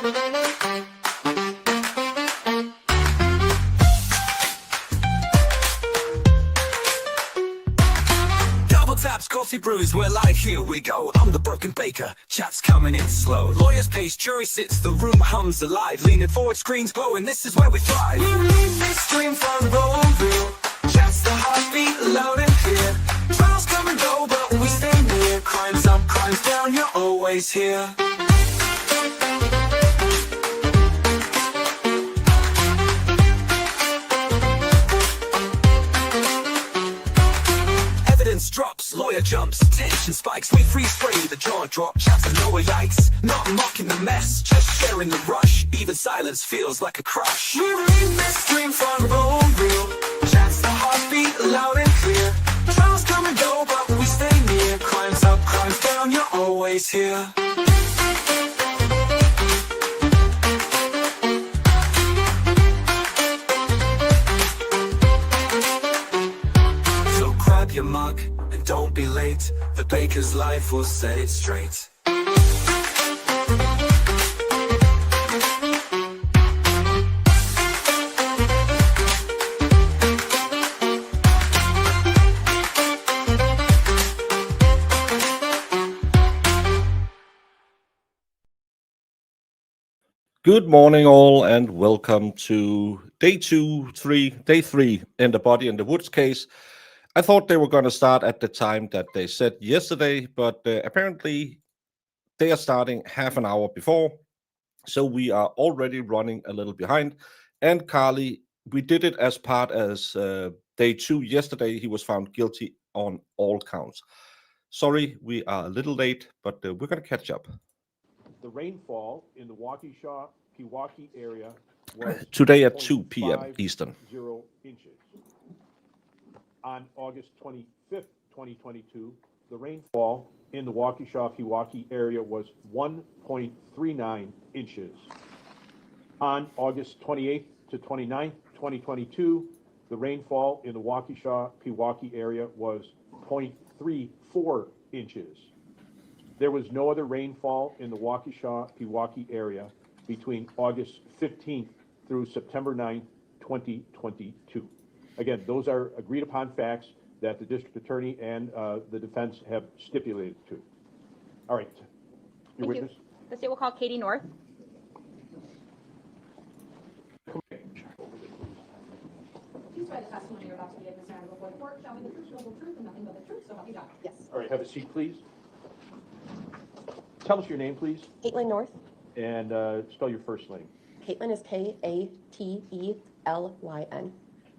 Double taps, coffee brews, we're like, here we go. I'm the broken baker, chat's coming in slow. Lawyers pace, jury sits, the room hums alive. Leaning forward, screens glowing, this is where we thrive. We read this stream from raw and real. Chat's the heartbeat, loud and clear. Trials come and go, but we stay near. Crimes up, crimes down, you're always here. Drops, lawyer jumps, tension spikes, we freeze frame, the jaw drop, chats and lower yikes. Not mocking the mess, just sharing the rush. Even silence feels like a crush. We read this stream from raw and real. Chats the heartbeat, loud and clear. Trials come and go, but we stay near. Crimes up, crimes down, you're always here. So grab your mug. Don't be late, the baker's life will set it straight. Good morning all and welcome to day three in the Body in the Woods case. I thought they were going to start at the time that they said yesterday, but apparently they are starting half an hour before. So we are already running a little behind. And Carly, we did it as part as day 2 yesterday. He was found guilty on all counts. Sorry, we are a little late, but we're going to catch up. The rainfall in the Waukesha, Pewaukee area was today at 2 p.m. Eastern. 0 inches. On August 25th, 2022, the rainfall in the Waukesha, Pewaukee area was 1.39 inches. On August 28th to 29th, 2022, the rainfall in the Waukesha, Pewaukee area was 0.34 inches. There was no other rainfall in the Waukesha, Pewaukee area between August 15th through September 9th, 2022. Again, those are agreed upon facts that the district attorney and the defense have stipulated to. All right, your witness. The state will call Katie North. Please swear the testimony you're about to give this matter before the court shall be the truth, the whole truth, and nothing but the truth, so help you God. Yes. All right, have a seat, please. Tell us your name, please, Caitlin North. and spell your first name. Caitlin is K-A-T-E-L-Y-N.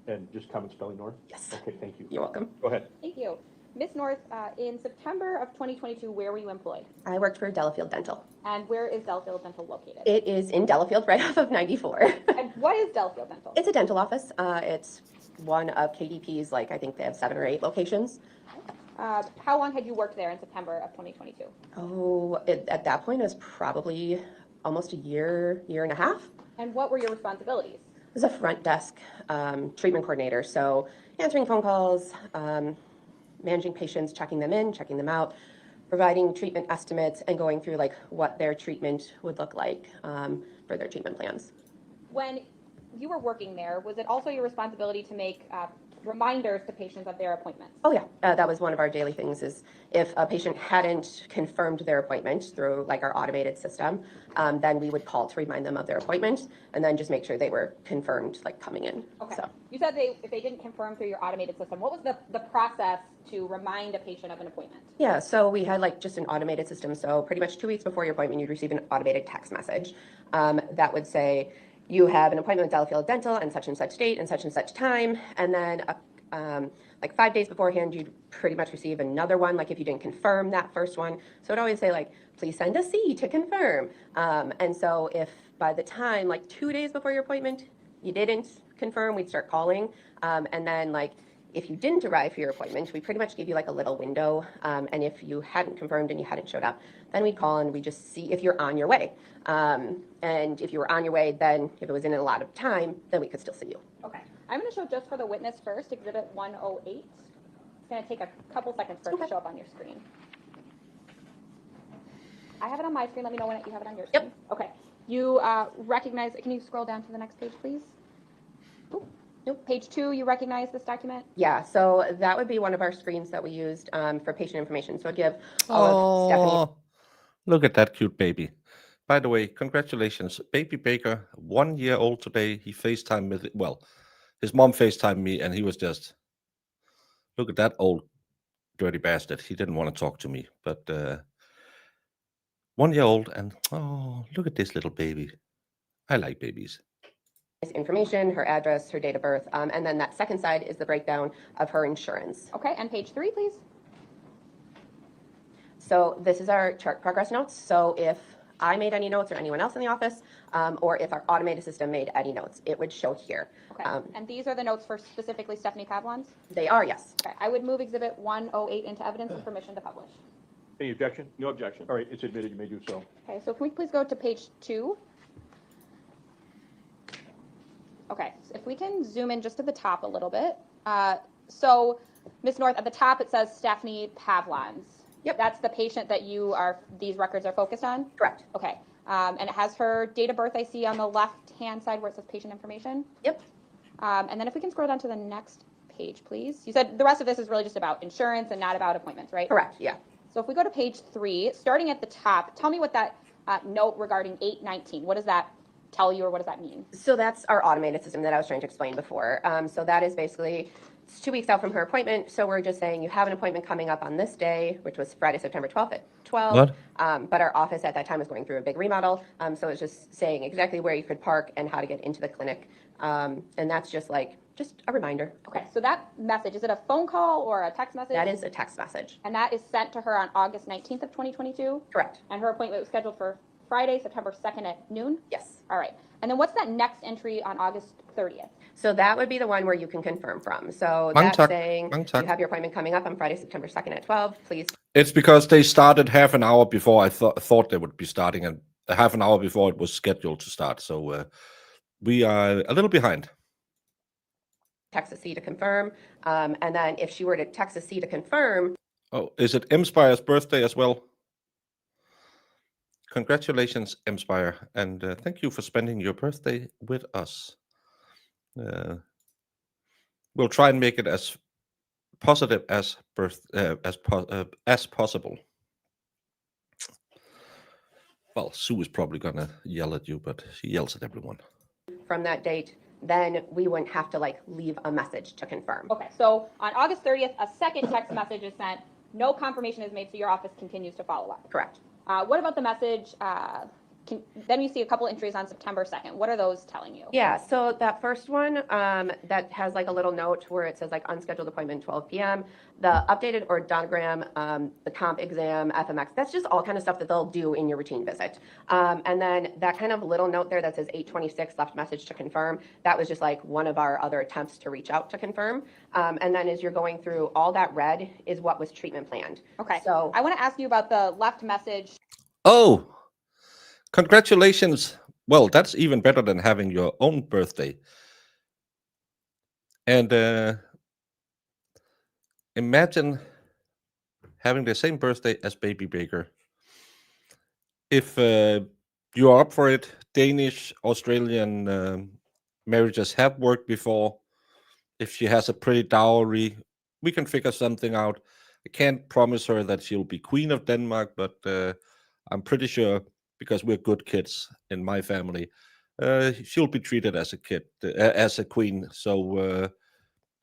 And just common spelling, North? Yes. Okay, thank you. You're welcome. Go ahead. Thank you. Ms. North, in September of 2022, where were you employed? I worked for Delafield Dental. And where is Delafield Dental located? It is in Delafield, right off of 94. And what is Delafield Dental? It's a dental office. It's one of KDP's, I think they have 7 or 8 locations. How long had you worked there in September of 2022? Oh, at that point, it was probably almost a year and a half. And what were your responsibilities? I was a front desk treatment coordinator, so answering phone calls, managing patients, checking them in, checking them out, providing treatment estimates, and going through what their treatment would look like for their treatment plans. When you were working there, was it also your responsibility to make reminders to patients of their appointments? Oh yeah, that was one of our daily things, is if a patient hadn't confirmed their appointment through our automated system, then we would call to remind them of their appointment and then just make sure they were confirmed coming in. Okay. So. You said if they didn't confirm through your automated system, what was the process to remind a patient of an appointment? Yeah, so we had just an automated system. So pretty much 2 weeks before your appointment, you'd receive an automated text message that would say, you have an appointment with Delafield Dental and such date and such time. And then 5 days beforehand, you'd pretty much receive another one, if you didn't confirm that first one. So it'd always say please send a C to confirm. And so if by the time 2 days before your appointment, you didn't confirm, we'd start calling. And then if you didn't arrive for your appointment, we pretty much give you a little window. And if you hadn't confirmed and you hadn't showed up, then we'd call and we just see if you're on your way. And if you were on your way, then if it was in a lot of time, then we could still see you. Okay. I'm going to show just for the witness first, Exhibit 108. It's going to take a couple seconds for it to show up on your screen. I have it on my screen. Let me know when you have it on your screen. Yep. Okay. You recognize, can you scroll down to the next page, please? Ooh, nope. Page 2, you recognize this document? Yeah, so that would be one of our screens that we used for patient information. So it'd give all of Stephanie. Oh, look at that cute baby. By the way, congratulations. Baby Baker, 1 year old today. He FaceTimed with, well, his mom FaceTimed me and he was just, look at that old dirty bastard. He didn't want to talk to me, but 1 year old and, oh, look at this little baby. I like babies. Information, her address, her date of birth, and then that second side is the breakdown of her insurance. Okay, and page 3, please. So this is our chart progress notes. So if I made any notes or anyone else in the office, or if our automated system made any notes, it would show here. Okay, and these are the notes for specifically Stephanie Pavlon's? They are, yes. Okay, I would move Exhibit 108 into evidence with permission to publish. Any objection? No objection. All right, it's admitted, you may do so. Okay, so can we please go to page 2? Okay, so if we can zoom in just to the top a little bit. So, Ms. North, at the top it says Stephanie Pavlon's. Yep. That's the patient that these records are focused on? Correct. Okay, and it has her date of birth I see on the left-hand side where it says patient information? Yep. And then if we can scroll down to the next page, please. You said the rest of this is really just about insurance and not about appointments, right? Correct, yeah. So if we go to page 3, starting at the top, tell me what that note regarding 819, what does that tell you or what does that mean? So that's our automated system that I was trying to explain before. So that is basically, it's 2 weeks out from her appointment. So we're just saying you have an appointment coming up on this day, which was Friday, September 12th at 12. What? But our office at that time was going through a big remodel. So it's just saying exactly where you could park and how to get into the clinic. And that's just a reminder. Okay, so that message, is it a phone call or a text message? That is a text message. And that is sent to her on August 19th of 2022? Correct. And her appointment was scheduled for Friday, September 2nd at noon? Yes. All right. And then what's that next entry on August 30th? So that would be the one where you can confirm from. So Mang that's tak, saying mang tak. you have your appointment coming up on Friday, September 2nd at 12. Please. It's because they started half an hour before I thought they would be starting, and half an hour before it was scheduled to start. So we are a little behind. Text a C to confirm. And then if she were to text a C to confirm. Oh, is it Mspire's birthday as well? Congratulations, Mspire, and thank you for spending your birthday with us. We'll try and make it as positive as possible. Well, Sue is probably gonna yell at you, but she yells at everyone. From that date, then we wouldn't have to leave a message to confirm. Okay, so on August 30th, a second text message is sent. No confirmation is made, so your office continues to follow up. Correct. What about the message? Then you see a couple entries on September 2nd. What are those telling you? Yeah, so that first one that has a little note where it says unscheduled appointment 12 p.m. The updated organogram, the comp exam, FMX, that's just all kind of stuff that they'll do in your routine visit. And then that kind of little note there that says 826 left message to confirm, that was just one of our other attempts to reach out to confirm. And then as you're going through, all that red is what was treatment planned. Okay, So I want to ask you about the left message. Oh, congratulations. Well, that's even better than having your own birthday. And imagine having the same birthday as Baby Baker. If you're up for it, Danish, Australian marriages have worked before. If she has a pretty dowry, we can figure something out. I can't promise her that she'll be Queen of Denmark, but I'm pretty sure, because we're good kids in my family, she'll be treated as a kid, as a queen. So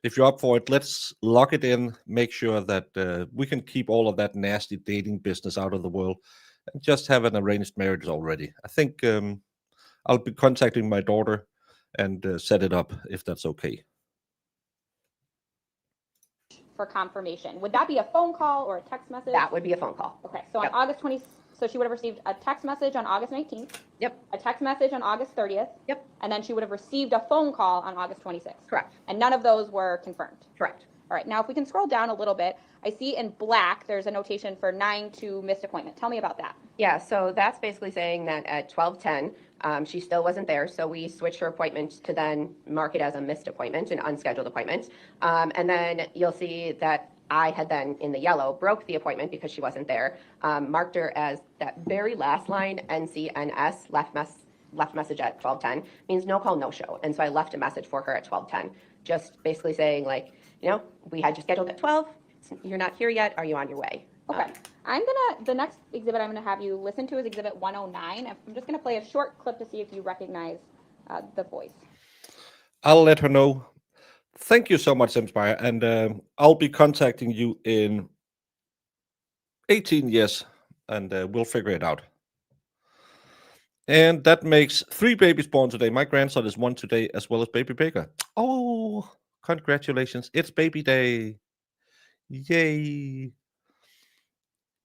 if you're up for it, let's lock it in, make sure that we can keep all of that nasty dating business out of the world and just have an arranged marriage already. I think I'll be contacting my daughter and set it up, if that's okay. For confirmation. Would that be a phone call or a text message? that would be a phone call. Okay, so on Yep. August 20th, so she would have received a text message on August 19th, Yep, a text message on August 30th, yep, and then she would have received a phone call on August 26th. correct, And none of those were confirmed. correct. All right, now if we can scroll down a little bit, I see in black there's a notation for 9/2 missed appointment. Tell me about that. Yeah, so that's basically saying that at 12:10, she still wasn't there, so we switched her appointment to then mark it as a missed appointment, an unscheduled appointment. And then you'll see that I had then, in the yellow, broke the appointment because she wasn't there, marked her as that very last line, NCNS, left left message at 12:10 means no call, no show. And so I left a message for her at 12:10, just basically saying like, we had you scheduled at 12. You're not here yet. Are you on your way? Okay. The next exhibit I'm gonna have you listen to is exhibit 109. I'm just gonna play a short clip to see if you recognize the voice. I'll let her know. Thank you so much, Inspire, and I'll be contacting you in 18 years, and we'll figure it out. And that makes 3 babies born today. My grandson is 1 today, as well as baby Baker. Oh, congratulations. It's baby day. Yay.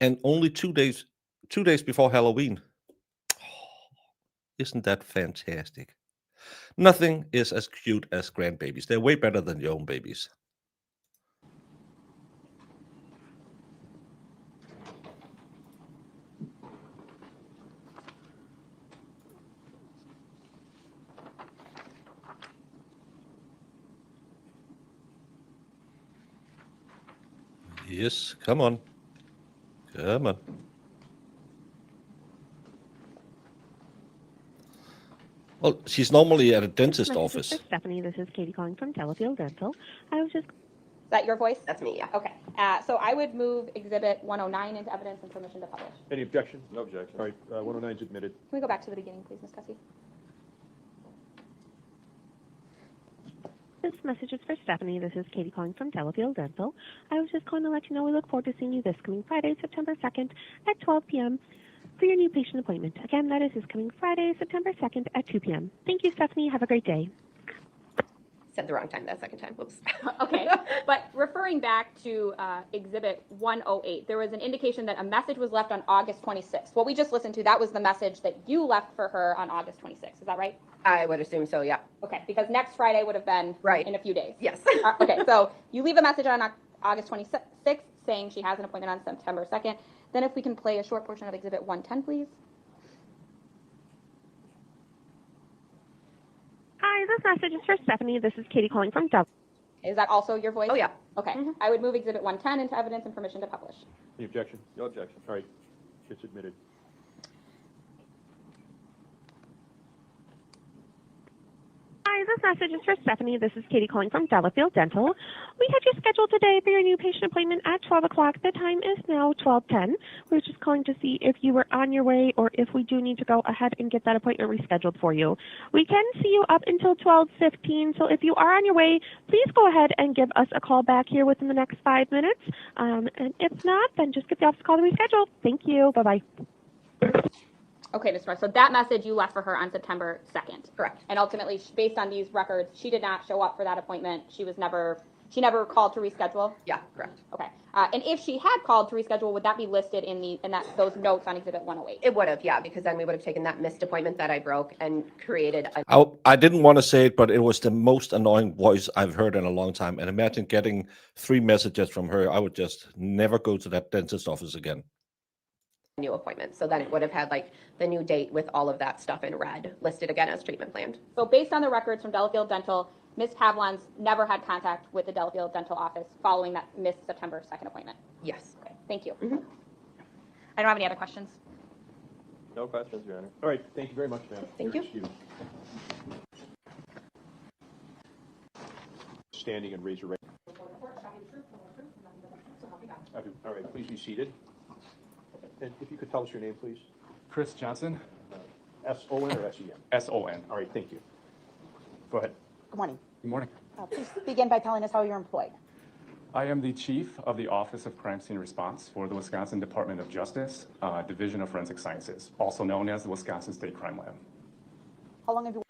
And only 2 days before Halloween. Oh, isn't that fantastic? Nothing is as cute as grandbabies. They're way better than your own babies. Yes, come on. Come on. Well, she's normally at a dentist office. Stephanie, this is Katie calling from Delafield Dental. I was just... Is that your voice? That's me, yeah. Okay. So I would move exhibit 109 into evidence and permission to publish. Any objection? No objection. All right, 109 is admitted. Can we go back to the beginning, please, Ms. Cussy? This message is for Stephanie. This is Katie calling from Delafield Dental. I was just calling to let you know we look forward to seeing you this coming Friday, September 2nd at 12 p.m. for your new patient appointment. Again, that is this coming Friday, September 2nd at 2 p.m. Thank you, Stephanie. Have a great day. Said the wrong time that second time. Whoops. Okay, but referring back to exhibit 108, there was an indication that a message was left on August 26th. What we just listened to, that was the message that you left for her on August 26th. Is that right? I would assume so, yeah. Okay, because next Friday would have been Right. in a few days. Yes. Okay, so you leave a message on August 26th saying she has an appointment on September 2nd. Then if we can play a short portion of exhibit 110, please. Hi, this message is for Stephanie. This is Katie calling from Delafield. Is that also your voice? Oh, yeah. Okay, I would move exhibit 110 into evidence and permission to publish. Any objection? No objection. All right, it's admitted. Hi, this message is for Stephanie. This is Katie calling from Delafield Dental. We had you scheduled today for your new patient appointment at 12 o'clock. The time is now 12:10. We're just calling to see if you were on your way or if we do need to go ahead and get that appointment rescheduled for you. We can see you up until 12:15, so if you are on your way, please go ahead and give us a call back here within the next 5 minutes. And if not, then just give the office a call to reschedule. Thank you. Bye-bye. Okay, Ms. North, so that message you left for her on September 2nd. Correct. And ultimately, based on these records, she did not show up for that appointment. She never called to reschedule? Yeah, correct. Okay. And if she had called to reschedule, would that be listed in those notes on exhibit 108? It would have, yeah, because then we would have taken that missed appointment that I broke and created a... I didn't want to say it, but it was the most annoying voice I've heard in a long time. And imagine getting 3 messages from her. I would just never go to that dentist office again. new appointment. So then it would have had like the new date with all of that stuff in red listed again as treatment planned. So based on the records from Delafield Dental, Ms. Pavlon's never had contact with the Delafield Dental office following that missed September 2nd appointment. Yes. Okay, thank you. I don't have any other questions. No questions, Your Honor. All right, thank you very much, ma'am. Thank You're you. excused. Standing and raise your right. All right, please be seated. And if you could tell us your name, please. Chris Johnson, S-O-N or S-E-N? S-O-N. All right, thank you. Go ahead. Good morning. Good morning. Please begin by telling us how you're employed. I am the Chief of the Office of Crime Scene Response for the Wisconsin Department of Justice, Division of Forensic Sciences, also known as the Wisconsin State Crime Lab. How long have you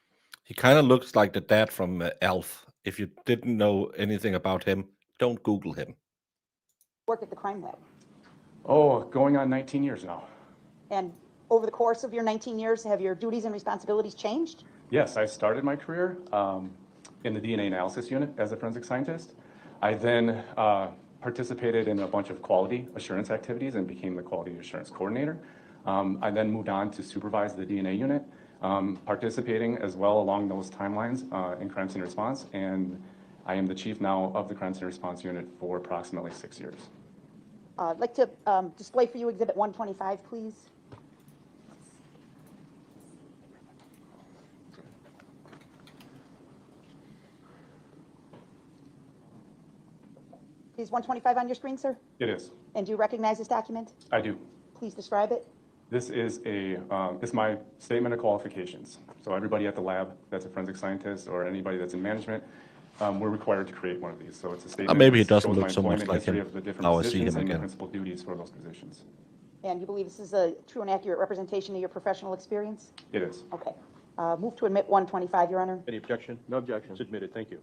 He kind of looks like the dad from Elf. If you didn't know anything about him, don't Google him. worked at the crime lab? Oh, going on 19 years now. And over the course of your 19 years, have your duties and responsibilities changed? Yes, I started my career in the DNA analysis unit as a forensic scientist. I then participated in a bunch of quality assurance activities and became the quality assurance coordinator. I then moved on to supervise the DNA unit, participating as well along those timelines in crime scene response, and I am the chief now of the crime scene response unit for approximately 6 years. I'd like to display for you Exhibit 125, please. Is 125 on your screen, sir? It is. And do you recognize this document? I do. Please describe it. This is it's my statement of qualifications. So everybody at the lab that's a forensic scientist or anybody that's in management, we're required to create one of these. So it's a statement. Maybe he that doesn't shows look my so much employment like history him. of the different Now I see positions him and the again. principal duties for those positions. And you believe this is a true and accurate representation of your professional experience? It is. Okay. Move to admit 125, Your Honor. Any objection? No objection. It's admitted. Thank you.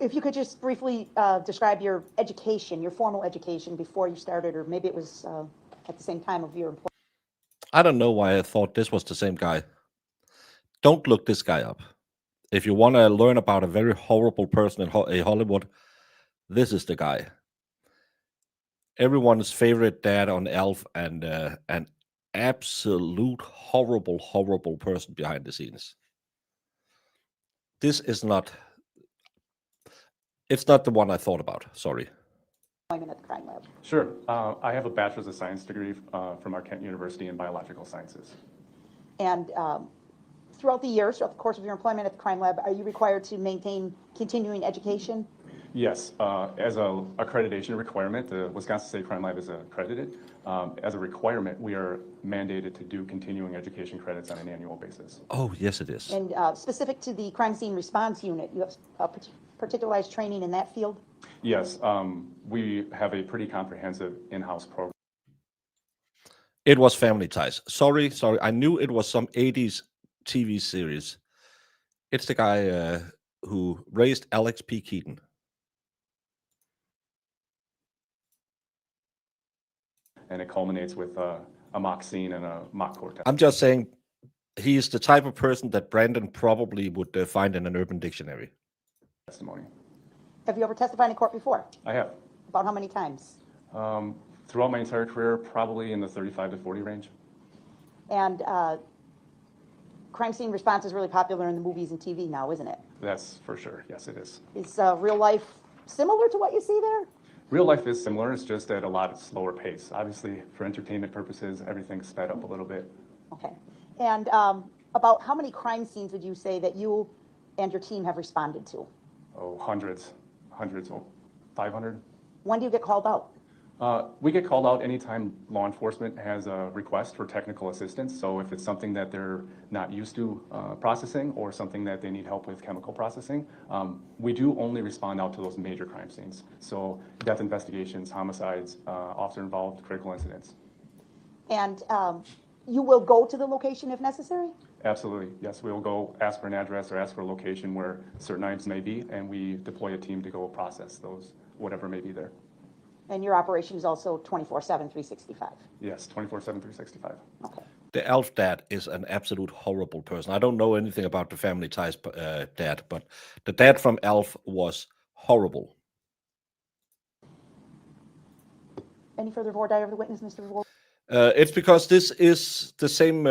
If you could just briefly describe your education, your formal education before you started, or maybe it was at the same time of your employment. I don't know why I thought this was the same guy. Don't look this guy up. If you want to learn about a very horrible person in Hollywood, this is the guy. Everyone's favorite dad on Elf, and an absolute horrible person behind the scenes. This is not. It's not the one I thought about. Sorry. At the crime lab. Sure. I have a bachelor's of science degree from Marquette University in biological sciences. And throughout the years, throughout the course of your employment at the crime lab, are you required to maintain continuing education? Yes, as a accreditation requirement, the Wisconsin State Crime Lab is accredited. As a requirement, we are mandated to do continuing education credits on an annual basis. Oh, yes, it is. And specific to the crime scene response unit, you have particularized training in that field? Yes, we have a pretty comprehensive in-house program. It was Family Ties. Sorry. I knew it was some 80s TV series. It's the guy who raised Alex P. Keaton. And it culminates with a mock scene and a mock court. I'm just saying, he's the type of person that Brandon probably would find in an Urban Dictionary. Testimony. Have you ever testified in court before? I have. About how many times? Throughout my entire career, probably in the 35 to 40 range. And crime scene response is really popular in the movies and TV now, isn't it? That's for sure. Yes, it is. Is real life similar to what you see there? Real life is similar. It's just at a lot slower pace. Obviously, for entertainment purposes, everything's sped up a little bit. Okay. And about how many crime scenes would you say that you and your team have responded to? Oh, hundreds, 500. When do you get called out? We get called out anytime law enforcement has a request for technical assistance. So if it's something that they're not used to processing or something that they need help with chemical processing, we do only respond out to those major crime scenes. So death investigations, homicides, officer involved, critical incidents. And you will go to the location if necessary? Absolutely, yes. We will go ask for an address or ask for a location where certain items may be, and we deploy a team to go process those, whatever may be there. And your operation is also 24/7, 365? Yes, 24/7, 365. Okay. The Elf dad is an absolute horrible person. I don't know anything about the Family Ties dad, but the dad from Elf was horrible. Any further voir dire of the witness, Mr. Ward? It's because this is the same.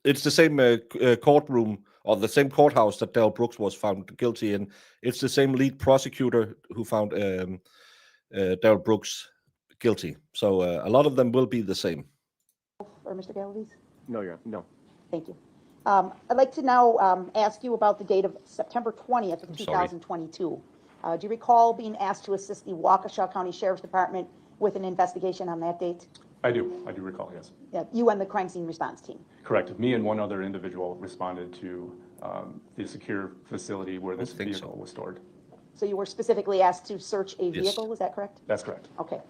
It's the same courtroom or the same courthouse that Del Brooks was found guilty in. It's the same lead prosecutor who found Del Brooks guilty. So a lot of them will be the same. Or Mr. Galaviz? No. Thank you. I'd like to now ask you about the date of September 20th of I'm 2022. Do you recall being asked to assist the Waukesha County Sheriff's Department with an investigation on that date? I do recall, yes. Yeah, you and the crime scene response team. Correct. Me and one other individual responded to the secure facility where this vehicle was stored. So you were specifically asked to search a Yes. vehicle, is that correct? That's correct. Okay.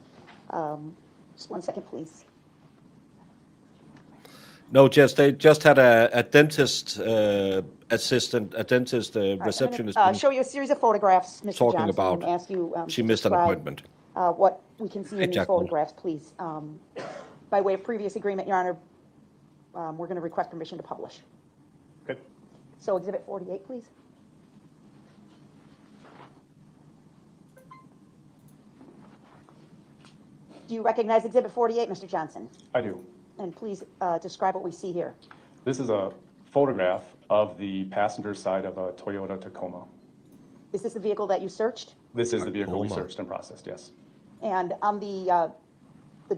Just 1 second, please. No, they just had a dentist assistant, a dentist All right, receptionist I'm going to show you a series of photographs, Mr. talking Johnson, about and ask you she to missed an describe, appointment. what we can see in these Jackal. photographs, please. By way of previous agreement, Your Honor, we're going to request permission to publish. Okay. So Exhibit 48, please. Do you recognize Exhibit 48, Mr. Johnson? I do. And please describe what we see here. This is a photograph of the passenger side of a Toyota Tacoma. Is this the vehicle that you searched? This is the vehicle we Tacoma. searched and processed, yes. And on the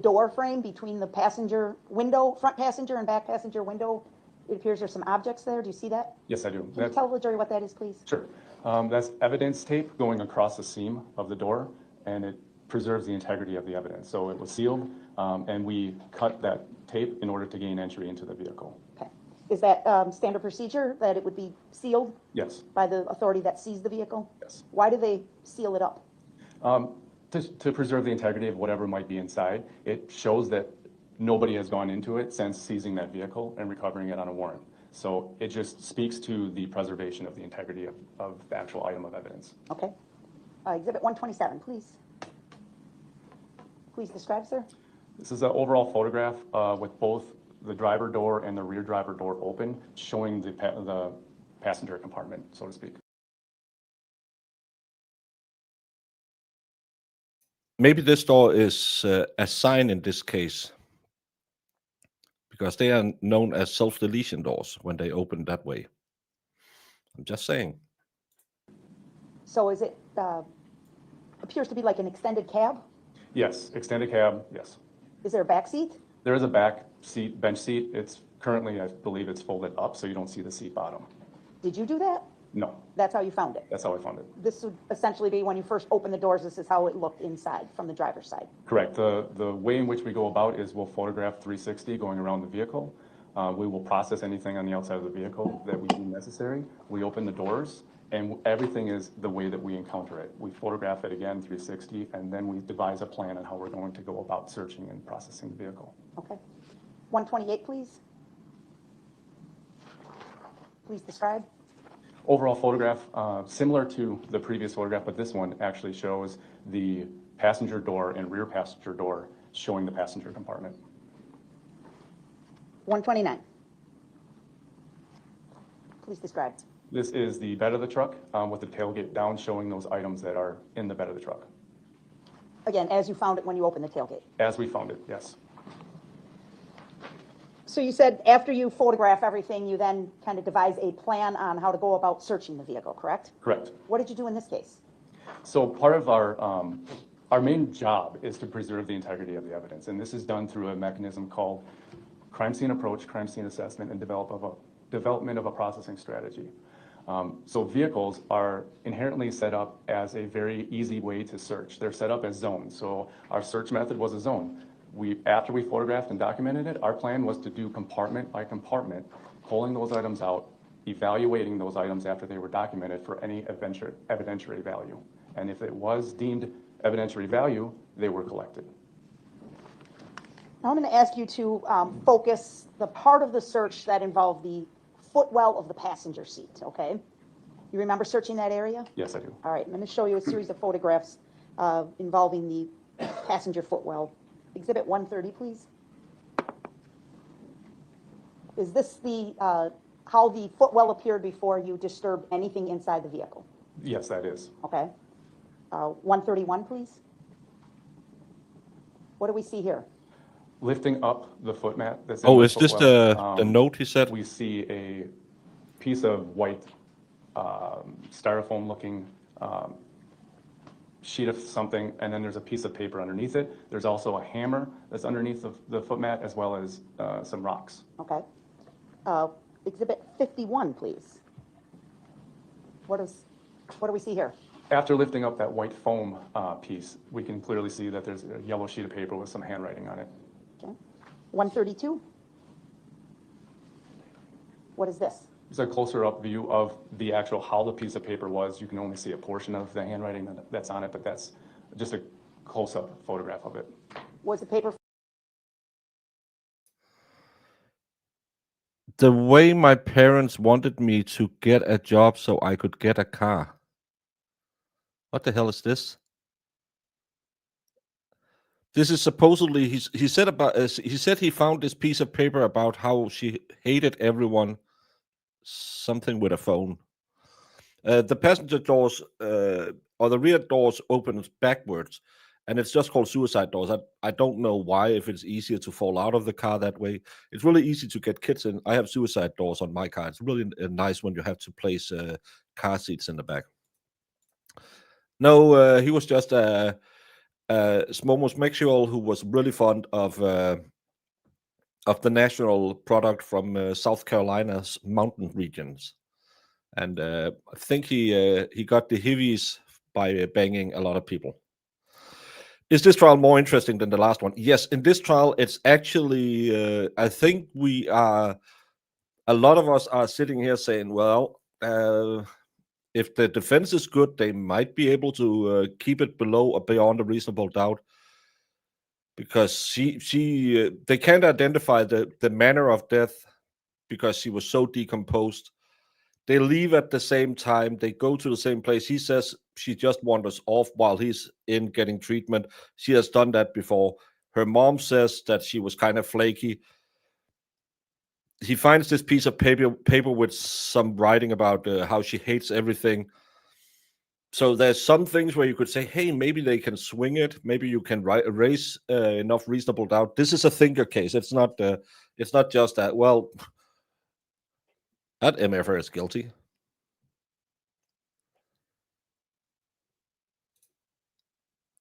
door frame between the passenger window, front passenger and back passenger window, it appears there's some objects there. Do you see that? Yes, I do. Can you tell the jury what that is, please? Sure. That's evidence tape going across the seam of the door, and it preserves the integrity of the evidence. So it was sealed, and we cut that tape in order to gain entry into the vehicle. Okay. Is that standard procedure, that it would be sealed Yes. by the authority that seized the vehicle? Yes. Why do they seal it up? To preserve the integrity of whatever might be inside. It shows that nobody has gone into it since seizing that vehicle and recovering it on a warrant. So it just speaks to the preservation of the integrity of the actual item of evidence. Okay. Exhibit 127, please. Please describe, sir. This is an overall photograph with both the driver door and the rear driver door open, showing the passenger compartment, so to speak. Maybe this door is a sign in this case, because they are known as self-deletion doors when they open that way. I'm just saying. So is it, appears to be like an extended cab? Yes, extended cab, yes. Is there a back seat? There is a back seat, bench seat. It's currently, I believe it's folded up, so you don't see the seat bottom. Did you do that? No, That's how you found it? that's how I found it. This would essentially be when you first opened the doors, this is how it looked inside from the driver's side. Correct. The way in which we go about is we'll photograph 360 going around the vehicle. We will process anything on the outside of the vehicle that we deem necessary. We open the doors, and everything is the way that we encounter it. We photograph it again 360, and then we devise a plan on how we're going to go about searching and processing the vehicle. Okay. 128, please. Please describe. Overall photograph, similar to the previous photograph, but this one actually shows the passenger door and rear passenger door showing the passenger compartment. 129. Please describe. This is the bed of the truck with the tailgate down, showing those items that are in the bed of the truck. Again, as you found it when you opened the tailgate. As we found it, yes. So you said after you photograph everything, you then kind of devise a plan on how to go about searching the vehicle, correct? Correct. What did you do in this case? So part of our main job is to preserve the integrity of the evidence, and this is done through a mechanism called crime scene approach, crime scene assessment, and development of a processing strategy. So vehicles are inherently set up as a very easy way to search. They're set up as zones. So our search method was a zone. After we photographed and documented it, our plan was to do compartment by compartment, pulling those items out, evaluating those items after they were documented for any evidentiary value. And if it was deemed evidentiary value, they were collected. Now I'm going to ask you to focus the part of the search that involved the footwell of the passenger seat, okay? You remember searching that area? Yes, I do. All right, I'm going to show you a series of photographs involving the passenger footwell. Exhibit 130, please. Is this the how the footwell appeared before you disturbed anything inside the vehicle? Yes, that is. Okay. 131, please. What do we see here? Lifting up the foot mat that's in Oh, the is this footwell, the note he said? we see a piece of white styrofoam-looking sheet of something, and then there's a piece of paper underneath it. There's also a hammer that's underneath the foot mat, as well as some rocks. Okay. Exhibit 51, please. What do we see here? After lifting up that white foam piece, we can clearly see that there's a yellow sheet of paper with some handwriting on it. Okay. 132. What is this? It's a closer up view of the actual how the piece of paper was. You can only see a portion of the handwriting that's on it, but that's just a close-up photograph of it. Was the paper? The way my parents wanted me to get a job so I could get a car. What the hell is this? This is supposedly he said he found this piece of paper about how she hated everyone. Something with a phone. The passenger doors or the rear doors opens backwards, and it's just called suicide doors. I don't know why, if it's easier to fall out of the car that way. It's really easy to get kids in. I have suicide doors on my car. It's really nice when you have to place car seats in the back. No, he was just a homosexual who was really fond of the national product from South Carolina's mountain regions. And I think he got the heavies by banging a lot of people. Is this trial more interesting than the last one? Yes, in this trial, it's actually, I think a lot of us are sitting here saying, well, if the defense is good, they might be able to keep it below or beyond a reasonable doubt. Because they can't identify the manner of death because she was so decomposed. They leave at the same time. They go to the same place. He says she just wanders off while he's in getting treatment. She has done that before. Her mom says that she was kind of flaky. He finds this piece of paper with some writing about how she hates everything. So there's some things where you could say, hey, maybe they can swing it. Maybe you can raise enough reasonable doubt. This is a thinker case. It's not just that, well, that MFR is guilty.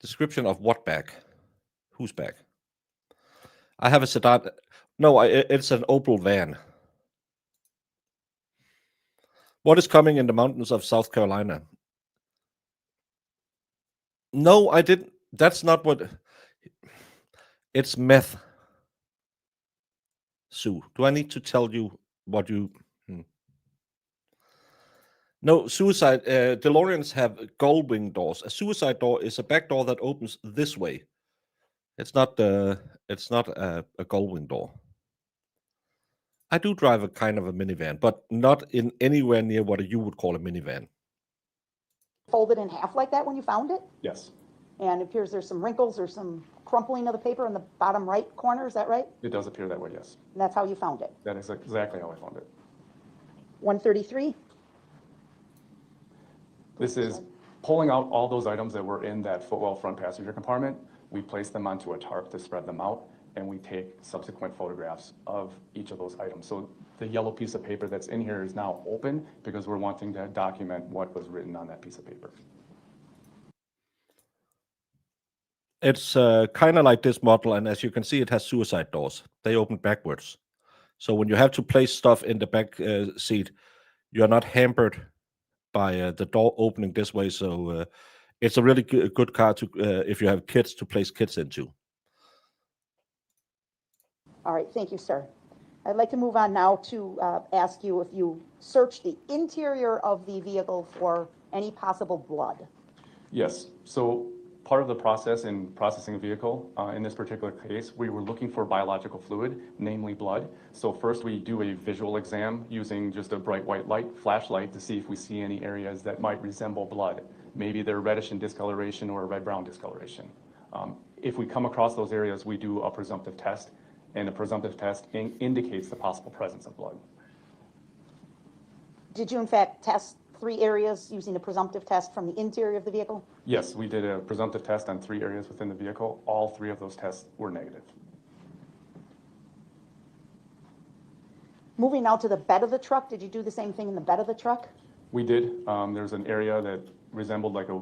Description of what bag? Whose bag? I have a sedan. No, it's an Opel van. What is coming in the mountains of South Carolina? No, I didn't. That's not what. It's meth. Sue, do I need to tell you what you... No, suicide. DeLoreans have gull wing doors. A suicide door is a back door that opens this way. It's not a gull wing door. I do drive a kind of a minivan, but not in anywhere near what you would call a minivan. Folded in half like that when you found it? Yes, And it appears there's some wrinkles or some crumpling of the paper in the bottom right corner, is that right? it does appear that way, yes. And that's how you found it? That is exactly how I found it. 133? This is pulling out all those items that were in that footwell front passenger compartment. We place them onto a tarp to spread them out, and we take subsequent photographs of each of those items. So the yellow piece of paper that's in here is now open because we're wanting to document what was written on that piece of paper. It's kind of like this model, and as you can see, it has suicide doors. They open backwards. So when you have to place stuff in the back seat, you're not hampered by the door opening this way. So it's a really good car to if you have kids, to place kids into. All right, thank you, sir. I'd like to move on now to ask you if you searched the interior of the vehicle for any possible blood. Yes, so part of the process in processing a vehicle, in this particular case, we were looking for biological fluid, namely blood. So first we do a visual exam using just a bright white light, flashlight, to see if we see any areas that might resemble blood. Maybe they're reddish in discoloration or a red-brown discoloration. If we come across those areas, we do a presumptive test, and a presumptive test indicates the possible presence of blood. Did you in fact test 3 areas using a presumptive test from the interior of the vehicle? Yes, we did a presumptive test on 3 areas within the vehicle. All 3 of those tests were negative. Moving now to the bed of the truck, did you do the same thing in the bed of the truck? We did. There's an area that resembled like a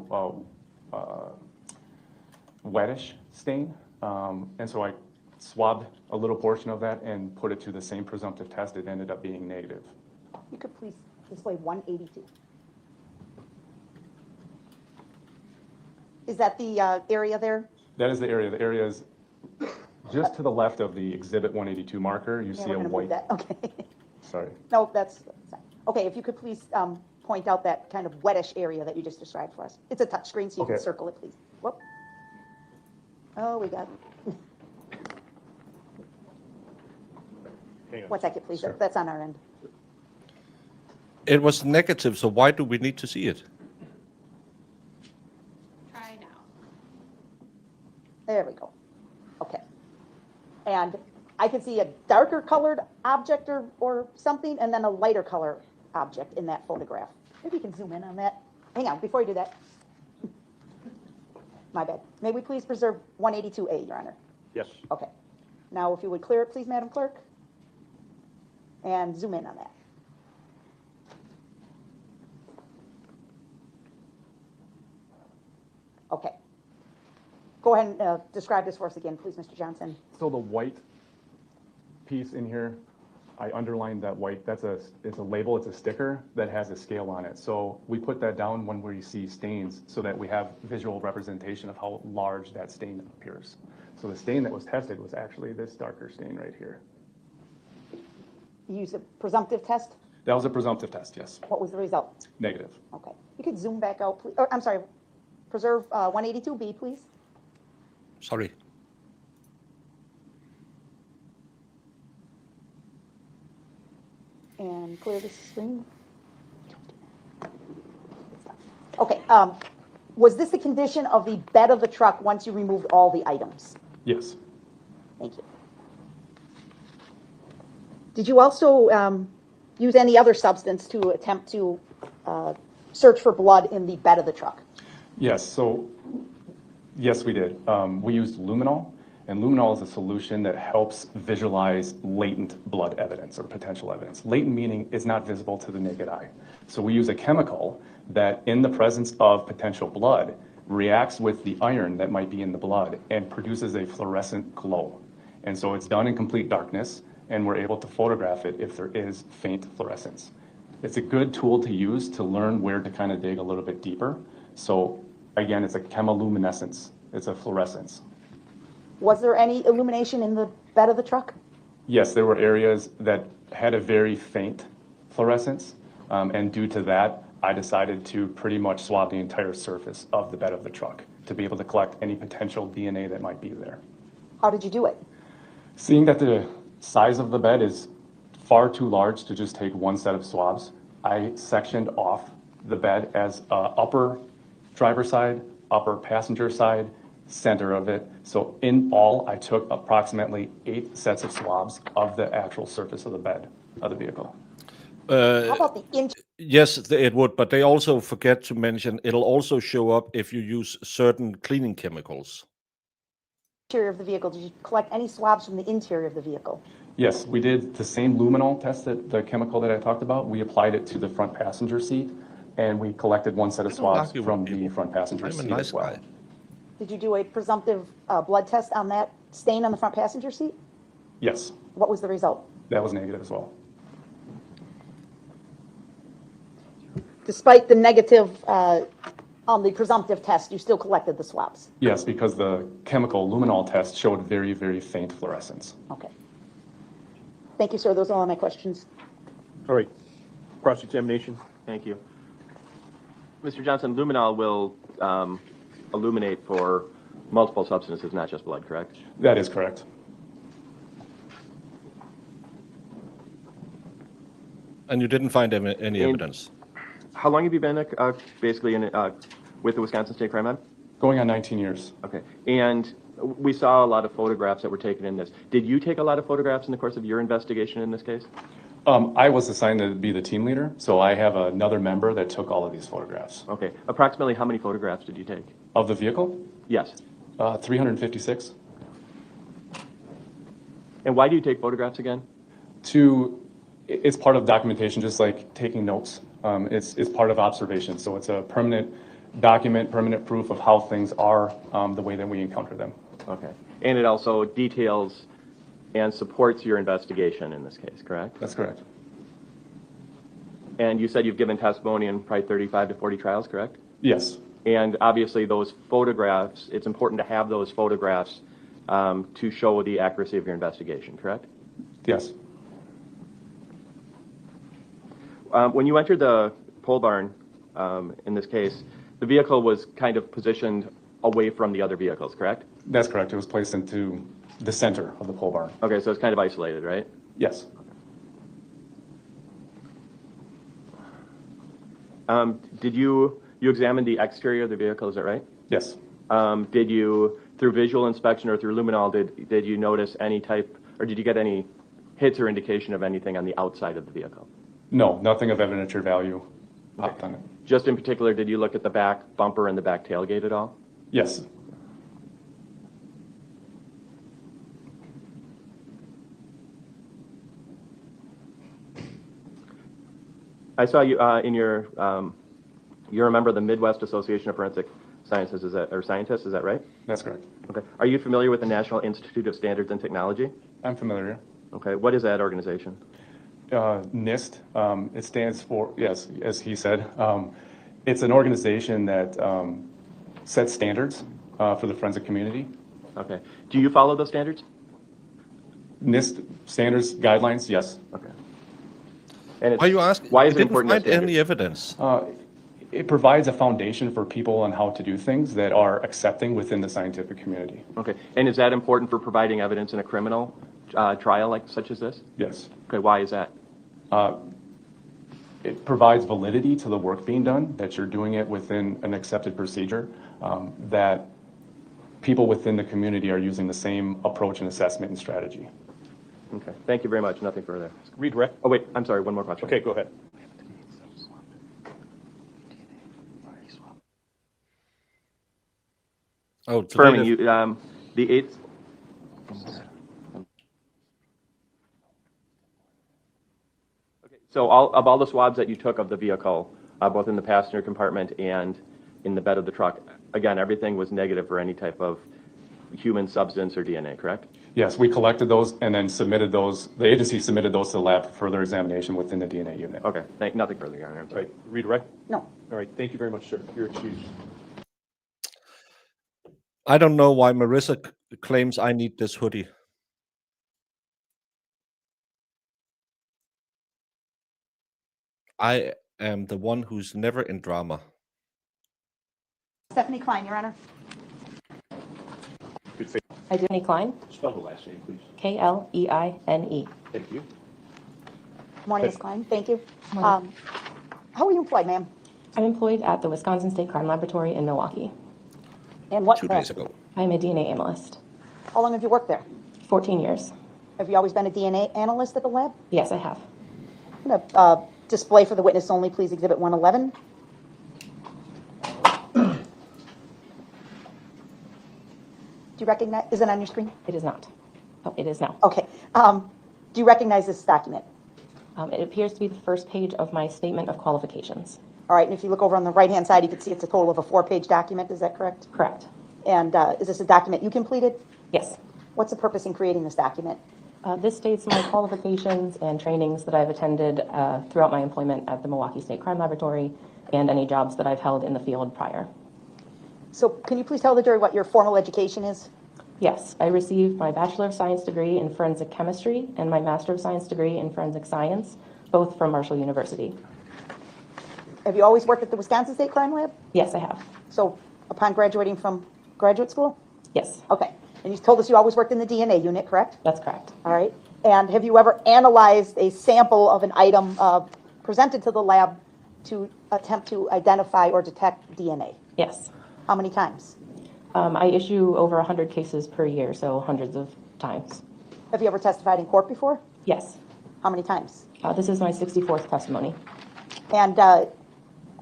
wettish stain, and so I swabbed a little portion of that and put it to the same presumptive test. It ended up being negative. You could please display 182. Is that the area there? That is the area. The area is just to the left of the Exhibit 182 marker. You Yeah, see we're a gonna move white. that. Okay. Sorry. No, that's fine. Okay, if you could please point out that kind of wettish area that you just described for us. It's a touch screen, so you can Okay. circle it, please. Whoop. Oh, we got it. Hang on. 1 second, please. That's on our end. It was negative, so why do we need to see it? Try now. There we go. Okay. And I can see a darker colored object or something, and then a lighter color object in that photograph. Maybe you can zoom in on that. Hang on, before you do that. My bad. May we please preserve 182A, Your Honor? Yes. Okay. Now, if you would clear it, please, Madam Clerk, and zoom in on that. Okay. Go ahead and describe this for us again, please, Mr. Johnson. So the white piece in here I underlined that white. It's a label, it's a sticker that has a scale on it. So we put that down when we see stains so that we have visual representation of how large that stain appears. So the stain that was tested was actually this darker stain right here. You used a presumptive test? That was a presumptive test, yes. What was the result? Negative. Okay. You could zoom back out, please. Or, I'm sorry, preserve 182B, please. Sorry. And clear the screen. Okay. Was this the condition of the bed of the truck once you removed all the items? Yes. Thank you. Did you also use any other substance to attempt to search for blood in the bed of the truck? Yes, so yes, we did. We used luminol, and luminol is a solution that helps visualize latent blood evidence or potential evidence. Latent meaning it's not visible to the naked eye. So we use a chemical that in the presence of potential blood reacts with the iron that might be in the blood and produces a fluorescent glow. And so it's done in complete darkness, and we're able to photograph it if there is faint fluorescence. It's a good tool to use to learn where to kind of dig a little bit deeper. So again, it's a chemiluminescence. It's a fluorescence. Was there any illumination in the bed of the truck? Yes, there were areas that had a very faint fluorescence, and due to that, I decided to pretty much swab the entire surface of the bed of the truck to be able to collect any potential DNA that might be there. How did you do it? Seeing that the size of the bed is far too large to just take one set of swabs, I sectioned off the bed as upper driver side, upper passenger side, center of it. So in all, I took approximately 8 sets of swabs of the actual surface of the bed of the vehicle. How about the interior? Yes, it would, but they also forget to mention it'll also show up if you use certain cleaning chemicals. Of the vehicle? Did you collect any swabs from the interior of the vehicle? Yes, we did the same luminol test, that the chemical that I talked about. We applied it to the front passenger seat, and we collected one set of swabs from the front passenger seat as well. Did you do a presumptive blood test on that stain on the front passenger seat? Yes. What was the result? That was negative as well. Despite the negative on the presumptive test, you still collected the swabs? Yes, because the chemical luminol test showed very, very faint fluorescence. Okay. Thank you, sir. Those are all my questions. All right. Cross-examination. Thank you. Mr. Johnson, luminol will illuminate for multiple substances, not just blood, correct? That is correct. And you didn't find any evidence? How long have you been basically with the Wisconsin State Crime Lab? Going on 19 years. Okay. And we saw a lot of photographs that were taken in this. Did you take a lot of photographs in the course of your investigation in this case? I was assigned to be the team leader, so I have another member that took all of these photographs. Okay. Approximately how many photographs did you take? Of the vehicle? Yes. 356. And why do you take photographs again? It's part of documentation, just like taking notes. It's part of observation, so it's a permanent document, permanent proof of how things are the way that we encounter them. Okay. And it also details and supports your investigation in this case, correct? That's correct. And you said you've given testimony in probably 35 to 40 trials, correct? Yes. And obviously those photographs, it's important to have those photographs to show the accuracy of your investigation, correct? Yes. When you entered the pole barn, in this case, the vehicle was kind of positioned away from the other vehicles, correct? That's correct. It was placed into the center of the pole barn. Okay, so it's kind of isolated, right? Yes. Did you examine the exterior of the vehicle, is that right? Yes. Did you, through visual inspection or through luminol, did you notice any type, or did you get any hits or indication of anything on the outside of the vehicle? No, nothing of evidentiary value popped on it. Just in particular, did you look at the back bumper and the back tailgate at all? Yes. I saw you in your, you're a member of the Midwest Association of Forensic Sciences, is that right? That's correct. Okay. Are you familiar with the National Institute of Standards and Technology? I'm familiar. Okay. What is that organization? NIST, it stands for, yes, as he said, it's an organization that sets standards for the forensic community. Okay. Do you follow those standards? NIST standards, guidelines, yes. Okay. And Why are you asking? Why is I it didn't important to have find any standards? evidence. It provides a foundation for people on how to do things that are accepting within the scientific community. Okay. And is that important for providing evidence in a criminal trial like such as this? Yes. Okay. Why is that? It provides validity to the work being done, that you're doing it within an accepted procedure, that people within the community are using the same approach and assessment and strategy. Okay. Thank you very much. Nothing further. Redirect. Oh, wait. I'm sorry. One more question. Okay, go ahead. Oh, Confirming you, the 8th. Okay, so of all the swabs that you took of the vehicle, both in the passenger compartment and in the bed of the truck, again, everything was negative for any type of human substance or DNA, correct? Yes, we collected those and then submitted those, the agency submitted those to the lab for further examination within the DNA unit. Okay, nothing further, Your Honor. I'm All sorry. right, redirect. No. All right, thank you very much, sir. You're excused. I don't know why Marissa claims I need this hoodie. I am the one who's never in drama. Stephanie Klein, Your Honor. Good faith. I do. Stephanie Klein, Spell the last name, please. K-L-E-I-N-E. Thank you. Morning, Ms. Klein. Thank you. How are you employed, ma'am? I'm employed at the Wisconsin State Crime Laboratory in Milwaukee. And what 2 days capacity? ago. I am a DNA analyst. How long have you worked there? 14 years. Have you always been a DNA analyst at the lab? Yes, I have. I'm going to display for the witness only, please, Exhibit 111. Do you recognize, is it on your screen? It is not. Oh, it is now. Okay. Do you recognize this document? It appears to be the first page of my statement of qualifications. All right, and if you look over on the right-hand side, you can see it's a total of a 4-page document, is that correct? Correct. And is this a document you completed? Yes. What's the purpose in creating this document? This states my qualifications and trainings that I've attended throughout my employment at the Milwaukee State Crime Laboratory and any jobs that I've held in the field prior. So can you please tell the jury what your formal education is? Yes, I received my Bachelor of Science degree in Forensic Chemistry and my Master of Science degree in Forensic Science, both from Marshall University. Have you always worked at the Wisconsin State Crime Lab? Yes, I have. So upon graduating from graduate school? Yes, Okay. And you told us you always worked in the DNA unit, correct? that's correct. All right. And have you ever analyzed a sample of an item presented to the lab to attempt to identify or detect DNA? Yes. How many times? I issue over 100 cases per year, so hundreds of times. Have you ever testified in court before? Yes. How many times? This is my 64th testimony. And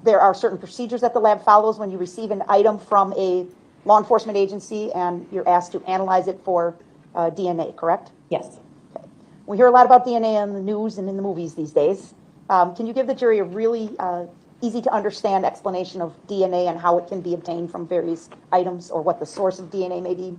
there are certain procedures that the lab follows when you receive an item from a law enforcement agency and you're asked to analyze it for DNA, correct? Yes. We hear a lot about DNA in the news and in the movies these days. Can you give the jury a really easy to understand explanation of DNA and how it can be obtained from various items or what the source of DNA may be?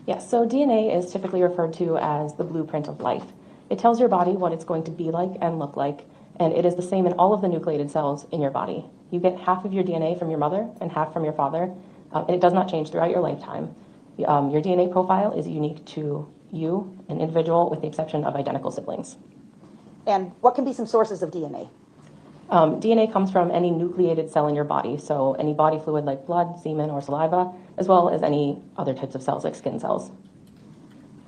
Yes, so DNA is typically referred to as the blueprint of life. It tells your body what it's going to be like and look like, and it is the same in all of the nucleated cells in your body. You get half of your DNA from your mother and half from your father, and it does not change throughout your lifetime. Your DNA profile is unique to you, an individual, with the exception of identical siblings. And what can be some sources of DNA? DNA comes from any nucleated cell in your body, so any body fluid like blood, semen, or saliva, as well as any other types of cells like skin cells.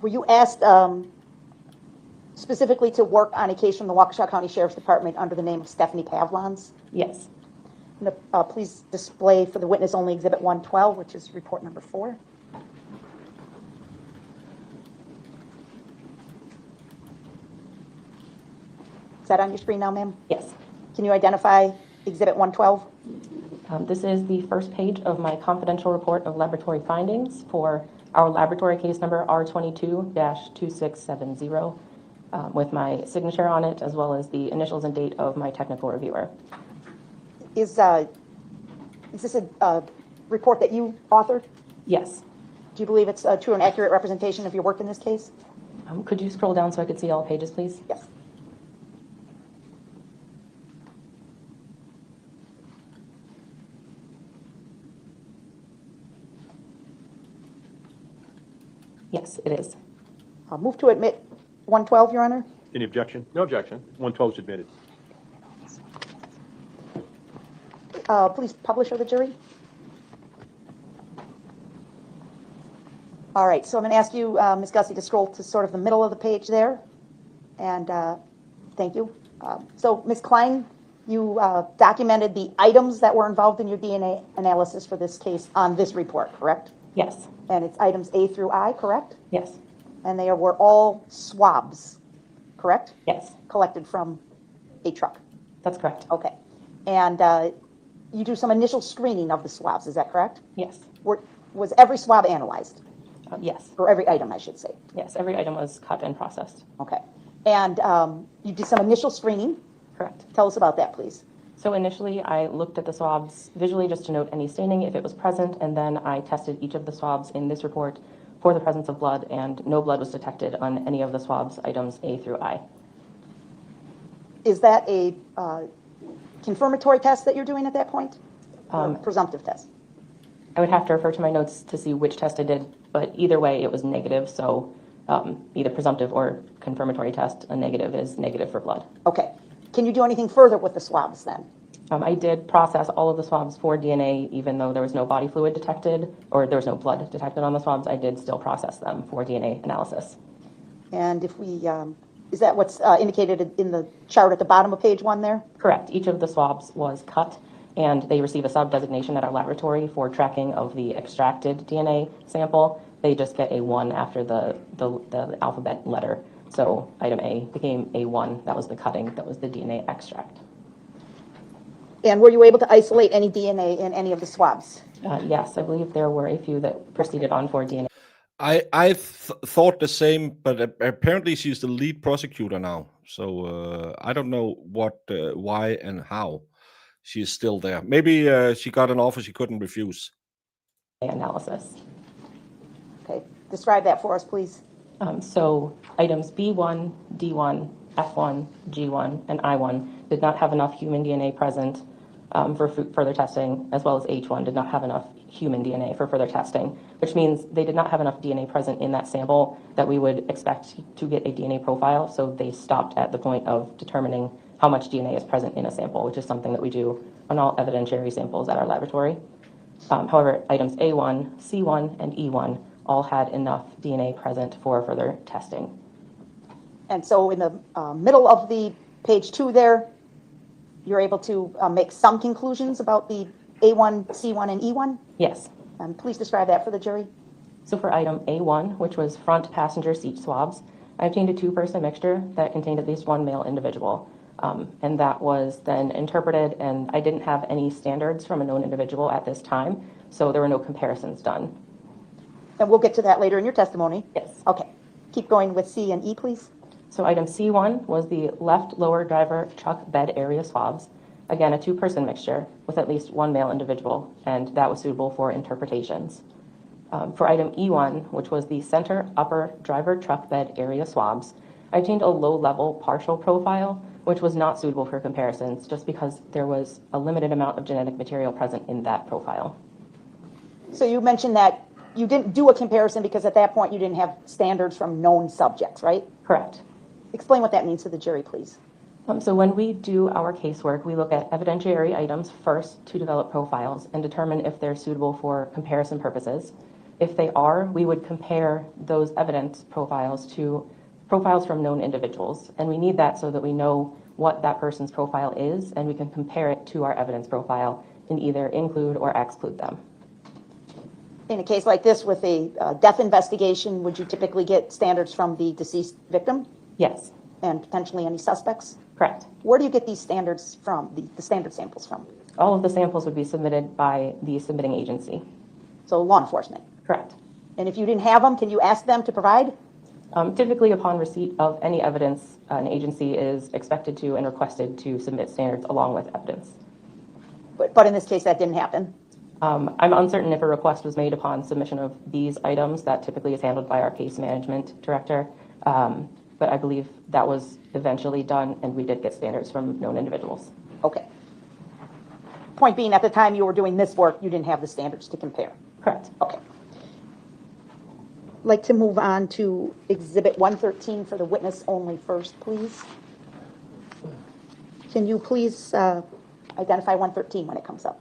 Were you asked specifically to work on a case from the Waukesha County Sheriff's Department under the name of Stephanie Pavlons? Yes. Please display for the witness only Exhibit 112, which is report number 4. Is that on your screen now, ma'am? Yes. Can you identify Exhibit 112? This is the first page of my confidential report of laboratory findings for our laboratory case number R22-2670 with my signature on it, as well as the initials and date of my technical reviewer. Is this a report that you authored? Yes. Do you believe it's a true and accurate representation of your work in this case? Could you scroll down so I could see all pages, please? Yes. Yes, it is. Move to admit 112, Your Honor. Any objection? No objection. 112 is admitted. Please publish of the jury. All right, so I'm going to ask you, Ms. Gussie, to scroll to sort of the middle of the page there. And thank you. So, Ms. Klein, you documented the items that were involved in your DNA analysis for this case on this report, correct? Yes. And it's items A through I, correct? Yes. And they were all swabs, correct? Yes. Collected from a truck. That's correct. Okay. And you do some initial screening of the swabs, is that correct? Yes. Was every swab analyzed? Yes. Or every item, I should say? Yes. Every item was cut and processed. Okay. And you did some initial screening. Correct. Tell us about that, please. So initially, I looked at the swabs visually just to note any staining if it was present, and then I tested each of the swabs in this report for the presence of blood, and no blood was detected on any of the swabs items A through I. Is that a confirmatory test that you're doing at that point? Or presumptive test? I would have to refer to my notes to see which test I did, but either way, it was negative, so either presumptive or confirmatory test, a negative is negative for blood. Okay. Can you do anything further with the swabs then? I did process all of the swabs for DNA, even though there was no body fluid detected, or there was no blood detected on the swabs. I did still process them for DNA analysis. And if we, is that what's indicated in the chart at the bottom of page 1 there? Correct. Each of the swabs was cut, and they receive a sub-designation at our laboratory for tracking of the extracted DNA sample. They just get a 1 after the alphabet letter. So item A became A1. That was the cutting. That was the DNA extract. And were you able to isolate any DNA in any of the swabs? Yes, I believe there were a few that proceeded on for DNA. I thought the same, but apparently she's the lead prosecutor now. So I don't know what, why, and how she's still there. Maybe she got an offer she couldn't refuse. Analysis. Okay, describe that for us, please. So items B1, D1, F1, G1, and I1 did not have enough human DNA present for further testing, as well as H1 did not have enough human DNA for further testing, which means they did not have enough DNA present in that sample that we would expect to get a DNA profile, so they stopped at the point of determining how much DNA is present in a sample, which is something that we do on all evidentiary samples at our laboratory. However, items A1, C1, and E1 all had enough DNA present for further testing. And so in the middle of the page 2 there, you're able to make some conclusions about the A1, C1, and E1? Yes. Please describe that for the jury. So for item A1, which was front passenger seat swabs, I obtained a 2-person mixture that contained at least 1 male individual. And that was then interpreted, and I didn't have any standards from a known individual at this time, so there were no comparisons done. And we'll get to that later in your testimony. Yes. Okay. Keep going with C and E, please. So item C1 was the left lower driver truck bed area swabs. Again, a 2-person mixture with at least 1 male individual, and that was suitable for interpretations. For item E1, which was the center upper driver truck bed area swabs, I obtained a low-level partial profile, which was not suitable for comparisons just because there was a limited amount of genetic material present in that profile. So you mentioned that you didn't do a comparison because at that point you didn't have standards from known subjects, right? Correct. Explain what that means to the jury, please. So when we do our casework, we look at evidentiary items first to develop profiles and determine if they're suitable for comparison purposes. If they are, we would compare those evidence profiles to profiles from known individuals. And we need that so that we know what that person's profile is, and we can compare it to our evidence profile and either include or exclude them. In a case like this with a death investigation, would you typically get standards from the deceased victim? Yes. And potentially any suspects? Correct. Where do you get these standards from, the standard samples from? All of the samples would be submitted by the submitting agency. So law enforcement? Correct. And if you didn't have them, can you ask them to provide? Typically, upon receipt of any evidence, an agency is expected to and requested to submit standards along with evidence. But in this case, that didn't happen? I'm uncertain if a request was made upon submission of these items. That typically is handled by our case management director. But I believe that was eventually done, and we did get standards from known individuals. Okay. Point being, at the time you were doing this work, you didn't have the standards to compare? Correct. Okay. like to move on to Exhibit 113 for the witness only first, please. Can you please identify 113 when it comes up?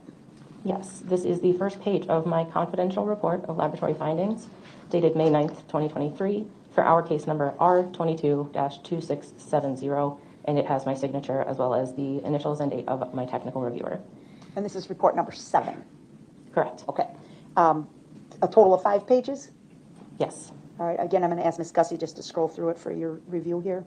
Yes, this is the first page of my confidential report of laboratory findings dated May 9th, 2023 for our case number R22-2670, and it has my signature as well as the initials and date of my technical reviewer. And this is report number 7. Correct. Okay. A total of 5 pages? Yes. All right, again, I'm going to ask Ms. Gussie just to scroll through it for your review here.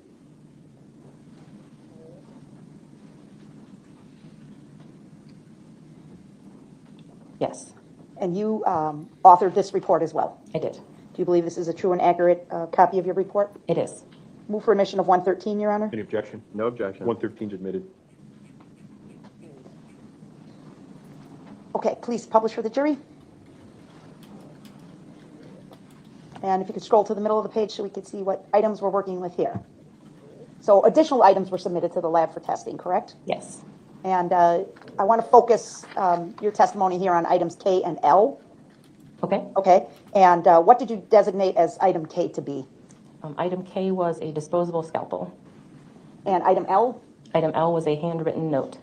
Yes, And you authored this report as well. I did. Do you believe this is a true and accurate copy of your report? It is. Move for admission of 113, Your Honor. Any objection? No objection. 113 is admitted. Okay, please publish for the jury. And if you could scroll to the middle of the page so we could see what items we're working with here. So additional items were submitted to the lab for testing, correct? Yes. And I want to focus your testimony here on items K and L. Okay. Okay. And what did you designate as item K to be? Item K was a disposable scalpel. And item L? Item L was a handwritten note.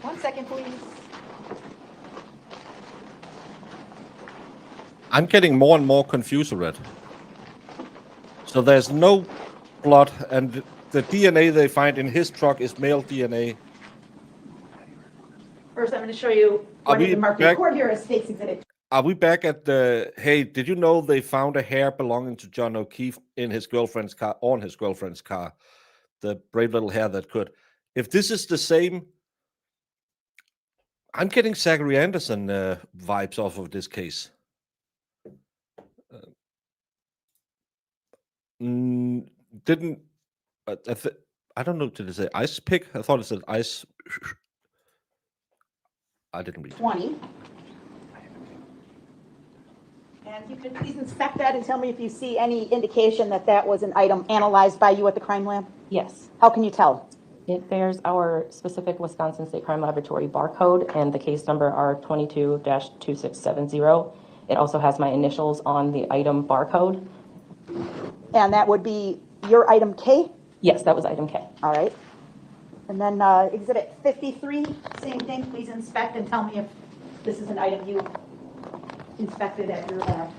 One second, please. I'm getting more and more confused already. So there's no blood, and the DNA they find in his truck is male DNA. First, I'm going to show you Are what we is the marked back- report here as State's Exhibit. Are we back at the, hey, did you know they found a hair belonging to John O'Keefe in his girlfriend's car, on his girlfriend's car? The brave little hair that could. If this is the same, I'm getting Zachary Anderson vibes off of this case. Didn't, I don't know, did it say ice pick? I thought it said ice. I didn't read it. 20. And if you could please inspect that and tell me if you see any indication that that was an item analyzed by you at the crime lab? Yes. How can you tell? It bears our specific Wisconsin State Crime Laboratory barcode and the case number R22-2670. It also has my initials on the item barcode. And that would be your item K? Yes, that was item K. All right. And then Exhibit 53, same thing. Please inspect and tell me if this is an item you inspected at your lab.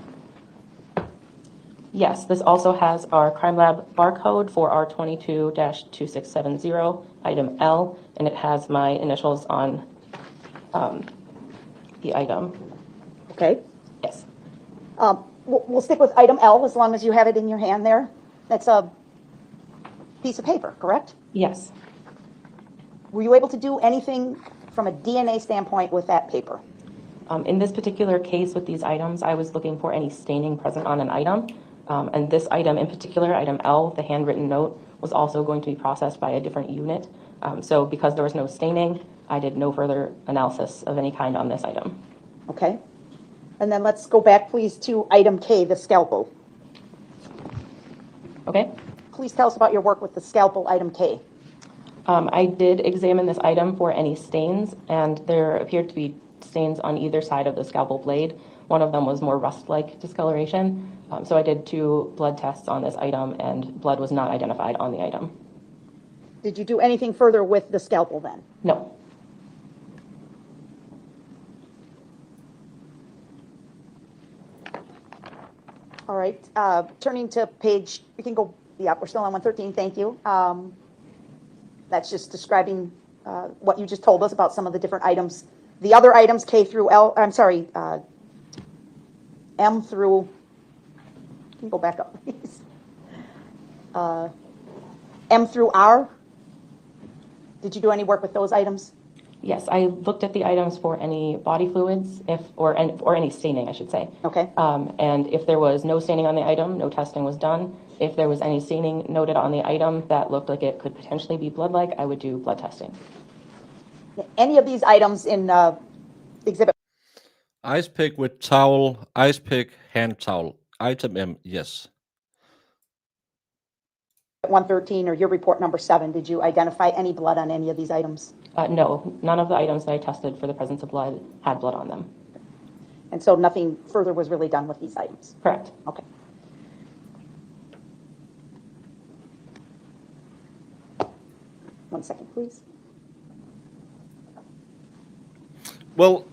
Yes, this also has our crime lab barcode for R22-2670, item L, and it has my initials on the item. Okay. Yes. We'll stick with item L as long as you have it in your hand there. That's a piece of paper, correct? Yes. Were you able to do anything from a DNA standpoint with that paper? In this particular case with these items, I was looking for any staining present on an item. And this item in particular, item L, the handwritten note, was also going to be processed by a different unit. So because there was no staining, I did no further analysis of any kind on this item. Okay. And then let's go back, please, to item K, the scalpel. Okay. Please tell us about your work with the scalpel, item K. I did examine this item for any stains, and there appeared to be stains on either side of the scalpel blade. One of them was more rust-like discoloration. So I did 2 blood tests on this item, and blood was not identified on the item. Did you do anything further with the scalpel then? No. All right. Turning to page, we can go, yeah, we're still on 113. Thank you. That's just describing what you just told us about some of the different items. The other items, K through L, I'm sorry, M through, can you go back up, please? M through R. Did you do any work with those items? Yes, I looked at the items for any body fluids, or any staining, I should say. Okay. And if there was no staining on the item, no testing was done. If there was any staining noted on the item that looked like it could potentially be blood-like, I would do blood testing. Any of these items in exhibit? Ice pick with towel, ice pick, hand towel. Item M, yes. At 113 or your report number 7, did you identify any blood on any of these items? No, none of the items that I tested for the presence of blood had blood on them. And so nothing further was really done with these items? Correct. Okay. One second, please. Well,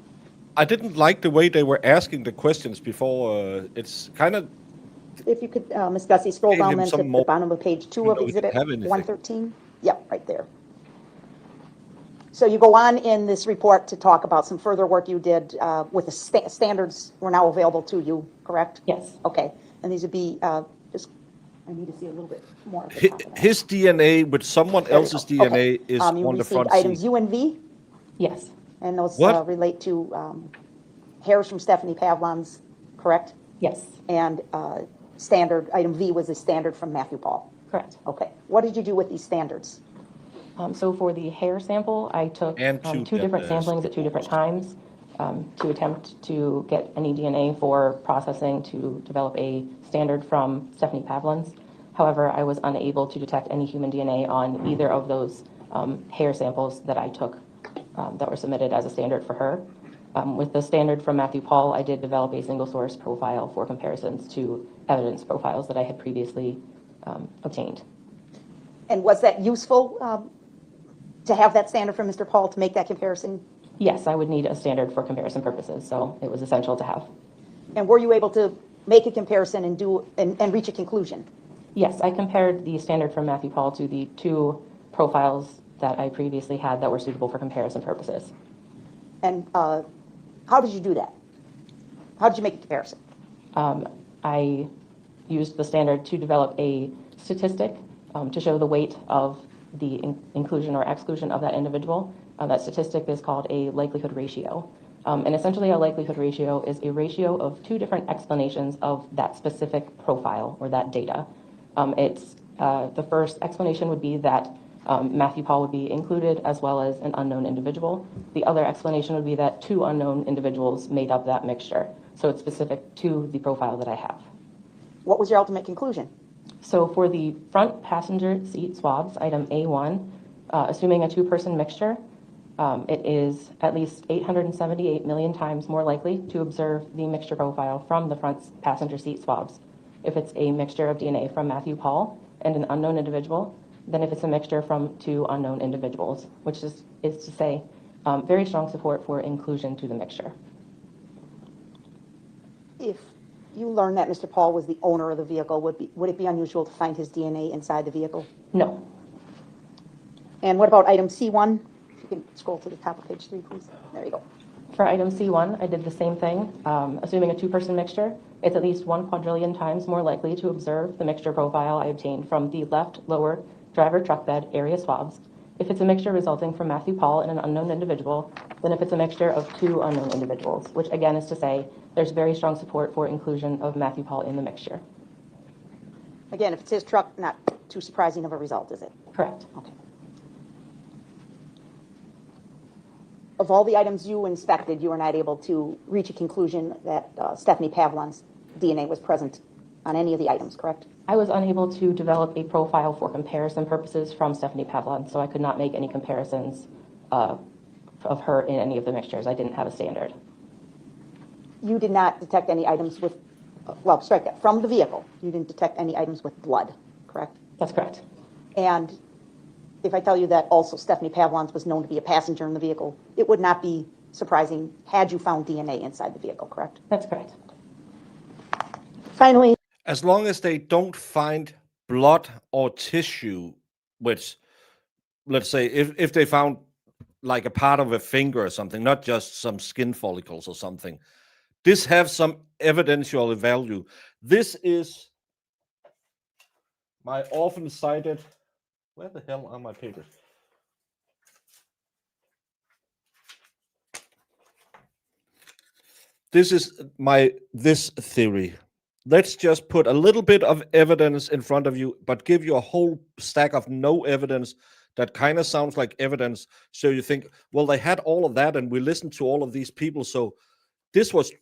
I didn't like the way they were asking the questions before. It's kind of If you could, Ms. Gussie, scroll Gave down him then to some the more, bottom of page 2 even of though he didn't exhibit have anything. 113. Yep, right there. So you go on in this report to talk about some further work you did with the standards were now available to you, correct? Yes. Okay, and these would be just, I need to see a little bit more of the top of that. his DNA with someone There we else's go. Okay. DNA is You on the received front items seat. U and V, Yes. and those What? relate to hairs from Stephanie Pavlon's, correct? Yes. And standard, item V was a standard from Matthew Pahl. Correct. Okay, what did you do with these standards? So for the hair sample, I took And two different samplings at 2 different times to attempt to get any DNA for processing to develop a standard from Stephanie Pavlin's. However, I was unable to detect any human DNA on either of those hair samples that I took that were submitted as a standard for her. With the standard from Matthew Pahl, I did develop a single source profile for comparisons to evidence profiles that I had previously obtained. And was that useful to have that standard from Mr. Pahl to make that comparison? Yes, I would need a standard for comparison purposes, so it was essential to have. And were you able to make a comparison and do and reach a conclusion? Yes, I compared the standard from Matthew Pahl to the 2 profiles that I previously had that were suitable for comparison purposes. And how did you do that? How did you make a comparison? I used the standard to develop a statistic to show the weight of the inclusion or exclusion of that individual. That statistic is called a likelihood ratio. And essentially a likelihood ratio is a ratio of 2 different explanations of that specific profile or that data. The first explanation would be that Matthew Pahl would be included as well as an unknown individual. The other explanation would be that 2 unknown individuals made up that mixture. So it's specific to the profile that I have. What was your ultimate conclusion? So for the front passenger seat swabs, item A1, assuming a 2-person mixture, it is at least 878 million times more likely to observe the mixture profile from the front passenger seat swabs if it's a mixture of DNA from Matthew Pahl and an unknown individual than if it's a mixture from 2 unknown individuals, which is to say very strong support for inclusion to the mixture. If you learned that Mr. Pahl was the owner of the vehicle, would it be unusual to find his DNA inside the vehicle? No. And what about item C1? If you can scroll to the top of page 3, please. There you go. For item C1, I did the same thing. Assuming a 2-person mixture, it's at least 1 quadrillion times more likely to observe the mixture profile I obtained from the left lower driver truck bed area swabs if it's a mixture resulting from Matthew Pahl and an unknown individual than if it's a mixture of 2 unknown individuals, which again is to say there's very strong support for inclusion of Matthew Pahl in the mixture. Again, if it's his truck, not too surprising of a result, is it? Correct. Okay. Of all the items you inspected, you were not able to reach a conclusion that Stephanie Pavlon's DNA was present on any of the items, correct? I was unable to develop a profile for comparison purposes from Stephanie Pavlon, so I could not make any comparisons of her in any of the mixtures. I didn't have a standard. You did not detect any items with, well, strike that, from the vehicle, you didn't detect any items with blood, correct? That's correct. And if I tell you that also Stephanie Pavlon's was known to be a passenger in the vehicle, it would not be surprising had you found DNA inside the vehicle, correct? That's correct. Finally, As long as they don't find blood or tissue, which, let's say, if they found like a part of a finger or something, not just some skin follicles or something, this has some evidential value. This is my often cited, where the hell are my papers? This is this theory. Let's just put a little bit of evidence in front of you, but give you a whole stack of no evidence that kind of sounds like evidence. So you think, well, they had all of that and we listened to all of these people. So this was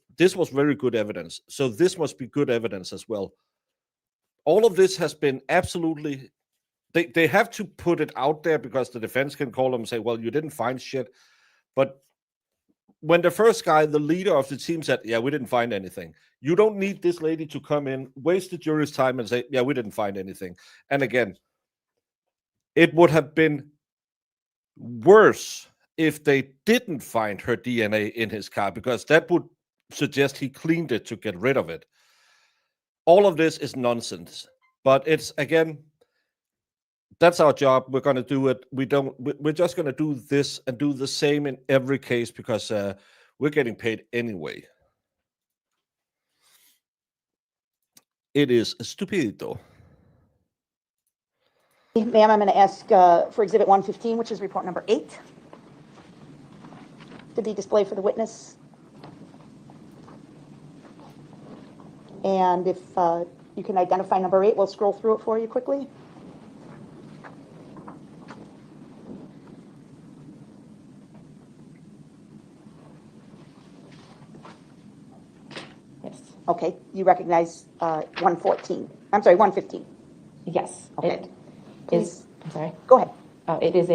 very good evidence. So this must be good evidence as well. All of this has been absolutely. They have to put it out there because the defense can call them and say, "Well, you didn't find shit," but when the first guy, the leader of the team, said, "Yeah, we didn't find anything," you don't need this lady to come in, waste the jury's time, and say, "Yeah, we didn't find anything." And again, it would have been worse if they didn't find her DNA in his car, because that would suggest he cleaned it to get rid of it. All of this is nonsense, but it's, again, that's our job. We're going to do it. We're just going to do this and do the same in every case because we're getting paid anyway. It is stupidito. Ma'am, I'm going to ask for Exhibit 115, which is report number 8, to be displayed for the witness. And if you can identify number 8, we'll scroll through it for you quickly. Yes. Okay, you recognize 114. I'm sorry, 115. Yes. Okay. Please. I'm sorry. Go ahead. It is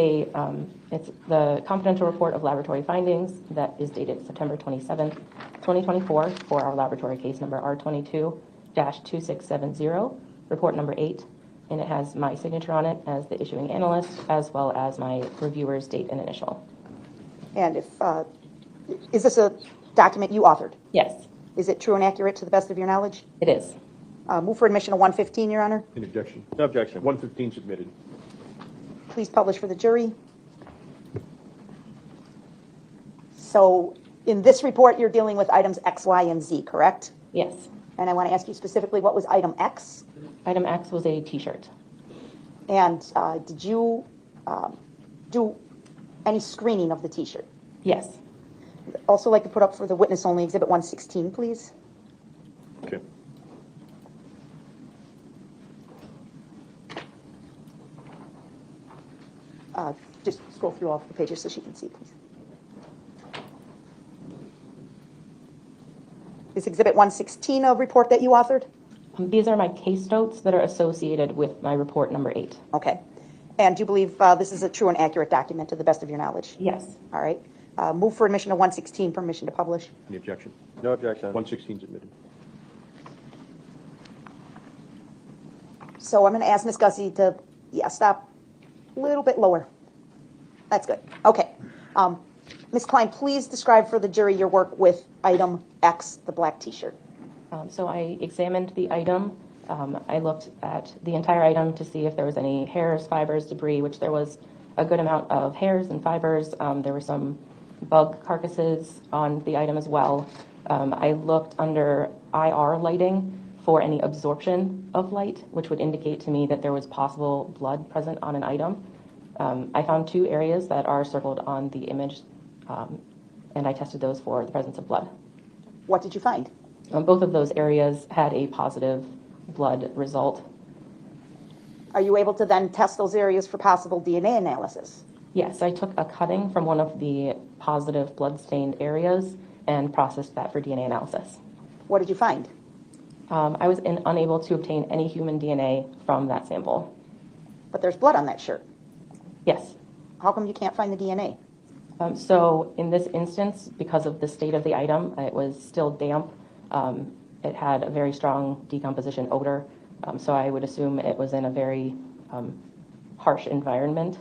it's the confidential report of laboratory findings that is dated September 27th, 2024 for our laboratory case number R22-2670, report number 8, and it has my signature on it as the issuing analyst, as well as my reviewer's date and initial. And if, is this a document you authored? Yes, Is it true and accurate to the best of your knowledge? it is. Move for admission of 115, Your Honor. In objection. No objection. 115 submitted. Please publish for the jury. So in this report, you're dealing with items X, Y, and Z, correct? Yes. And I want to ask you specifically, what was item X? Item X was a T-shirt. And did you do any screening of the T-shirt? Yes. Also like to put up for the witness only Exhibit 116, please. Okay. Just scroll through all the pages so she can see, please. Is Exhibit 116 a report that you authored? These are my case notes that are associated with my report number 8. Okay. And do you believe this is a true and accurate document to the best of your knowledge? Yes. All right. Move for admission of 116, permission to publish. Any objection? No objection. 116 submitted. So I'm going to ask Ms. Gussie to, stop a little bit lower. That's good. Okay. Ms. Klein, please describe for the jury your work with item X, the black T-shirt. So I examined the item. I looked at the entire item to see if there was any hairs, fibers, debris, which there was a good amount of hairs and fibers. There were some bug carcasses on the item as well. I looked under IR lighting for any absorption of light, which would indicate to me that there was possible blood present on an item. I found 2 areas that are circled on the image, and I tested those for the presence of blood. What did you find? Both of those areas had a positive blood result. Are you able to then test those areas for possible DNA analysis? Yes, I took a cutting from one of the positive blood-stained areas and processed that for DNA analysis. What did you find? I was unable to obtain any human DNA from that sample. But there's blood on that shirt. Yes. How come you can't find the DNA? So in this instance, because of the state of the item, it was still damp. It had a very strong decomposition odor. So I would assume it was in a very harsh environment.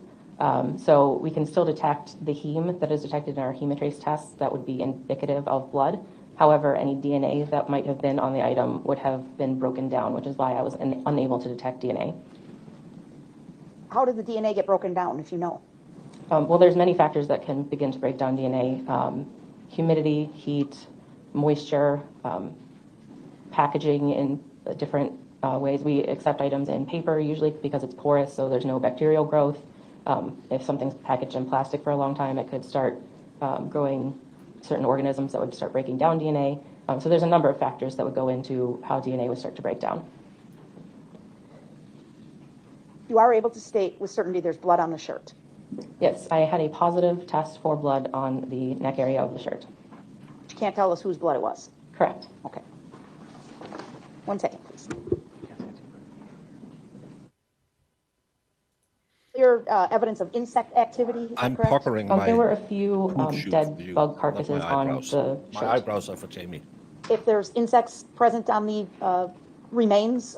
So we can still detect the heme that is detected in our hemotrace tests that would be indicative of blood. However, any DNA that might have been on the item would have been broken down, which is why I was unable to detect DNA. How did the DNA get broken down, if you know? Well, there's many factors that can begin to break down DNA. Humidity, heat, moisture, packaging in different ways. We accept items in paper usually because it's porous, so there's no bacterial growth. If something's packaged in plastic for a long time, it could start growing certain organisms that would start breaking down DNA. So there's a number of factors that would go into how DNA would start to break down. You are able to state with certainty there's blood on the shirt. Yes, I had a positive test for blood on the neck area of the shirt. you can't tell us whose blood it was. Correct. Okay. 1 second, please. Clear evidence of insect activity, is that I'm correct? puckering my There were a few pooch shoot dead for you, bug not carcasses my on eyebrows. the My shirt. eyebrows are for Jamie. If there's insects present on the remains,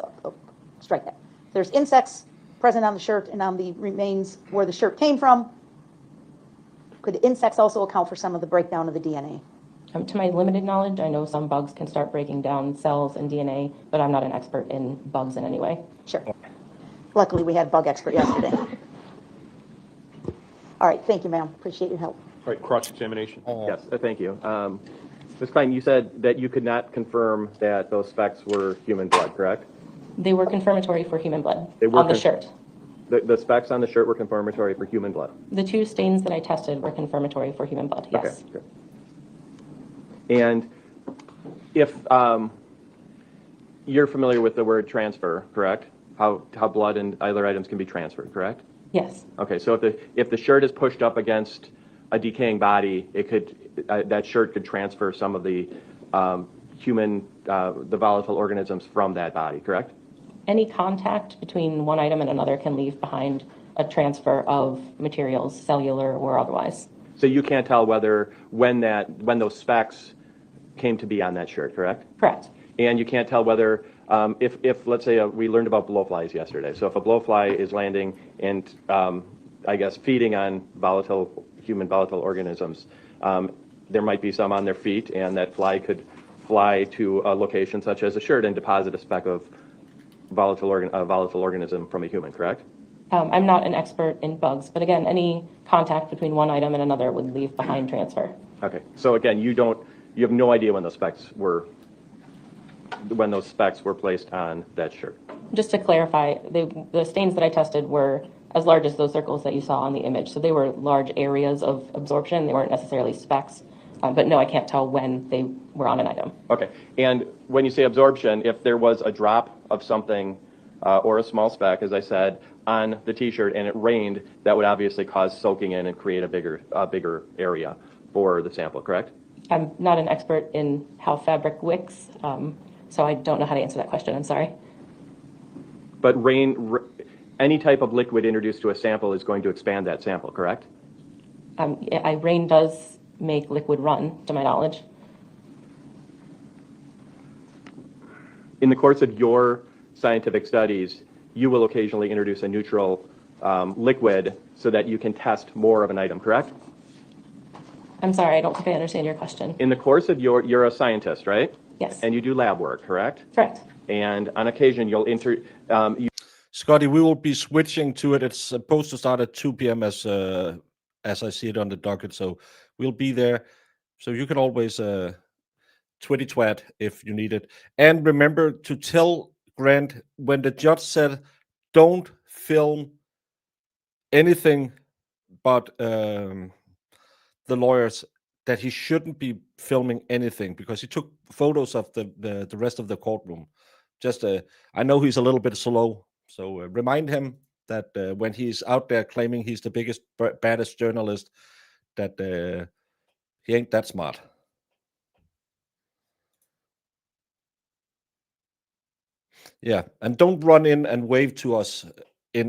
strike that. If there's insects present on the shirt and on the remains where the shirt came from, could insects also account for some of the breakdown of the DNA? To my limited knowledge, I know some bugs can start breaking down cells and DNA, but I'm not an expert in bugs in any way. Sure. Luckily, we had bug expert yesterday. All right, thank you, ma'am. Appreciate your help. All right, cross-examination. Yes, thank you. Ms. Klein, you said that you could not confirm that those specks were human blood, correct? They were confirmatory for human blood They were on the shirt. The specks on the shirt were confirmatory for human blood? The 2 stains that I tested were confirmatory for human blood, yes. Okay, good. And if you're familiar with the word transfer, correct? How blood and other items can be transferred, correct? Yes. Okay, so if the shirt is pushed up against a decaying body, it could that shirt could transfer some of the the volatile organisms from that body, correct? Any contact between one item and another can leave behind a transfer of materials, cellular or otherwise. So you can't tell when those specks came to be on that shirt, correct? Correct. And you can't tell whether if let's say we learned about blowflies yesterday. So if a blowfly is landing and I guess feeding on human volatile organisms, there might be some on their feet, and that fly could fly to a location such as a shirt and deposit a speck of volatile organism from a human, correct? I'm not an expert in bugs, but again, any contact between one item and another would leave behind transfer. Okay. So again, you have no idea when those specks were placed on that shirt. Just to clarify, the stains that I tested were as large as those circles that you saw on the image. So they were large areas of absorption. They weren't necessarily specks. But no, I can't tell when they were on an item. Okay. And when you say absorption, if there was a drop of something or a small speck, as I said, on the T-shirt and it rained, that would obviously cause soaking in and create a bigger area for the sample, correct? I'm not an expert in how fabric wicks, so I don't know how to answer that question. I'm sorry. But any type of liquid introduced to a sample is going to expand that sample, correct? Rain does make liquid run, to my knowledge. In the course of your scientific studies, you will occasionally introduce a neutral liquid so that you can test more of an item, correct? I'm sorry, I don't think I understand your question. In the course of you're a scientist, right? Yes. And you do lab work, correct? Correct. And on occasion, you'll Scotty, we will be switching to it. It's supposed to start at 2 p.m. as I see it on the docket, so we'll be there. So you can always twitty twat if you need it. And remember to tell Grant when the judge said don't film anything but the lawyers, that he shouldn't be filming anything because he took photos of the rest of the courtroom. Just I know he's a little bit slow, so remind him that when he's out there claiming he's the biggest, baddest journalist, that he ain't that smart. Yeah, and don't run in and wave to us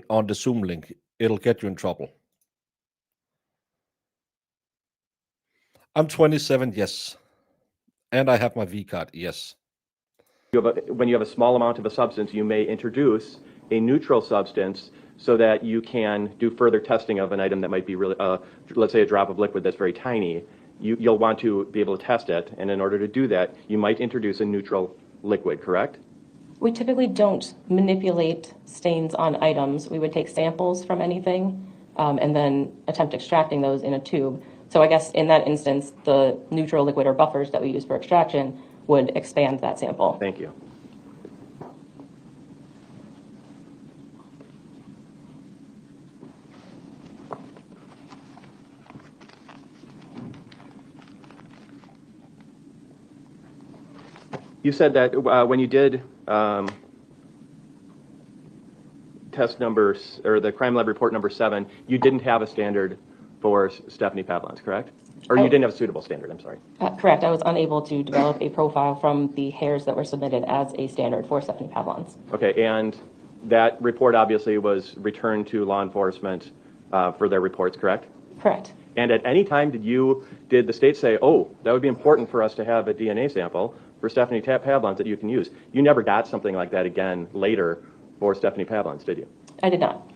on the Zoom link. It'll get you in trouble. I'm 27, yes. And I have my V card, yes. when you have a small amount of a substance, you may introduce a neutral substance so that you can do further testing of an item that might be really, let's say a drop of liquid that's very tiny. You'll want to be able to test it, and in order to do that, you might introduce a neutral liquid, correct? We typically don't manipulate stains on items. We would take samples from anything and then attempt extracting those in a tube. So I guess in that instance, the neutral liquid or buffers that we use for extraction would expand that sample. Thank you. You said that when you did test numbers, or the crime lab report number 7, you didn't have a standard for Stephanie Pavlans, correct? Or you didn't have a suitable standard, I'm sorry. Correct. I was unable to develop a profile from the hairs that were submitted as a standard for Stephanie Pavlon's. Okay, and that report obviously was returned to law enforcement for their reports, correct? Correct. And at any time did the state say, oh, that would be important for us to have a DNA sample for Stephanie Pavlon's that you can use? You never got something like that again later for Stephanie Pavlon's, did you? I did not.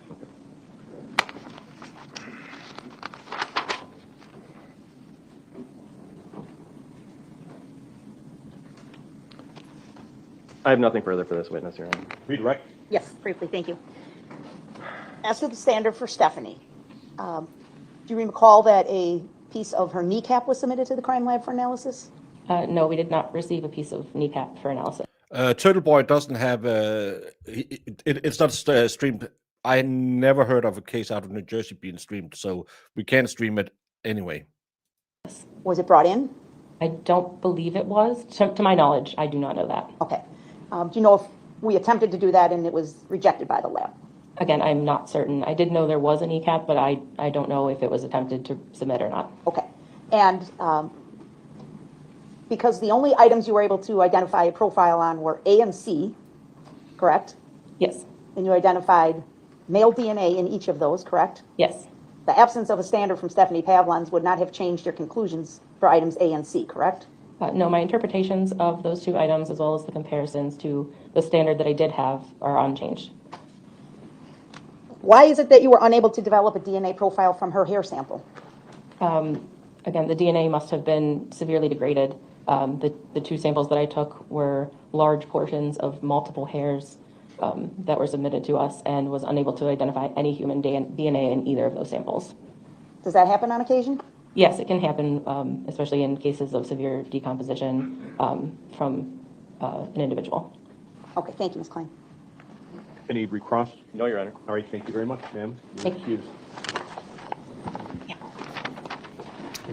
I have nothing further for this witness, Your Honor. Redirect. Yes, briefly, thank you. As to the standard for Stephanie, do you recall that a piece of her kneecap was submitted to the crime lab for analysis? No, we did not receive a piece of kneecap for analysis. Turtle Boy doesn't have it's not streamed. I never heard of a case out of New Jersey being streamed, so we can't stream it anyway. Was it brought in? I don't believe it was. To my knowledge, I do not know that. Okay. Do you know if we attempted to do that and it was rejected by the lab? Again, I'm not certain. I did know there was a kneecap, but I don't know if it was attempted to submit or not. Okay. And because the only items you were able to identify a profile on were A and C, correct? Yes. And you identified male DNA in each of those, correct? Yes. The absence of a standard from Stephanie Pavlon's would not have changed your conclusions for items A and C, correct? No, my interpretations of those two items, as well as the comparisons to the standard that I did have, are unchanged. Why is it that you were unable to develop a DNA profile from her hair sample? Again, the DNA must have been severely degraded. The two samples that I took were large portions of multiple hairs that were submitted to us, and was unable to identify any human DNA in either of those samples. Does that happen on occasion? Yes, it can happen, especially in cases of severe decomposition from an individual. Okay, thank you, Ms. Klein. Any recross? No, Your Honor. All right, thank you very much, ma'am. You're Thank you. excused.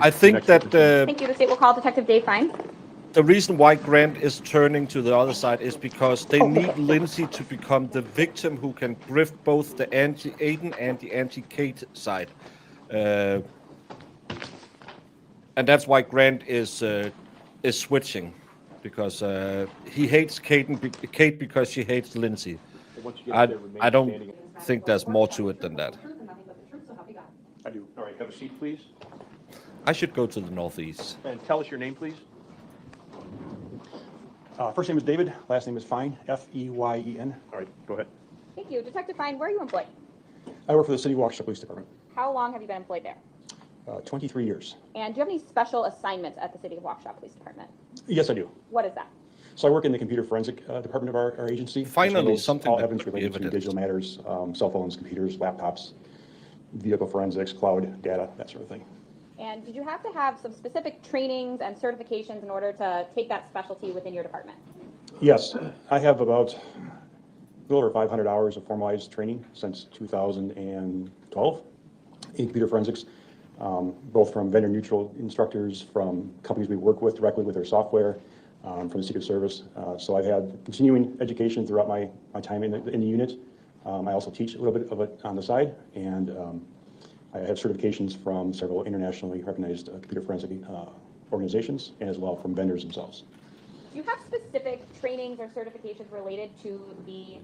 I think that Thank you. The state will call Detective Dave Fine. the reason why Grant is turning to the other side is because they need Lindsay to become the victim who can grift both the anti-Aiden and the anti-Kate side. And that's why Grant is switching, because he hates Kate because she hates Lindsay. Once you get I there, remain don't standing. think there's more to it than that. I do. All right, have a seat, please. I should go to the northeast. And tell us your name, please. First name is David, last name is Fine, F-E-Y-E-N. All right, go ahead. Thank you. Detective Fine, where are you employed? I work for the City of Waukesha Police Department, How long have you been employed there? 23 years. And do you have any special assignments at the City of Waukesha Police Department? Yes, I do. What is that? So I work in the computer forensic department of our agency. which Finally, handles something all that evidence could be related to evident. digital matters, cell phones, computers, laptops, vehicle forensics, cloud data, that sort of thing. And did you have to have some specific trainings and certifications in order to take that specialty within your department? Yes, I have about a little over 500 hours of formalized training since 2012 in computer forensics, both from vendor neutral instructors, from companies we work with directly with their software, from the Secret Service. So I've had continuing education throughout my time in the unit. I also teach a little bit of it on the side, and I have certifications from several internationally recognized computer forensic organizations, and as well from vendors themselves. Do you have specific trainings or certifications related to the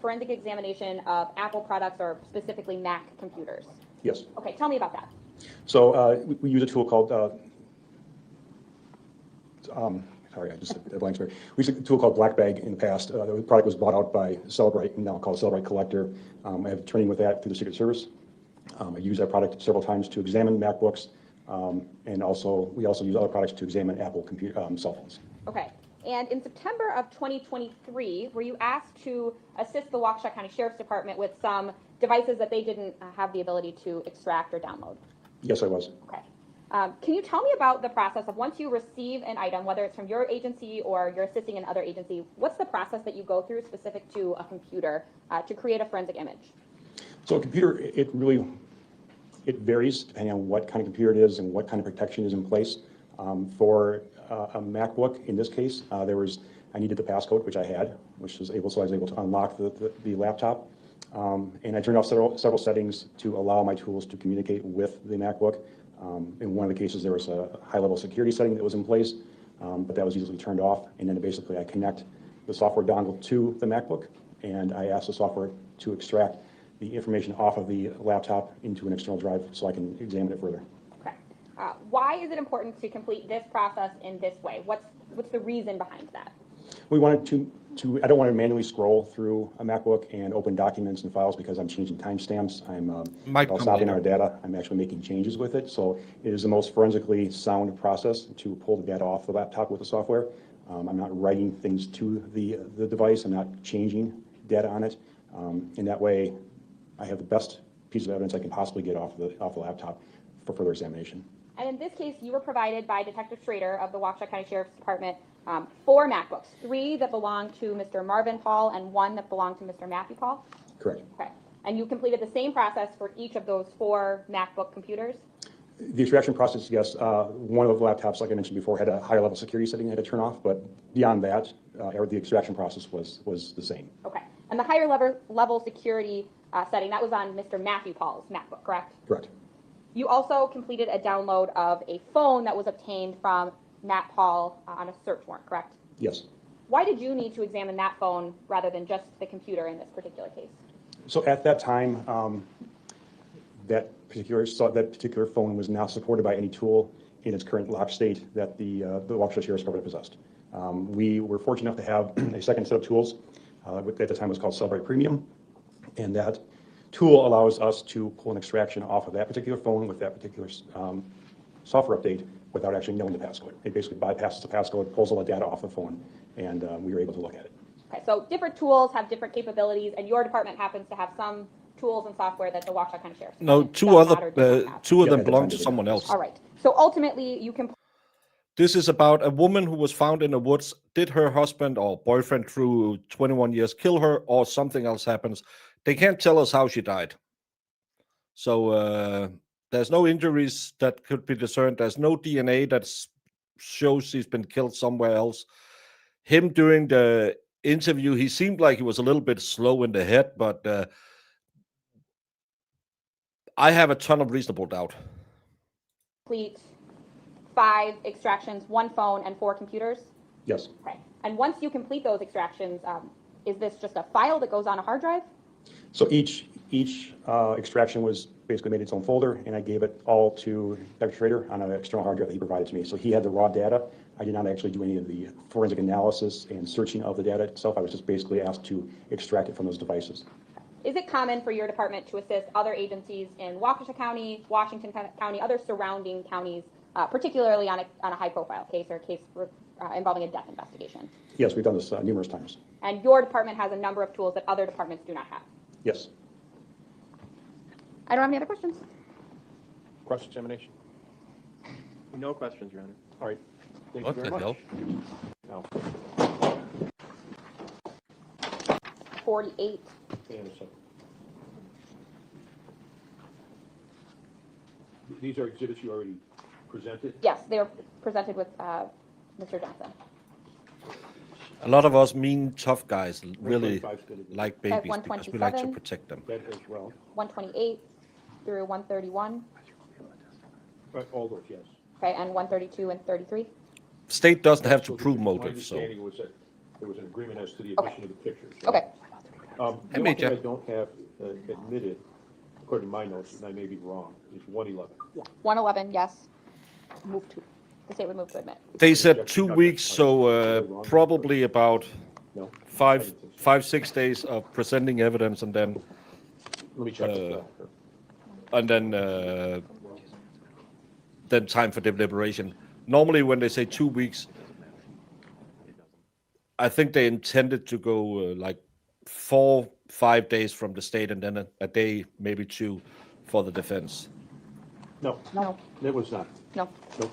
forensic examination of Apple products or specifically Mac computers? Yes. Okay, tell me about that. So we use a tool called, sorry, I just had a blank spare. We used a tool called Black Bag in the past. The product was bought out by Celebrite, and now called Celebrite Collector. I have training with that through the Secret Service. I use that product several times to examine MacBooks, and we also use other products to examine Apple cell phones. Okay. And in September of 2023, were you asked to assist the Waukesha County Sheriff's Department with some devices that they didn't have the ability to extract or download? Yes, I was. Okay. Can you tell me about the process of once you receive an item, whether it's from your agency or you're assisting another agency, what's the process that you go through specific to a computer to create a forensic image? So a computer, it varies depending on what kind of computer it is and what kind of protection is in place. For a MacBook, in this case, I needed the passcode, which I had, so I was able to unlock the laptop. And I turned off several settings to allow my tools to communicate with the MacBook. In one of the cases, there was a high-level security setting that was in place, but that was easily turned off. And then basically I connect the software dongle to the MacBook, and I ask the software to extract the information off of the laptop into an external drive so I can examine it further. Okay. Why is it important to complete this process in this way? What's the reason behind that? We wanted I don't want to manually scroll through a MacBook and open documents and files because I'm changing timestamps. I'm stopping our data. I'm actually making changes with it. So it is the most forensically sound process to pull the data off the laptop with the software. I'm not writing things to the device. I'm not changing data on it. In that way, I have the best piece of evidence I can possibly get off the laptop for further examination. And in this case, you were provided by Detective Schrader of the Waukesha County Sheriff's Department 4 MacBooks, 3 that belong to Mr. Marvin Pahl and 1 that belonged to Mr. Matthew Pahl? Correct. Okay. And you completed the same process for each of those 4 MacBook computers? The extraction process, yes. One of the laptops, like I mentioned before, had a higher level security setting I had to turn off, but beyond that, the extraction process was the same. Okay. And the higher level security setting, that was on Mr. Matthew Pahl's MacBook, correct? Correct. You also completed a download of a phone that was obtained from Matt Pahl on a search warrant, correct? Yes. Why did you need to examine that phone rather than just the computer in this particular case? So at that time, that particular phone was not supported by any tool in its current lock state that the Waukesha Sheriff's Department possessed. We were fortunate enough to have a second set of tools. At the time it was called Celebrate Premium, and that tool allows us to pull an extraction off of that particular phone with that particular software update without actually knowing the passcode. It basically bypasses the passcode, pulls all the data off the phone, and we were able to look at it. Okay, so different tools have different capabilities, and your department happens to have some tools and software that the Waukesha County Sheriff's Department two of them belong to someone else. All right. So ultimately, you can. This is about a woman who was found in the woods. Did her husband or boyfriend through 21 years kill her, or something else happens? They can't tell us how she died. So there's no injuries that could be discerned. There's no DNA that shows she's been killed somewhere else. Him during the interview, he seemed like he was a little bit slow in the head, but I have a ton of reasonable doubt. Complete 5 extractions, 1 phone, and 4 computers? Yes. Okay. And once you complete those extractions, is this just a file that goes on a hard drive? So each extraction was basically made its own folder, and I gave it all to Dr. Schrader on an external hard drive that he provided to me. So he had the raw data. I did not actually do any of the forensic analysis and searching of the data itself. I was just basically asked to extract it from those devices. Is it common for your department to assist other agencies in Waukesha County, Washington County, other surrounding counties, particularly on a high-profile case or a case involving a death investigation? Yes, we've done this numerous times. And your department has a number of tools that other departments do not have? Yes. I don't have any other questions. Cross-examination? No questions, Your Honor. All right. Thank What you very the much. hell? Now, 48. hang on a second. These are exhibits you already presented? Yes, they are presented with Mr. Johnson. A lot of us mean tough guys really 125 's gonna be- like babies because we like to 127. protect them. That as well. 128 through 131. Right, all those, yes. Okay, and 132 and 33. State doesn't have to So prove my motive, so understanding was that there was an agreement as to the Okay. addition of the pictures. Okay. The only thing Major. I don't have admitted, according to my notes, and I may be wrong, is 111. 111, yes. Move to. The state would move to admit. they said 2 weeks, so probably about No? 5-6 days of presenting evidence, and then Let me check this out. then time for deliberation. Normally, when they say 2 weeks, I think they intended to go like 4-5 days from the state, and then a day, maybe 2, for the defense. No, No, it was not. no, Nope.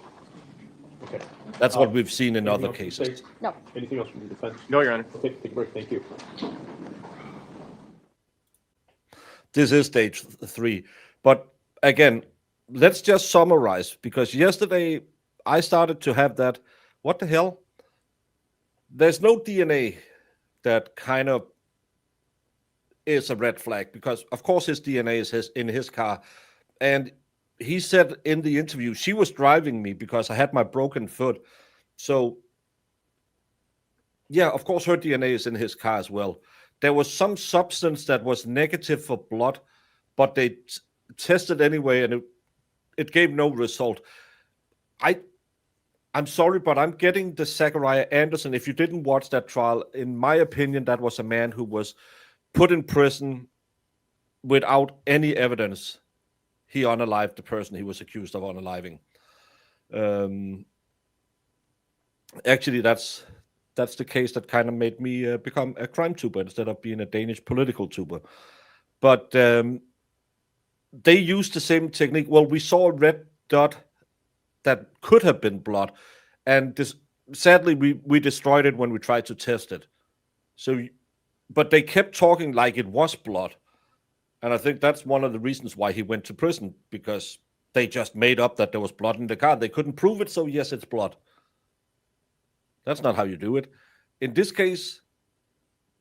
Okay. That's what we've seen in Anything other else to cases. say? no. Anything else from the defense? No, Your Honor. Okay, take a break. Thank you. This is stage 3. But again, let's just summarize, because yesterday I started to have that, what the hell? There's no DNA that kind of is a red flag, because of course his DNA is in his car. And he said in the interview, she was driving me because I had my broken foot. So, yeah, of course, her DNA is in his car as well. There was some substance that was negative for blood, but they tested anyway, and it gave no result. I'm sorry, but I'm getting the Zachariah Anderson. If you didn't watch that trial, in my opinion, that was a man who was put in prison without any evidence. He unalived the person he was accused of unaliving. Actually, that's the case that kind of made me become a crime tuber instead of being a Danish political tuber. But they used the same technique. Well, we saw a red dot that could have been blood, and sadly we destroyed it when we tried to test it. So, but they kept talking like it was blood, and I think that's one of the reasons why he went to prison, because they just made up that there was blood in the car. They couldn't prove it, so yes, it's blood. That's not how you do it. In this case,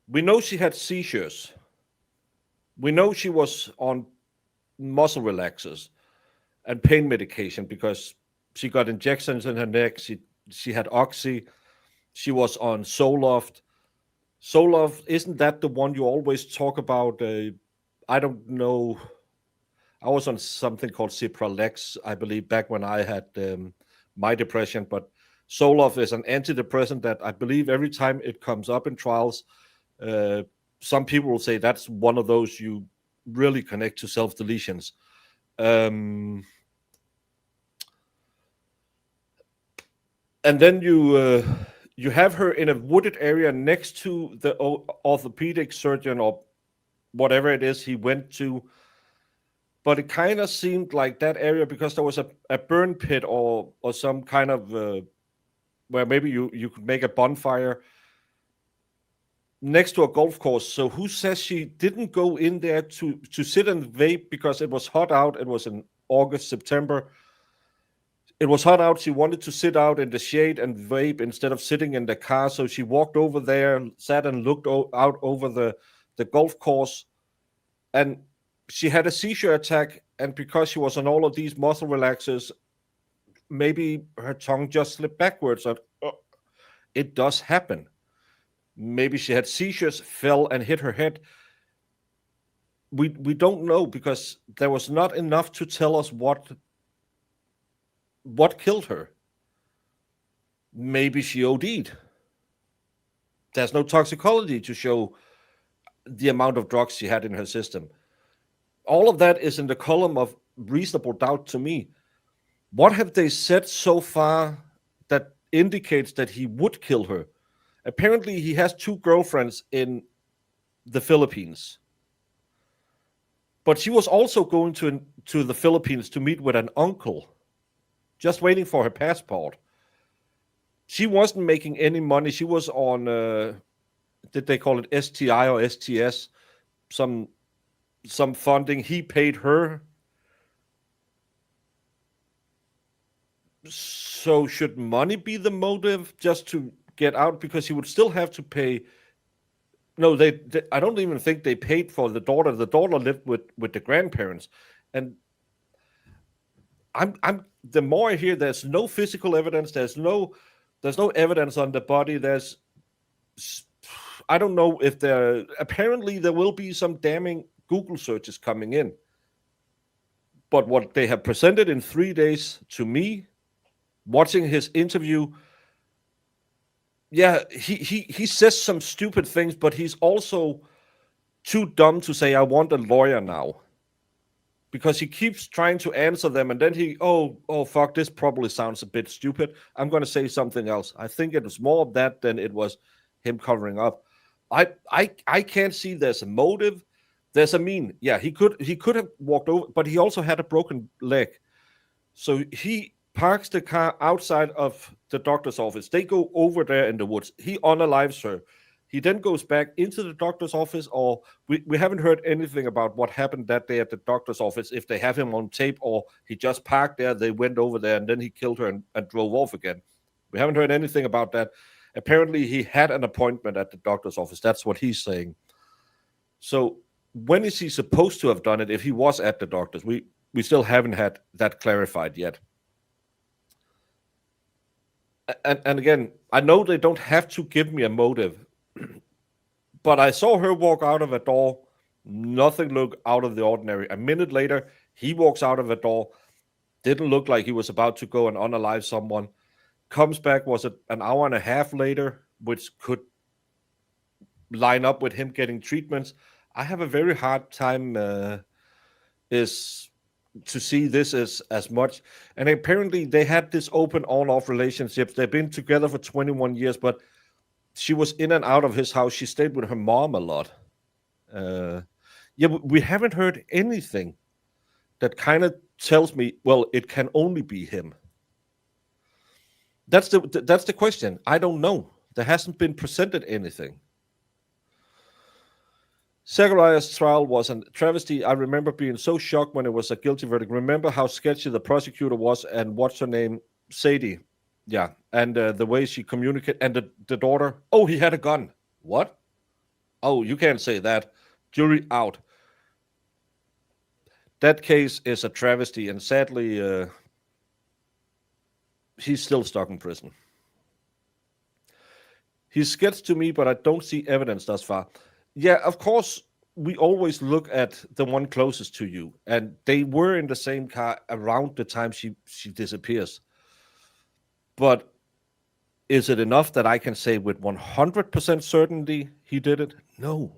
we know she had seizures. We know she was on muscle relaxers and pain medication because she got injections in her neck. She had oxy. She was on Zoloft. Zoloft, isn't that the one you always talk about? I don't know. I was on something called Cipralex, I believe, back when I had my depression. But Zoloft is an antidepressant that I believe every time it comes up in trials, some people will say that's one of those you really connect to self-deletions. And then you have her in a wooded area next to the orthopedic surgeon or whatever it is he went to. But it kind of seemed like that area, because there was a burn pit or some kind of where maybe you could make a bonfire next to a golf course. So who says she didn't go in there to sit and vape because it was hot out? It was in August, September. It was hot out. She wanted to sit out in the shade and vape instead of sitting in the car. So she walked over there, sat and looked out over the golf course. And she had a seizure attack. And because she was on all of these muscle relaxers, maybe her tongue just slipped backwards. And, it does happen. Maybe she had seizures, fell and hit her head. We don't know, because there was not enough to tell us what killed her. Maybe she OD'd. There's no toxicology to show the amount of drugs she had in her system. All of that is in the column of reasonable doubt to me. What have they said so far that indicates that he would kill her? Apparently, he has 2 girlfriends in the Philippines. But she was also going to the Philippines to meet with an uncle, just waiting for her passport. She wasn't making any money. She was on, did they call it STI or STS? Some funding. He paid her. So should money be the motive just to get out? Because he would still have to pay. No, they I don't even think they paid for the daughter. The daughter lived with the grandparents. And I'm the more I hear, there's no physical evidence. There's no evidence on the body. I don't know if apparently there will be some damning Google searches coming in. But what they have presented in 3 days to me, watching his interview, yeah, he says some stupid things, but he's also too dumb to say, I want a lawyer now. Because he keeps trying to answer them, and then fuck, this probably sounds a bit stupid. I'm going to say something else. I think it was more of that than it was him covering up. I can't see there's a motive. There's a mean. Yeah, he could have walked over, but he also had a broken leg. So he parks the car outside of the doctor's office. They go over there in the woods. He unalives her. He then goes back into the doctor's office, or we haven't heard anything about what happened that day at the doctor's office, if they have him on tape or he just parked there, they went over there, and then he killed her and drove off again. We haven't heard anything about that. Apparently, he had an appointment at the doctor's office. That's what he's saying. So when is he supposed to have done it if he was at the doctor's? We we still haven't had that clarified yet. And again, I know they don't have to give me a motive, but I saw her walk out of a door. Nothing looked out of the ordinary. A minute later, he walks out of a door. Didn't look like he was about to go and unalive someone. Comes back, was it an hour and a half later, which could line up with him getting treatments. I have a very hard time is to see this as much. And apparently they had this open on-off relationships. They've been together for 21 years, but she was in and out of his house. She stayed with her mom a lot. Yeah, we haven't heard anything that kind of tells me, well, it can only be him. That's the question. I don't know. There hasn't been presented anything. Zachariah's trial was a travesty. I remember being so shocked when it was a guilty verdict. Remember how sketchy the prosecutor was and what's her name? Sadie. Yeah. And the way she communicated. And the daughter. Oh, he had a gun. What? Oh, you can't say that. Jury out. That case is a travesty. And sadly, he's still stuck in prison. He's sketched to me, but I don't see evidence thus far. Yeah, of course, we always look at the one closest to you, and they were in the same car around the time she disappears. But is it enough that I can say with 100% certainty he did it? No.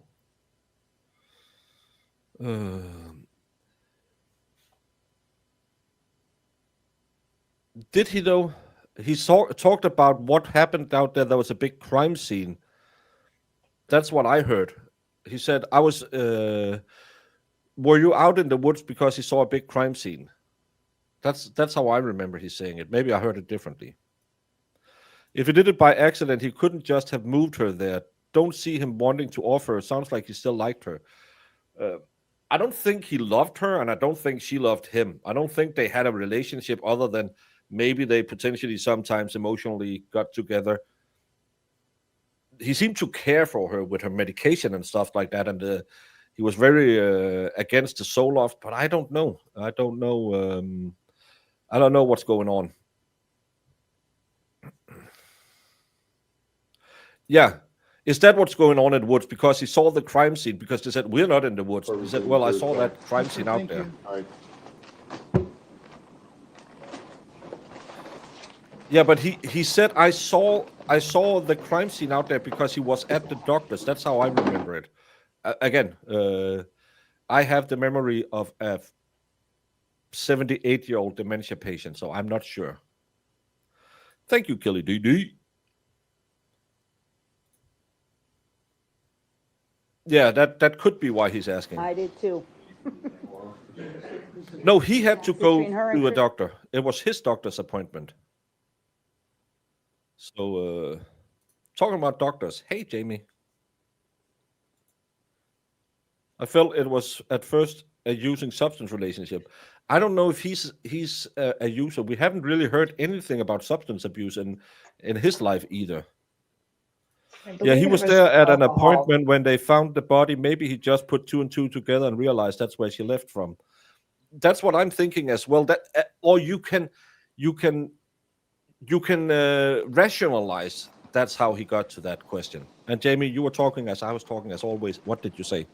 Did he, though? He talked about what happened out there. There was a big crime scene. That's what I heard. He said, were you out in the woods because he saw a big crime scene? That's how I remember he's saying it. Maybe I heard it differently. If he did it by accident, he couldn't just have moved her there. Don't see him wanting to offer her. Sounds like he still liked her. I don't think he loved her, and I don't think she loved him. I don't think they had a relationship other than maybe they potentially sometimes emotionally got together. He seemed to care for her with her medication and stuff like that, and he was very against the Zoloft. But I don't know. I don't know what's going on. Yeah, is that what's going on in the woods? Because he saw the crime scene. Because they said we're not in the woods. He said, "Well, I saw that crime scene out there." Yeah, but he said I saw the crime scene out there because he was at the doctor's. That's how I remember it. Again, I have the memory of a 78-year-old dementia patient, so I'm not sure. Thank you, Kelly DD. Yeah, that could be why he's asking. I did too. No, he had to go Between her and to a Chris- doctor. It was his doctor's appointment. So, talking about doctors. Hey, Jamie. I felt it was at first a using substance relationship. I don't know if he's a user. We haven't really heard anything about substance abuse in his life either. Yeah, he was there at an appointment when they found the body. Maybe he just put two and two together and realized that's where she left from. That's what I'm thinking as well. That or you can rationalize that's how he got to that question. And Jamie, you were talking as I was talking as always. What did you say?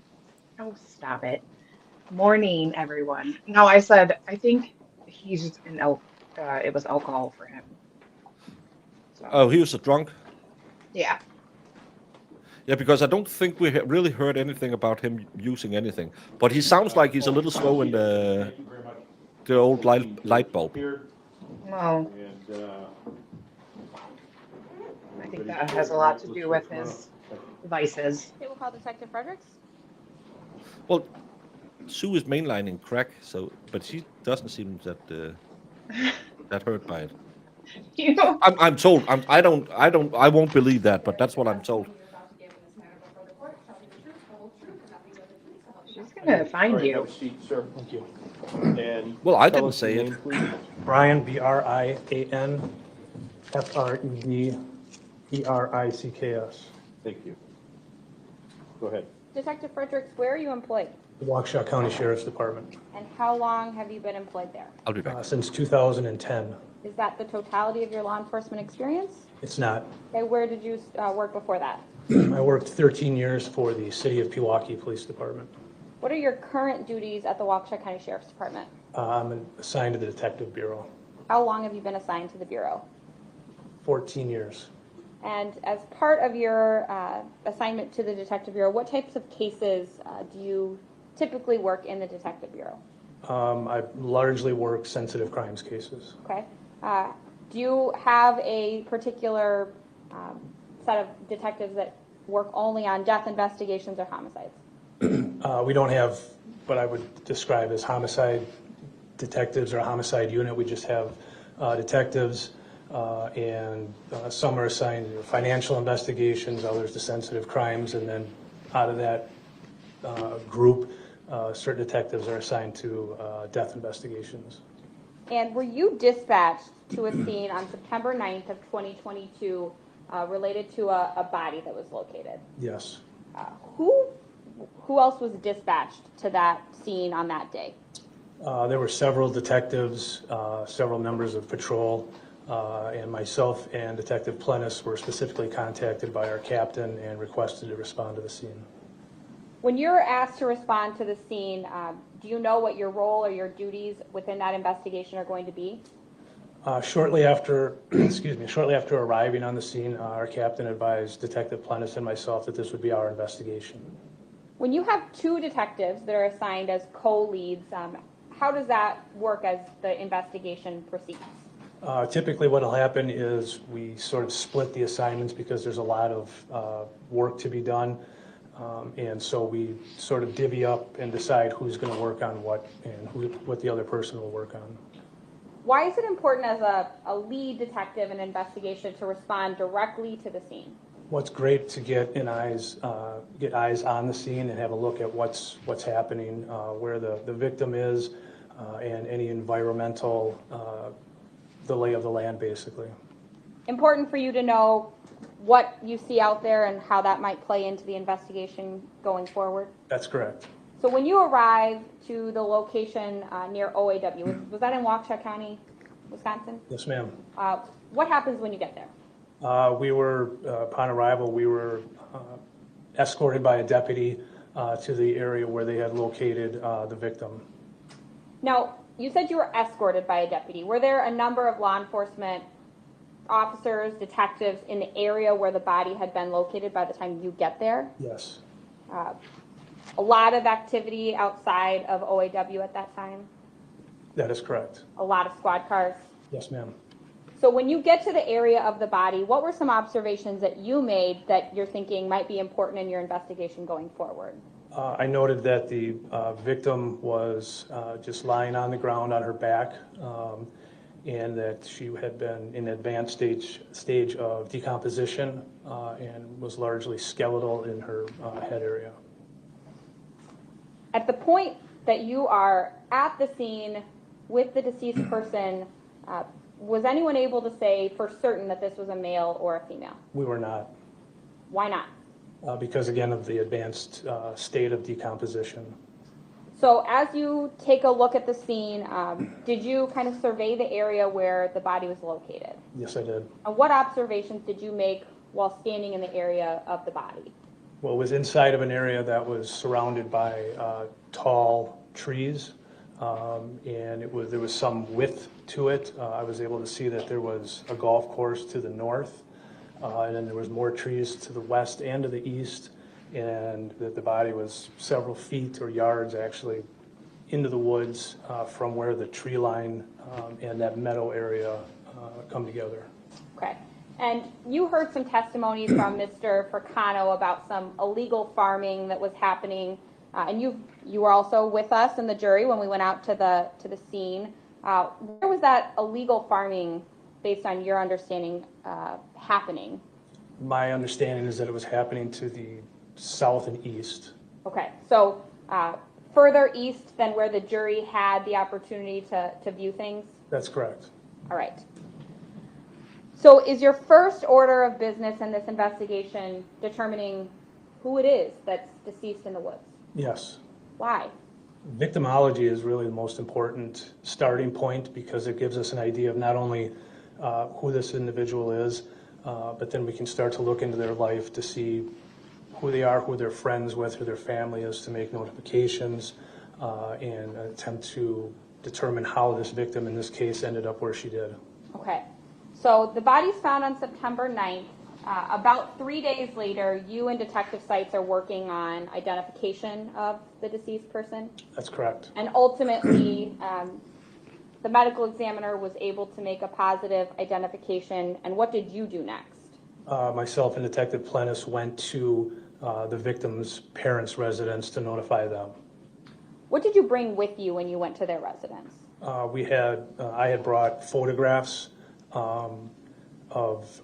Oh, stop it. Morning, everyone. No, I said, I think he's just it was alcohol for him. So, Oh, he was a drunk? yeah. Yeah, because I don't think we really heard anything about him using anything. But he sounds like he's a little slow in the old light bulb. Well, I think that has a lot to do with his vices. Okay, we'll call Detective Fredericks. Well, Sue is mainlining crack, but she doesn't seem that hurt by it. You know, I'm told. I won't believe that, but that's what I'm told. she's gonna find you. Have a seat, sir. Thank you. And Well, I tell didn't us say your it. name, please. Brian, Brian, Frederick's. Thank you. Go ahead. Detective Fredericks, where are you employed? The Waukesha County Sheriff's Department, And how long have you been employed there? I'll be back. since 2010. Is that the totality of your law enforcement experience? It's not. Okay, where did you work before that? I worked 13 years for the City of Pewaukee Police Department. What are your current duties at the Waukesha County Sheriff's Department? I'm assigned to the Detective Bureau. How long have you been assigned to the Bureau? 14 years. And as part of your assignment to the Detective Bureau, what types of cases do you typically work in the Detective Bureau? I largely work sensitive crimes cases. Okay. Do you have a particular set of detectives that work only on death investigations or homicides? We don't have what I would describe as homicide detectives or a homicide unit. We just have detectives, and some are assigned to financial investigations, others to sensitive crimes, and then out of that group, certain detectives are assigned to death investigations. And were you dispatched to a scene on September 9th of 2022 related to a body that was located? Yes. Who else was dispatched to that scene on that day? There were several detectives, several members of patrol, and myself and Detective Plennis were specifically contacted by our captain and requested to respond to the scene. When you're asked to respond to the scene, do you know what your role or your duties within that investigation are going to be? Shortly after, shortly after arriving on the scene, our captain advised Detective Plennis and myself that this would be our investigation. When you have two detectives that are assigned as co-leads, how does that work as the investigation proceeds? Typically what will happen is we sort of split the assignments because there's a lot of work to be done. And so we sort of divvy up and decide who's going to work on what and what the other person will work on. Why is it important as a lead detective in an investigation to respond directly to the scene? What's great to get eyes on the scene and have a look at what's happening, where the victim is, and any environmental, the lay of the land, basically. Important for you to know what you see out there and how that might play into the investigation going forward? That's correct. So when you arrive to the location near OAW, was that in Waukesha County, Wisconsin? Yes, ma'am. What happens when you get there? Upon arrival, we were escorted by a deputy to the area where they had located the victim. Now, you said you were escorted by a deputy. Were there a number of law enforcement officers, detectives in the area where the body had been located by the time you get there? Yes. A lot of activity outside of OAW at that time? That is correct. A lot of squad cars? Yes, ma'am. So when you get to the area of the body, what were some observations that you made that you're thinking might be important in your investigation going forward? I noted that the victim was just lying on the ground on her back, and that she had been in advanced stage of decomposition and was largely skeletal in her head area. At the point that you are at the scene with the deceased person, was anyone able to say for certain that this was a male or a female? We were not. Why not? Because, again, of the advanced state of decomposition. So as you take a look at the scene, did you kind of survey the area where the body was located? Yes, I did. And what observations did you make while standing in the area of the body? Well, it was inside of an area that was surrounded by tall trees, and there was some width to it. I was able to see that there was a golf course to the north, and then there was more trees to the west and to the east, and that the body was several feet or yards actually into the woods from where the tree line and that meadow area come together. Okay. And you heard some testimony from Mr. Fricano about some illegal farming that was happening, and you were also with us in the jury when we went out to the scene. Where was that illegal farming, based on your understanding, happening? My understanding is that it was happening to the south and east. Okay, so further east than where the jury had the opportunity to view things? That's correct. All right. So is your first order of business in this investigation determining who it is that's deceased in the woods? Yes. Why? Victimology is really the most important starting point because it gives us an idea of not only who this individual is, but then we can start to look into their life to see who they are, who they're friends with, who their family is, to make notifications and attempt to determine how this victim in this case ended up where she did. Okay. So the body's found on September 9th. About 3 days later, you and Detective Seitz are working on identification of the deceased person. That's correct. And ultimately, the medical examiner was able to make a positive identification. And what did you do next? Myself and Detective Plennis went to the victim's parents' residence to notify them. What did you bring with you when you went to their residence? I had brought photographs of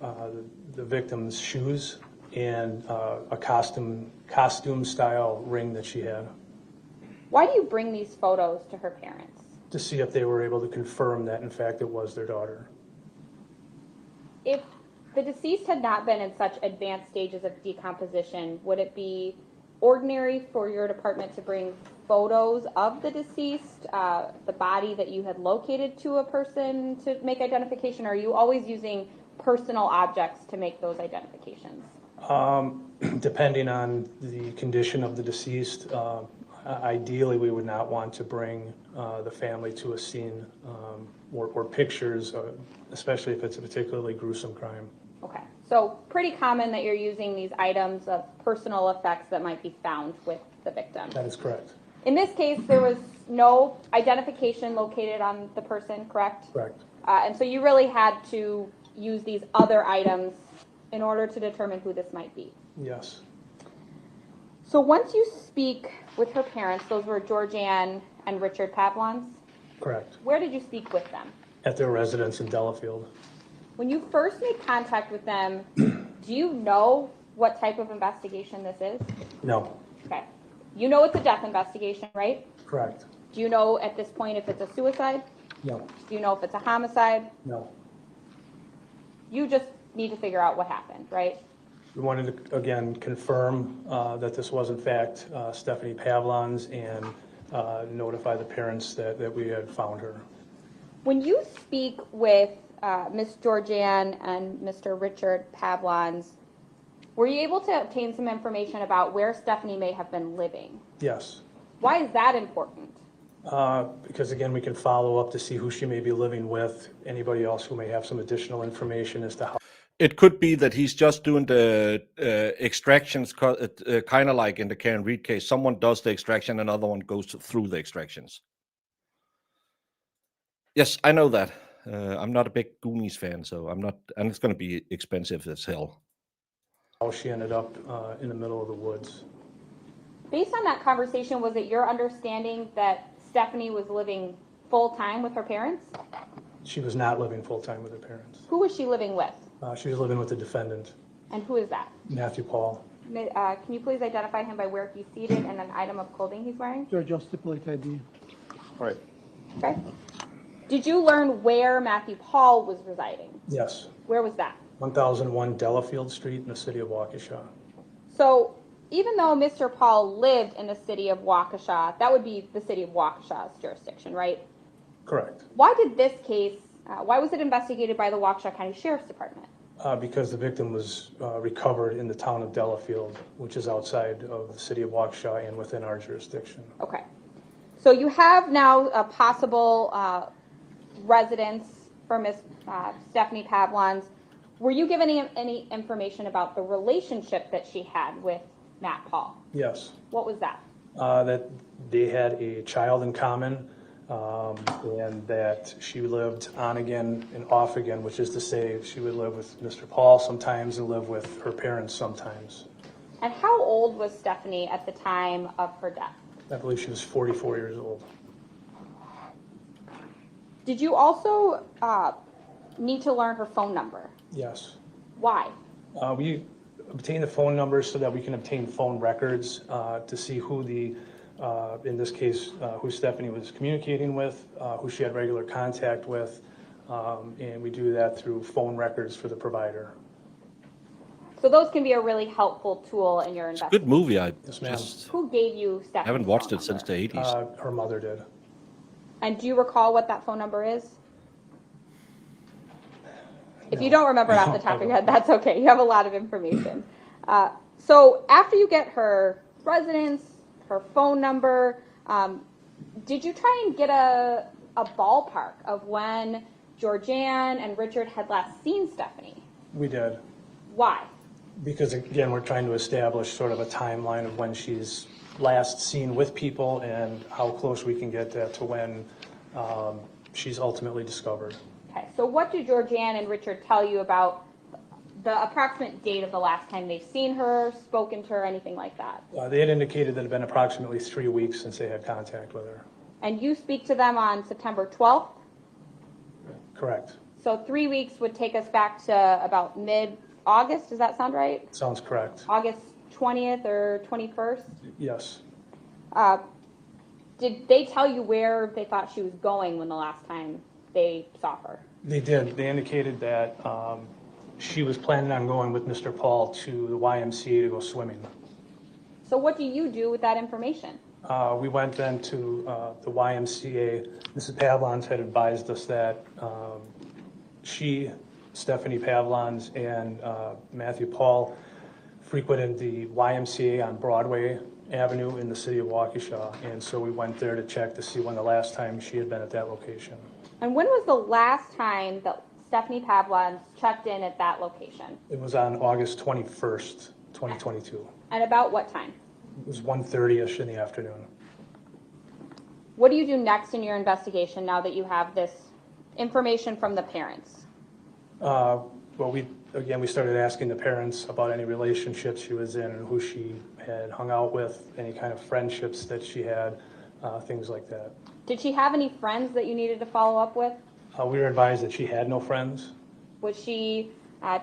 the victim's shoes and a costume style ring that she had. Why do you bring these photos to her parents? To see if they were able to confirm that in fact it was their daughter. If the deceased had not been in such advanced stages of decomposition, would it be ordinary for your department to bring photos of the deceased, the body that you had located to a person to make identification? Or are you always using personal objects to make those identifications? Depending on the condition of the deceased, ideally we would not want to bring the family to a scene or pictures, especially if it's a particularly gruesome crime. Okay, so pretty common that you're using these items of personal effects that might be found with the victim. That is correct. In this case, there was no identification located on the person, correct? Correct. And so you really had to use these other items in order to determine who this might be. Yes. So once you speak with her parents, those were Georgianne and Richard Pavlons, Correct. where did you speak with them? At their residence in Delafield. When you first made contact with them, do you know what type of investigation this is? No. Okay. You know it's a death investigation, right? Correct. Do you know at this point if it's a suicide? No. Do you know if it's a homicide? No. You just need to figure out what happened, right? We wanted to, again, confirm that this was in fact Stephanie Pavlons and notify the parents that we had found her. When you speak with Miss Georgianne and Mr. Richard Pavlons, were you able to obtain some information about where Stephanie may have been living? Yes. Why is that important? Because again, we can follow up to see who she may be living with, anybody else who may have some additional information as to how. It could be that he's just doing the extractions, kind of like in the Karen Reed case. Someone does the extraction, another one goes through the extractions. Yes, I know that. I'm not a big Goonies fan, so I'm not, and it's going to be expensive as hell. How she ended up in the middle of the woods. Based on that conversation, was it your understanding that Stephanie was living full-time with her parents? She was not living full-time with her parents. Who was she living with? She was living with the defendant. And who is that? Matthew Pahl. Can you please identify him by where he's seated and an item of clothing he's wearing? Sure, just stipulate ID. All right. Okay. Did you learn where Matthew Pahl was residing? Yes. Where was that? 1001 Delafield Street in the city of Waukesha. So even though Mr. Pahl lived in the city of Waukesha, that would be the city of Waukesha's jurisdiction, right? Correct. Why did this case, why was it investigated by the Waukesha County Sheriff's Department? Because the victim was recovered in the town of Delafield, which is outside of the city of Waukesha and within our jurisdiction. Okay. So you have now a possible residence for Miss Stephanie Pavlons. Were you given any information about the relationship that she had with Matt Pahl? Yes. What was that? That they had a child in common, and that she lived on again and off again, which is to say she would live with Mr. Pahl sometimes and live with her parents sometimes. And how old was Stephanie at the time of her death? I believe she was 44 years old. Did you also need to learn her phone number? Yes. Why? We obtain the phone numbers so that we can obtain phone records to see who in this case, who Stephanie was communicating with, who she had regular contact with, and we do that through phone records for the provider. So those can be a really helpful tool in your It's a investigation. good movie. I Yes, ma'am. just Who gave you Stephanie's haven't watched phone it since number? the 80s. Her mother did. And do you recall what that phone number is? If you No. don't remember it off the No, top of I your head, that's okay. You have a lot of information. So after you get her residence, her phone number, did you try and get a ballpark of when Georgianne and Richard had last seen Stephanie? We did. Why? Because again, we're trying to establish sort of a timeline of when she's last seen with people and how close we can get that to when she's ultimately discovered. Okay, so what did Georgianne and Richard tell you about the approximate date of the last time they've seen her, spoken to her, anything like that? They had indicated that it had been approximately 3 weeks since they had contact with her. And you speak to them on September 12th? Correct. So 3 weeks would take us back to about mid-August, does that sound right? Sounds correct. August 20th or 21st? Yes. Did they tell you where they thought she was going when the last time they saw her? They did. They indicated that she was planning on going with Mr. Pahl to the YMCA to go swimming. So what do you do with that information? We went then to the YMCA. Mrs. Pavlons had advised us that Stephanie Pavlons, and Matthew Pahl frequented the YMCA on Broadway Avenue in the city of Waukesha. And so we went there to check to see when the last time she had been at that location. And when was the last time that Stephanie Pavlons checked in at that location? It was on August 21st, 2022. And about what time? It was 1:30-ish in the afternoon. What do you do next in your investigation now that you have this information from the parents? Well, we started asking the parents about any relationships she was in and who she had hung out with, any kind of friendships that she had, things like that. Did she have any friends that you needed to follow up with? We were advised that she had no friends. Was she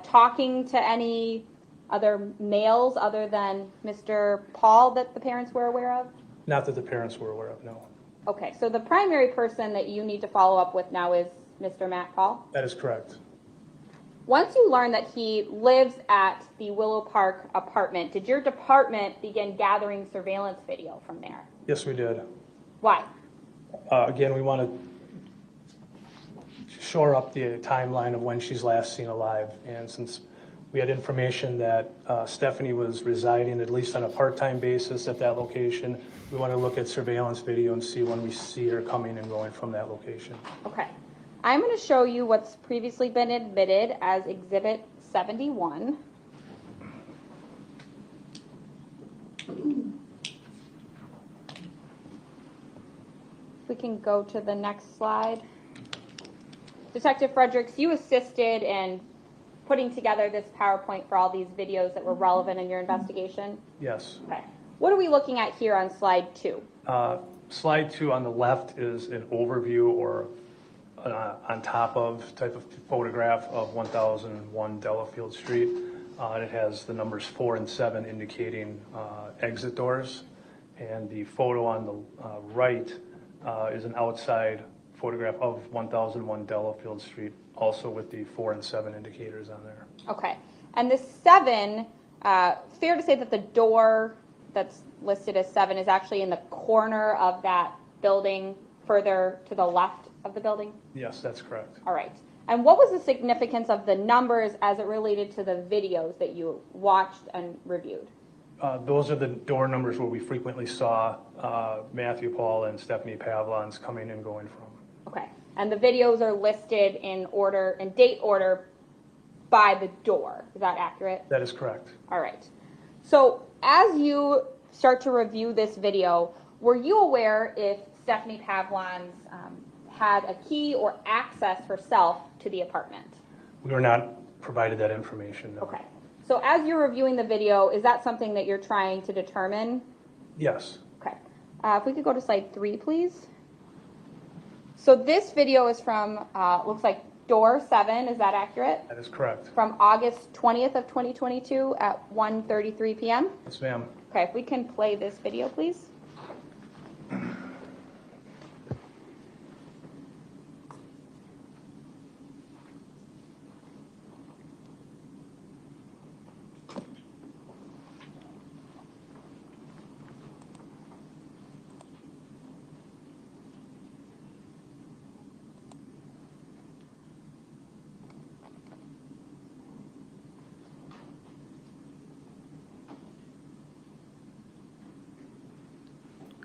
talking to any other males other than Mr. Pahl that the parents were aware of? Not that the parents were aware of, no. Okay, so the primary person that you need to follow up with now is Mr. Matt Pahl? That is correct. Once you learn that he lives at the Willow Park apartment, did your department begin gathering surveillance video from there? Yes, we did. Why? Again, we want to shore up the timeline of when she's last seen alive. And since we had information that Stephanie was residing at least on a part-time basis at that location, we want to look at surveillance video and see when we see her coming and going from that location. Okay. I'm going to show you what's previously been admitted as Exhibit 71. We can go to the next slide. Detective Fredericks, you assisted in putting together this PowerPoint for all these videos that were relevant in your investigation? Yes. Okay. What are we looking at here on slide 2? Slide 2 on the left is an overview or on top of type of photograph of 1001 Delafield Street. And it has the numbers 4 and 7 indicating exit doors. And the photo on the right is an outside photograph of 1001 Delafield Street, also with the 4 and 7 indicators on there. Okay. And the 7, fair to say that the door that's listed as 7 is actually in the corner of that building further to the left of the building? Yes, that's correct. All right. And what was the significance of the numbers as it related to the videos that you watched and reviewed? Those are the door numbers where we frequently saw Matthew Pahl and Stephanie Pavlons coming and going from. Okay. And the videos are listed in order, in date order by the door. Is that accurate? That is correct. All right. So as you start to review this video, were you aware if Stephanie Pavlons had a key or access herself to the apartment? We were not provided that information, no. Okay. So as you're reviewing the video, is that something that you're trying to determine? Yes. Okay. If we could go to slide 3, please. So this video is from, looks like door 7, is that accurate? That is correct. From August 20th of 2022 at 1:33 p.m.? Yes, ma'am. Okay, if we can play this video, please.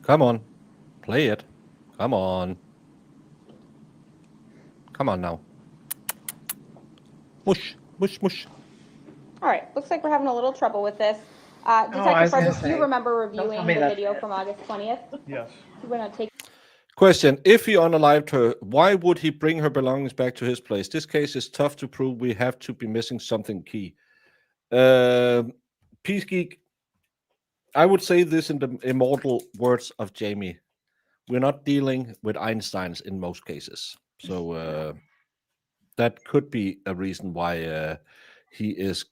Come on. Play it. Come on. Come on now. Mush, mush, mush. All right, looks like we're having a little trouble with this. I Detective was gonna Frederick, do you say, remember don't tell reviewing me the that's video it. from August 20th? Yes. You want to take Question: if he unalived her, why would he bring her belongings back to his place? This case is tough to prove. We have to be missing something key. Peace Geek, I would say this in the immortal words of Jamie. We're not dealing with Einsteins in most cases. So that could be a reason why he is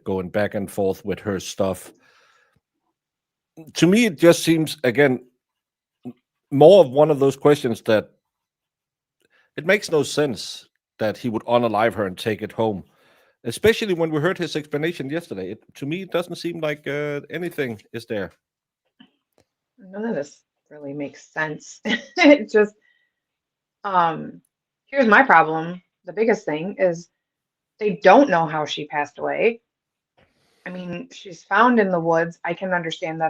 going back and forth with her stuff. To me, it just seems, again, more of one of those questions that it makes no sense that he would unalive her and take it home, especially when we heard his explanation yesterday. To me, it doesn't seem like anything is there. None of this really makes sense. It just, here's my problem. The biggest thing is they don't know how she passed away. I mean, she's found in the woods. I can understand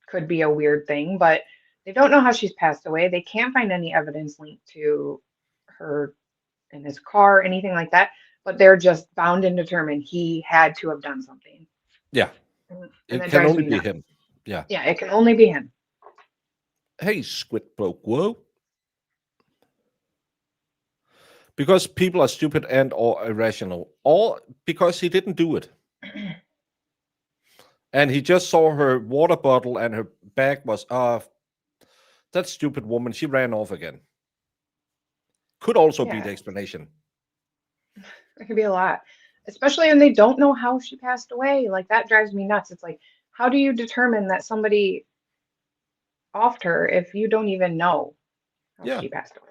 could be a weird thing, but they don't know how she's passed away. They can't find any evidence linked to her in his car, anything like that. But they're just bound and determined he had to have done something. Yeah, And it that can drives only me be nuts. him. Yeah. Yeah, it can only be him. Hey, Squid Broke, whoa. Because people are stupid and or irrational, or because he didn't do it. And he just saw her water bottle and her bag was, that stupid woman, she ran off again. Could also be the explanation. It could be a lot, especially when they don't know how she passed away. Like that drives me nuts. It's like, how do you determine that somebody offed her if you don't even know how she passed away?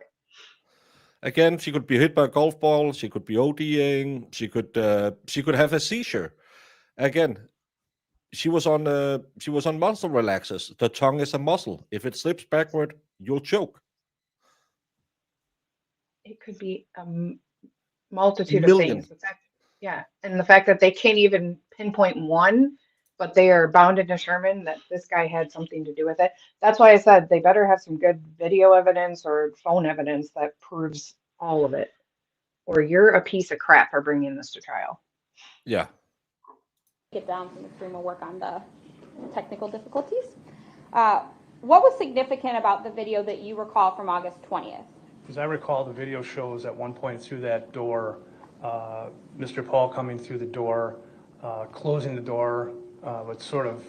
Again, she could be hit by a golf ball. She could be ODing. She could have a seizure. Again, she was on muscle relaxers. The tongue is a muscle. If it slips backward, you'll choke. It could be a multitude of Million. things. And the fact that they can't even pinpoint one, but they are bound and determined that this guy had something to do with it. That's why I said they better have some good video evidence or phone evidence that proves all of it, or you're a piece of crap for bringing this to trial. Yeah. Get down from the stream and work on the technical difficulties. What was significant about the video that you recall from August 20th? As I recall, the video shows at one point through that door, Mr. Pahl coming through the door, closing the door, but sort of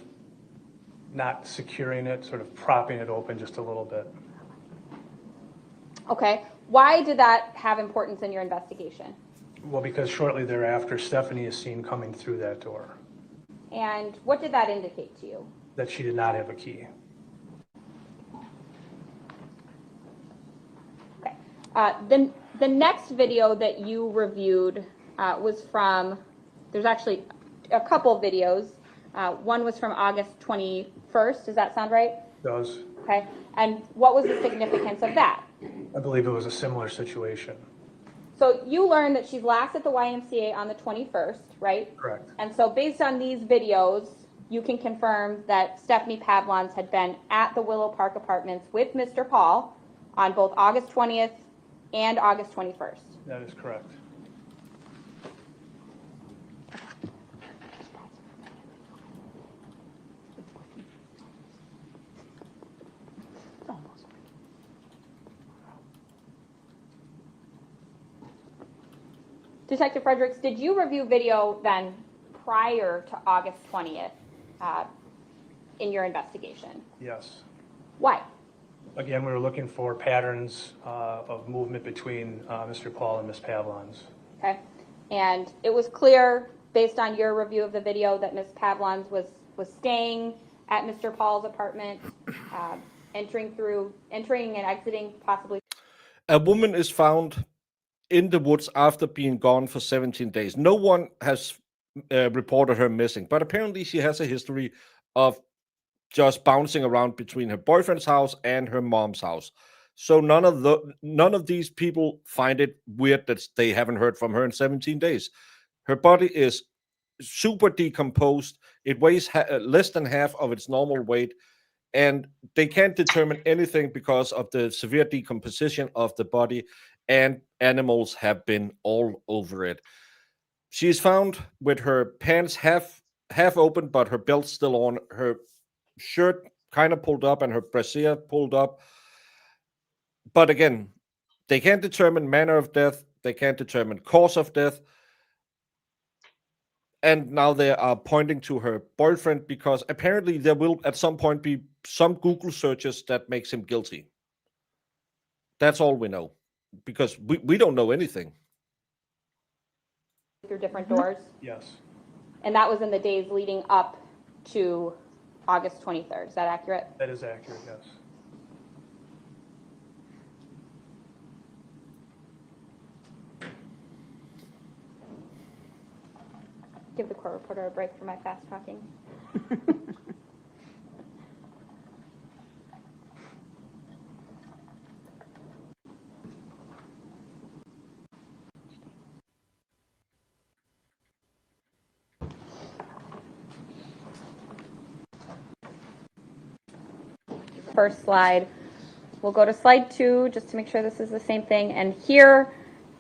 not securing it, sort of propping it open just a little bit. Okay. Why did that have importance in your investigation? Well, because shortly thereafter, Stephanie is seen coming through that door. And what did that indicate to you? That she did not have a key. Okay. The next video that you reviewed was from, there's actually a couple of videos. One was from August 21st. Does that sound right? It does. Okay. And what was the significance of that? I believe it was a similar situation. So you learned that she's last at the YMCA on the 21st, right? Correct. And so based on these videos, you can confirm that Stephanie Pavlons had been at the Willow Park Apartments with Mr. Pahl on both August 20th and August 21st. That is correct. Detective Fredericks, did you review video then prior to August 20th in your investigation? Yes. Why? Again, we were looking for patterns of movement between Mr. Pahl and Ms. Pavlons. Okay. And it was clear, based on your review of the video, that Ms. Pavlons was staying at Mr. Pahl's apartment, entering and exiting possibly. A woman is found in the woods after being gone for 17 days. No one has reported her missing, but apparently she has a history of just bouncing around between her boyfriend's house and her mom's house. So none of these people find it weird that they haven't heard from her in 17 days. Her body is super decomposed. It weighs less than half of its normal weight. and they can't determine anything because of the severe decomposition of the body, and animals have been all over it. She is found with her pants half open, but her belt still on, her shirt kind of pulled up, and her brassiere pulled up. But again, they can't determine manner of death. They can't determine cause of death. And now they are pointing to her boyfriend because apparently there will at some point be some Google searches that makes him guilty. That's all we know, because we don't know anything. Through different doors? Yes. And that was in the days leading up to August 23rd. Is that accurate? That is accurate, yes. Give the court reporter a break for my fast talking. First slide. We'll go to slide 2 just to make sure this is the same thing. And here,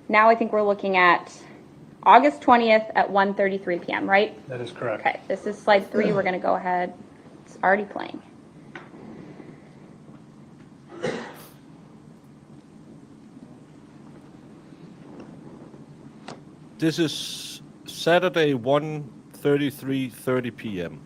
now I think we're looking at August 20th at 1:33 p.m., right? That is correct. Okay, this is slide 3. We're going to go ahead. It's already playing. This is Saturday, 1:33:30 p.m.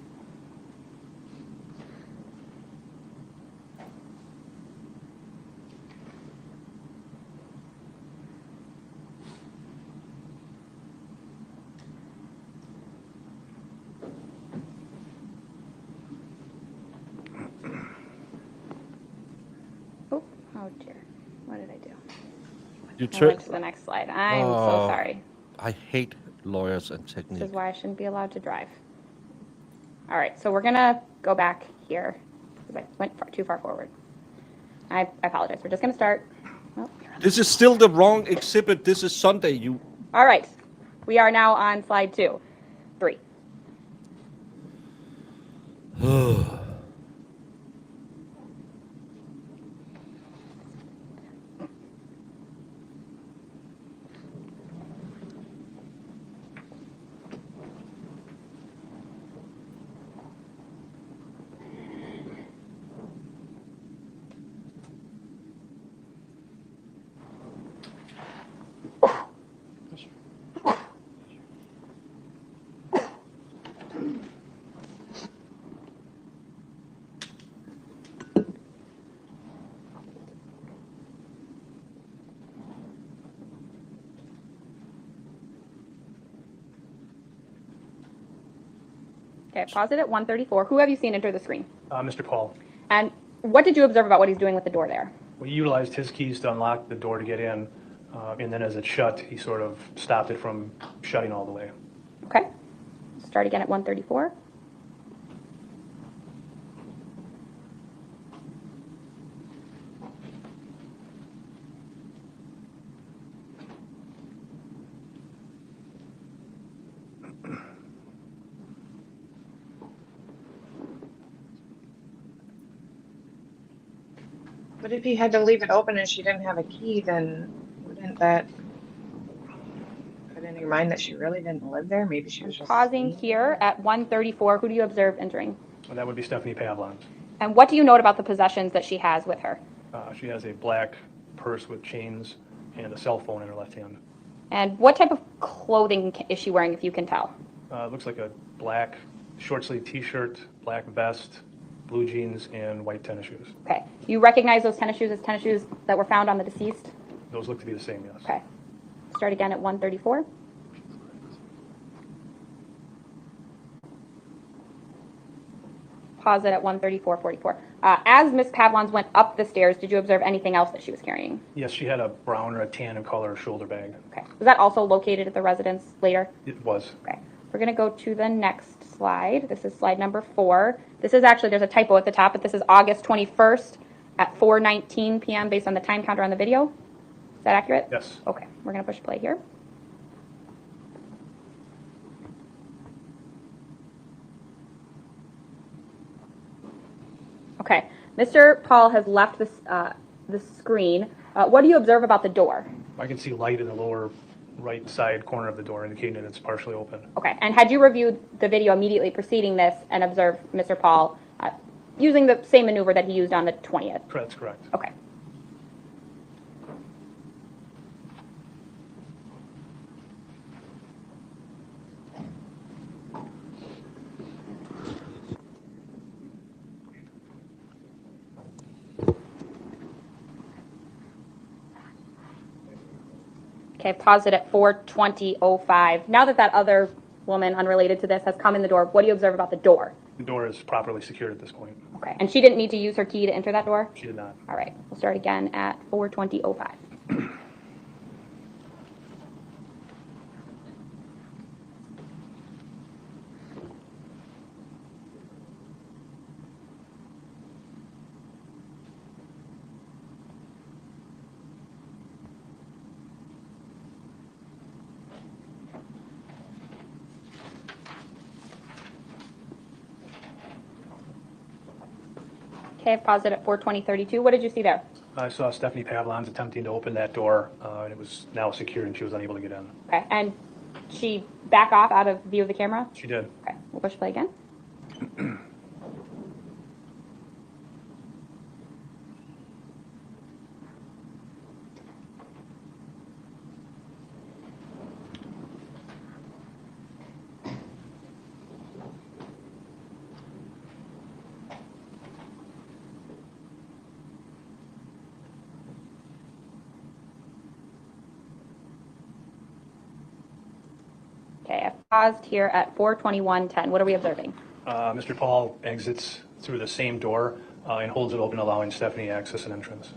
Oh dear, what did I do? You I went to the next slide. I'm so sorry. I hate lawyers and This technique. is why I shouldn't be allowed to drive. All right, so we're gonna go back here because I went too far forward. I apologize. We're just gonna start. Oh, This is still the wrong exhibit. This is Sunday. You. all right, we are now on slide 2, 3. Okay, pause it at 1:34. Who have you seen enter the screen? Mr. Pahl. And what did you observe about what he's doing with the door there? We utilized his keys to unlock the door to get in, and then as it shut, he sort of stopped it from shutting all the way. Okay, start again at 1:34. But if he had to leave it open and she didn't have a key, then wouldn't that put in your mind that she really didn't live there? Maybe she was just Pausing here at 1:34. Who do you observe entering? And that would be Stephanie Pavlon. And what do you note about the possessions that she has with her? She has a black purse with chains and a cell phone in her left hand. And what type of clothing is she wearing, if you can tell? It looks like a black short sleeve t-shirt, black vest, blue jeans, and white tennis shoes. Okay. You recognize those tennis shoes as tennis shoes that were found on the deceased? Those look to be the same, yes. Okay. Start again at 1:34. Pause it at 1:34:44. As Miss Pavlons went up the stairs, did you observe anything else that she was carrying? Yes, she had a brown or a tan in color shoulder bag. Okay. Was that also located at the residence later? It was. Okay. We're going to go to the next slide. This is slide number 4. This is actually, there's a typo at the top, but this is August 21st at 4:19 p.m. based on the time counter on the video. Is that accurate? Yes. Okay. We're going to push play here. Okay. Mr. Pahl has left the screen. What do you observe about the door? I can see light in the lower right side corner of the door indicating that it's partially open. Okay. And had you reviewed the video immediately preceding this and observed Mr. Pahl using the same maneuver that he used on the 20th? That's correct. Okay. Okay, paused it at 4:20:05. Now that that other woman unrelated to this has come in the door, what do you observe about the door? The door is properly secured at this point. Okay, and she didn't need to use her key to enter that door? She did not. All right, we'll start again at 4:20:05. Okay, I've paused it at 4:20:32. What did you see there? I saw Stephanie Pavlon's attempting to open that door, and it was now secured, and she was unable to get in. Okay, and she back off out of view of the camera? She did. Okay, we'll push play again. Okay, I've paused here at 4:21:10. What are we observing? Mr. Pahl exits through the same door and holds it open, allowing Stephanie access and entrance.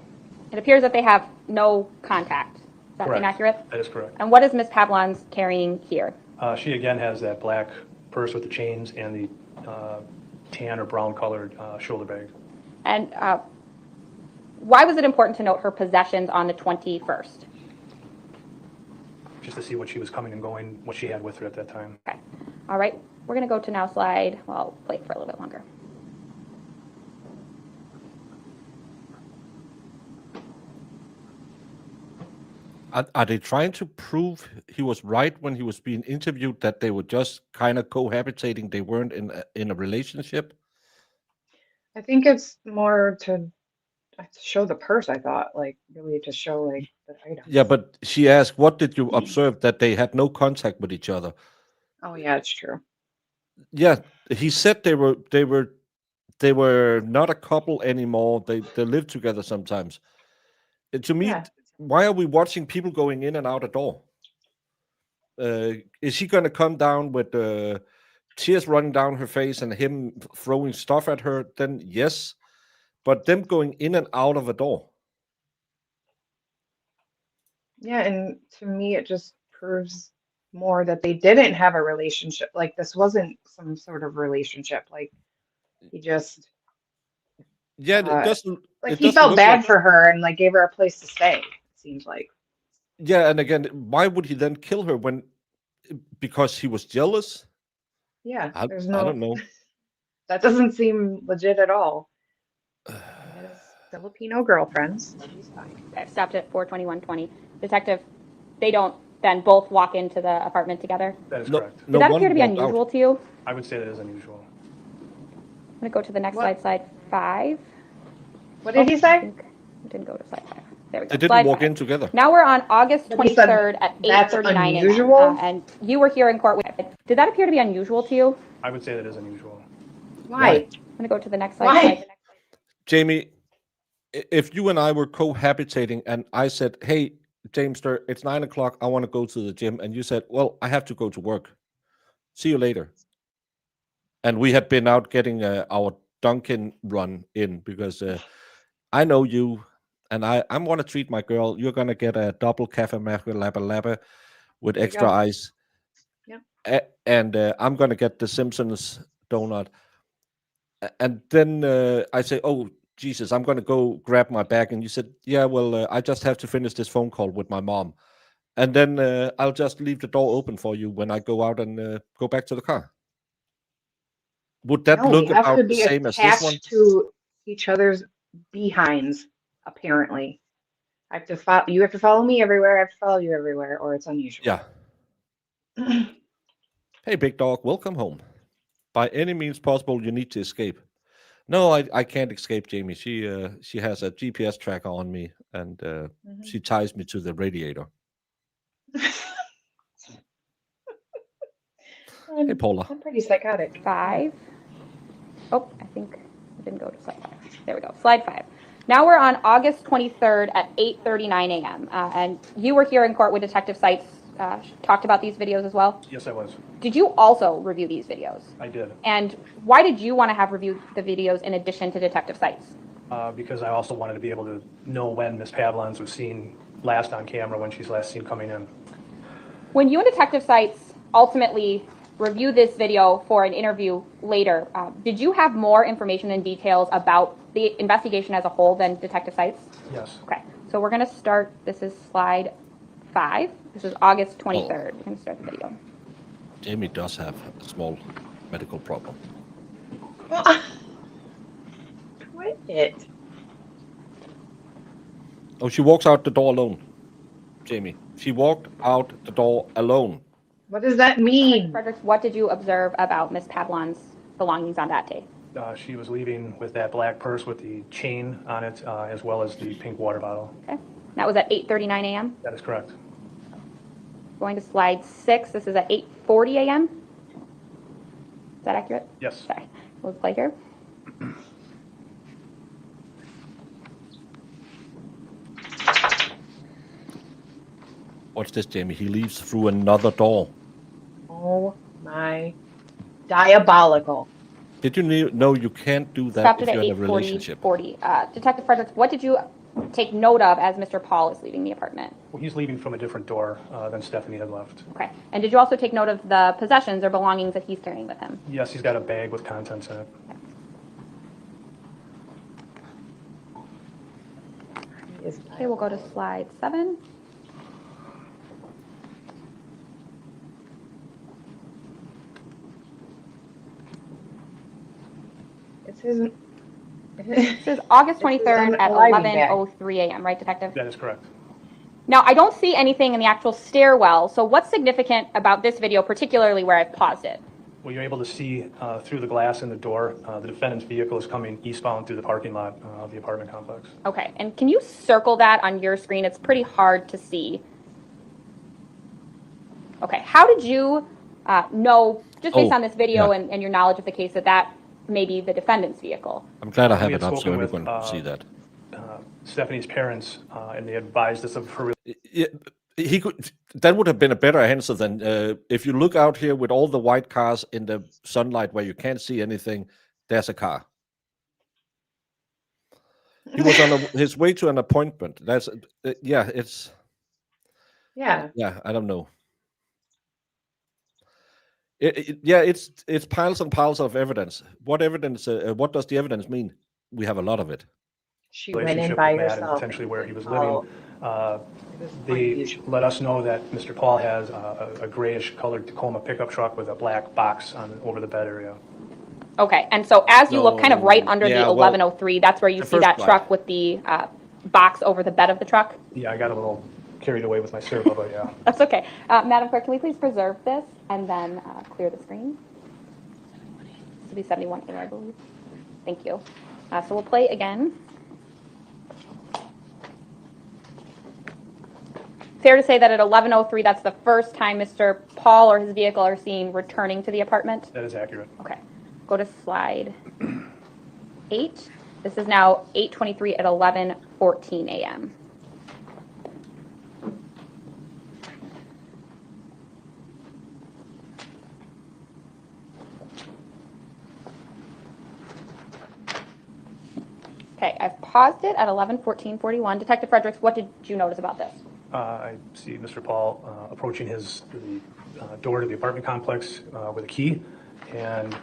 It appears that they have no contact. Is that Correct. inaccurate? That is correct. And what is Ms. Pavlon's carrying here? She again has that black purse with the chains and the tan or brown colored shoulder bag. And why was it important to note her possessions on the 21st? Just to see what she was coming and going, what she had with her at that time. Okay. All right. We're going to go to now slide. Well, I'll play it for a little bit longer. Are they trying to prove he was right when he was being interviewed, that they were just kind of cohabitating, they weren't in a relationship? I think it's more to show the purse, I thought, like really to show like the item. Yeah, but she asked, what did you observe? That they had no contact with each other. Oh yeah, it's true. Yeah, he said they were not a couple anymore. They lived together sometimes. To me, Yeah. why are we watching people going in and out a door? Is she going to come down with tears running down her face and him throwing stuff at her? Then yes, but them going in and out of a door. Yeah, and to me it just proves more that they didn't have a relationship. Like this wasn't some sort of relationship. Like he just Yeah, it doesn't. like it he doesn't felt look bad like- for her and like gave her a place to stay, it seems like. Yeah, and again, why would he then kill her because he was jealous? Yeah, I there's don't know. that doesn't seem legit at all. His Filipino girlfriends. She's fine. I've stopped at 4:21:20. Detective, they don't then both walk into the apartment together? That is No, correct. Does that one appear to be walked out. unusual to you? I would say that is unusual. I'm going to go to the next What? slide 5. What did he I say? think I didn't go to slide 5. There we go. They didn't Slide walk 5. in together. Now we're on August But he said 23rd at that's 8:39 a.m. unusual? And you were here in court with. Did that appear to be unusual to you? I would say that is unusual. Why? I'm going to go to the next slide. Why? Jamie, if you and I were cohabitating and I said, hey, Jamester, it's 9 o'clock, I want to go to the gym. And you said, well, I have to go to work. See you later. And we had been out getting our Dunkin' run in because I know you and I want to treat my girl. You're going to get a double cafe macca labba labba with There you extra go. ice. Yep. And I'm going to get the Simpsons donut. And then I say, oh, Jesus, I'm going to go grab my bag. And you said, yeah, well, I just have to finish this phone call with my mom. And then I'll just leave the door open for you when I go out and go back to the car. Would that No, look we have about to the be same as this one? attached to each other's behinds, apparently. I have to follow, you have to follow me everywhere, I have to follow you everywhere, or it's unusual. Yeah. Hey, big dog, welcome home. By any means possible, you need to escape. No, I can't escape, Jamie. She has a GPS tracker on me, and she ties me to the radiator. Hey, Paula. I'm pretty psychotic. 5. Oh, I think I didn't go to slide 5. There we go, slide 5. Now we're on August 23rd at 8:39 a.m. And you were here in court with Detective Seitz, talked about these videos as well? Yes, I was. Did you also review these videos? I did. And why did you want to have reviewed the videos in addition to Detective Seitz? Because I also wanted to be able to know when Ms. Pavlans was seen last on camera, when she's last seen coming in. When you and Detective Seitz ultimately review this video for an interview later, did you have more information and details about the investigation as a whole than Detective Seitz? Yes. Okay, so we're going to start, this is slide 5. This is August 23rd. We're going to start the video. Jamie does have a small medical problem. Quit it. Oh, she walks out the door alone, Jamie. She walked out the door alone. What does that mean? Fredericks, what did you observe about Ms. Pavlan's belongings on that day? She was leaving with that black purse with the chain on it, as well as the pink water bottle. Okay, that was at 8:39 a.m.? That is correct. Going to slide 6, this is at 8:40 a.m.? Is that accurate? Yes. Sorry, let's play here. Watch this, Jamie. He leaves through another door. Oh my, diabolical. Did you know you can't do that Stopped if it you're at in a relationship? 8:40. Detective Fredericks, what did you take note of as Mr. Pahl is leaving the apartment? Well, he's leaving from a different door than Stephanie had left. Okay, and did you also take note of the possessions or belongings that he's carrying with him? Yes, he's got a bag with contents in it. Okay, we'll go to slide 7. This isn't. This is August This is 23rd at unaliving bag. 11:03 a.m., right, Detective? That is correct. Now, I don't see anything in the actual stairwell, so what's significant about this video, particularly where I've paused it? Well, you're able to see through the glass in the door, the defendant's vehicle is coming eastbound through the parking lot of the apartment complex. Okay, and can you circle that on your screen? It's pretty hard to see. Okay, how did you know, just based on this video and your knowledge of the case, that may be the defendant's vehicle? I'm glad I have We had it up so spoken with, everyone can see that. Stephanie's parents, and they advised us of her. Yeah, he could. That would have been a better answer than if you look out here with all the white cars in the sunlight where you can't see anything. There's a car. He was on his way to an appointment. That's yeah. It's Yeah. yeah. I don't know. It's piles and piles of evidence. What evidence? What does the evidence mean? We have a lot of it. She went in by herself. Potentially where he was living. They let us know that Mr. Pahl has a grayish colored Tacoma pickup truck with a black box over the bed area. Okay, and so as you look kind of right under the 1103, that's where you see that truck with the box over the bed of the truck? Yeah, I got a little carried away with my Serpa, but yeah. That's okay. Madam Clerk, can we please preserve this and then clear the screen? This will be 71A, I believe. Thank you. So we'll play again. Fair to say that at 11:03, that's the first time Mr. Pahl or his vehicle are seen returning to the apartment? That is accurate. Okay. Go to slide 8. This is now 8:23 at 11:14 a.m. Okay, I've paused it at 11:14:41. Detective Fredericks, what did you notice about this? I see Mr. Pahl approaching the door to the apartment complex with a key, and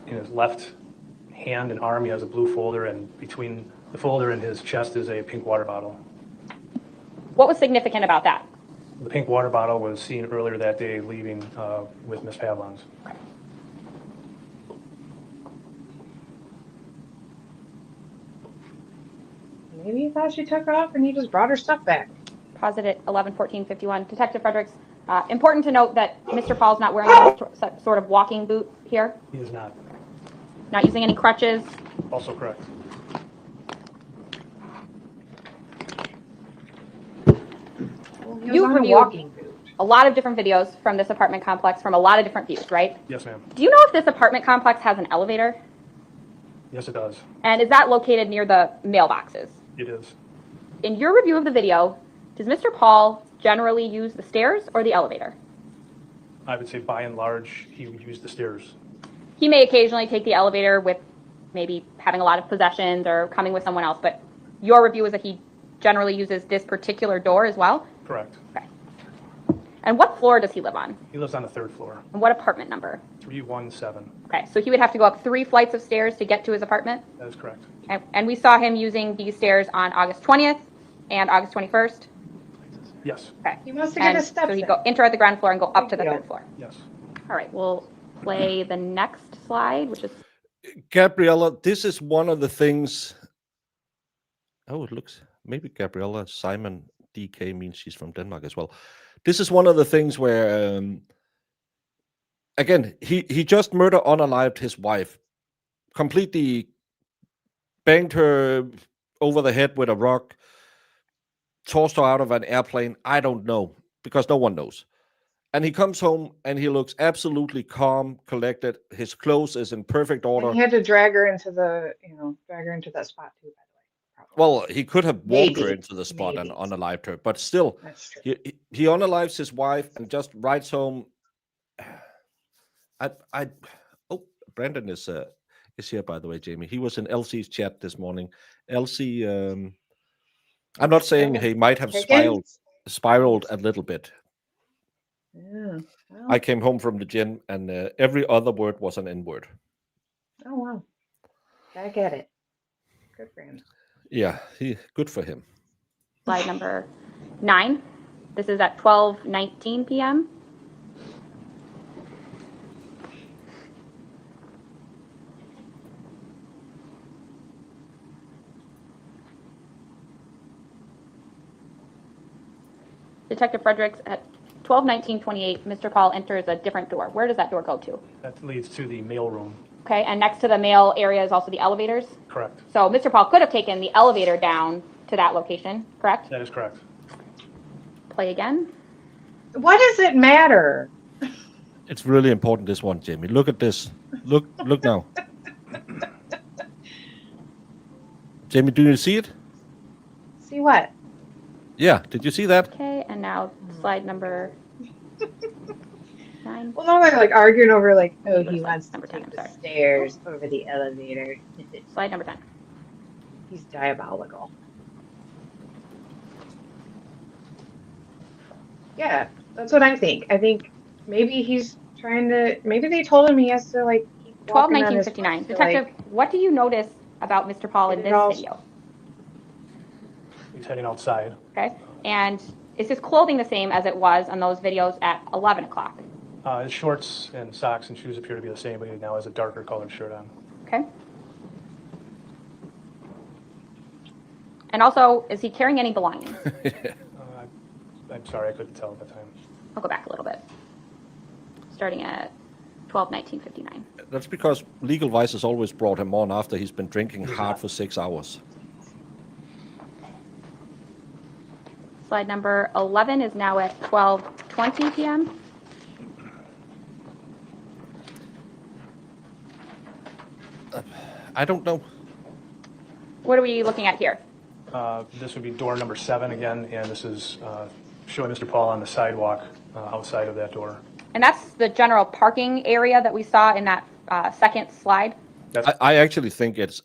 in his left hand and arm he has a blue folder, and between the folder and his chest is a pink water bottle. What was significant about that? The pink water bottle was seen earlier that day leaving with Ms. Pavlans. Maybe he thought she took off and he just brought her stuff back. Pause it at 11:14:51. Detective Fredericks, important to note that Mr. Paul's not wearing any sort of walking boot here, He is not. not using any crutches. Also correct. Well, he was You've on a reviewed walking boot. a lot of different videos from this apartment complex from a lot of different views, right? Yes, ma'am. Do you know if this apartment complex has an elevator? Yes, it does. And is that located near the mailboxes? It is. In your review of the video, does Mr. Paul generally use the stairs or the elevator? I would say by and large, he would use the stairs. He may occasionally take the elevator with maybe having a lot of possessions or coming with someone else, but your review is that he generally uses this particular door as well? Correct. Okay. And what floor does he live on? He lives on the 3rd floor, And what apartment number? 317. Okay, so he would have to go up 3 flights of stairs to get to his apartment? That is correct. And we saw him using these stairs on August 20th and August 21st? Yes. Okay. He wants to get his steps So he'd in. go enter at the ground floor and go up to the Big 3rd deal. floor. Yes. All right, we'll play the next slide, which is Gabriella, this is one of the things. Oh, it looks maybe Gabriella Simon DK means she's from Denmark as well. This is one of the things where, again, he just unalived his wife, completely banged her over the head with a rock, tossed her out of an airplane. I don't know, because no one knows. And he comes home and he looks absolutely calm, collected. His clothes is in perfect order. And he had to drag her into that spot too, by the way. Probably. Well, he could have walked her Maybe. into the spot and Maybe. unalived her, but still, That's true. he unalives his wife and just writes home. Oh, Brandon is here, by the way, Jamie. He was in Elsie's chat this morning. Elsie, I'm not saying he might have spiraled a little bit. Yeah. Well, I came home from the gym and every other word was an N word. oh wow. Back at it. Good for him. Yeah, good for him. slide number 9. This is at 12:19 p.m. Detective Fredericks, at 12:19:28, Mr. Paul enters a different door. Where does that door go to? That leads to the mailroom. Okay, and next to the mail area is also the elevators? Correct. So Mr. Paul could have taken the elevator down to that location, correct? That is correct. Play again. What does it matter? It's really important, this one, Jamie. Look at this. Look now. Jamie, do you see it? See what? Yeah, did you see that? Okay, and now slide number 9. Well, now they're like arguing over like, oh, he Slide wants to number 10, take I'm the sorry. stairs over the elevator. Slide number 10. He's diabolical. Yeah, that's what I think. I think maybe he's trying to. Maybe they told him he has to like. Keep walking on his 12:19:59. foot to, Detective, like, what do you notice about Mr. Paul in Get it this all- video? He's heading outside. Okay, and is his clothing the same as it was on those videos at 11 o'clock? His shorts and socks and shoes appear to be the same, but he now has a darker colored shirt on. Okay. And also, is he carrying any belongings? I'm sorry, I couldn't tell at the time. I'll go back a little bit. Starting at 12:19:59. That's because Legal Vice has always brought him on after he's been drinking hard for 6 hours. Slide number 11 is now at 12:20 p.m. I don't know. What are we looking at here? This would be door number 7 again, and this is showing Mr. Paul on the sidewalk outside of that door. And that's the general parking area that we saw in that second slide. I actually think it's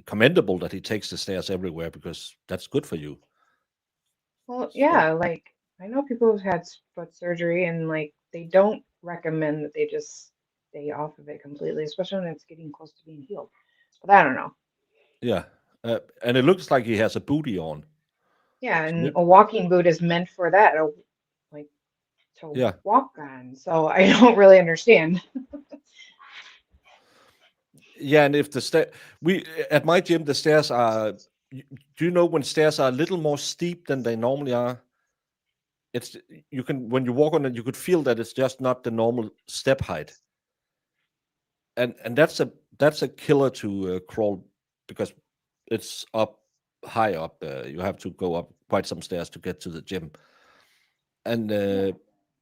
commendable that he takes the stairs everywhere, because that's good for you. Well, yeah, like I know people who've had foot surgery and like they don't recommend that they just stay off of it completely, especially when it's getting close to being healed. But I don't know. Yeah. And it looks like he has a booty on. Yeah, and a walking boot is meant for that, like to Yeah. walk on. So I don't really understand. Yeah, and if the at my gym, the stairs are do you know when stairs are a little more steep than they normally are? It's you can when you walk on it, you could feel that it's just not the normal step height, and that's a killer to crawl because it's up high up. You have to go up quite some stairs to get to the gym, and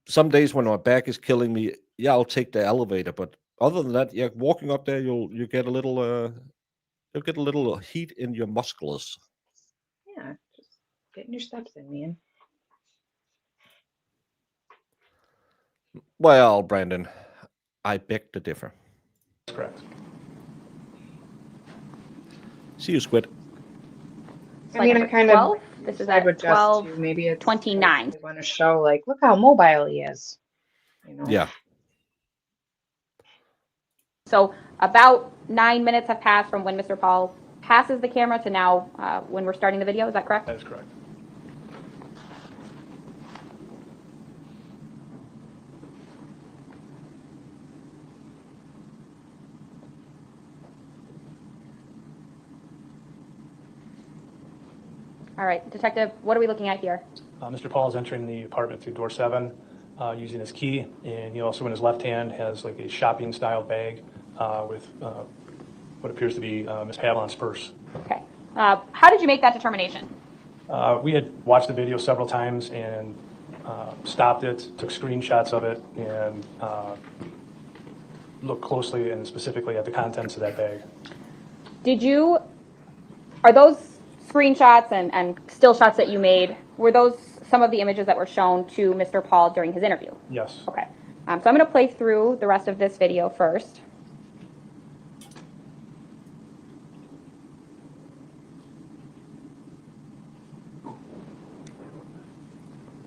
some days when my back is killing me, yeah, I'll take the elevator. But other than that, yeah, walking up there, you get a little you'll get a little heat in your muscles. Yeah, just getting your steps in, man. Well, Brandon, I beg to differ. That's correct. See you, Squid. I mean, I number kind 12. of This is side at with Jess too. Maybe it's 12:29. they want to show like, look how mobile he is. You know? Yeah. So about 9 minutes have passed from when Mr. Pahl passes the camera to now when we're starting the video. Is that correct? That is correct. All right, Detective, what are we looking at here? Mr. Pahl is entering the apartment through door 7 using his key, and he also in his left hand has like a shopping style bag with what appears to be Ms. Pavlon's purse. Okay. How did you make that determination? We had watched the video several times and stopped it, took screenshots of it, and looked closely and specifically at the contents of that bag. Are those screenshots and still shots that you made, were those some of the images that were shown to Mr. Pahl during his interview? Yes. Okay. So I'm going to play through the rest of this video first.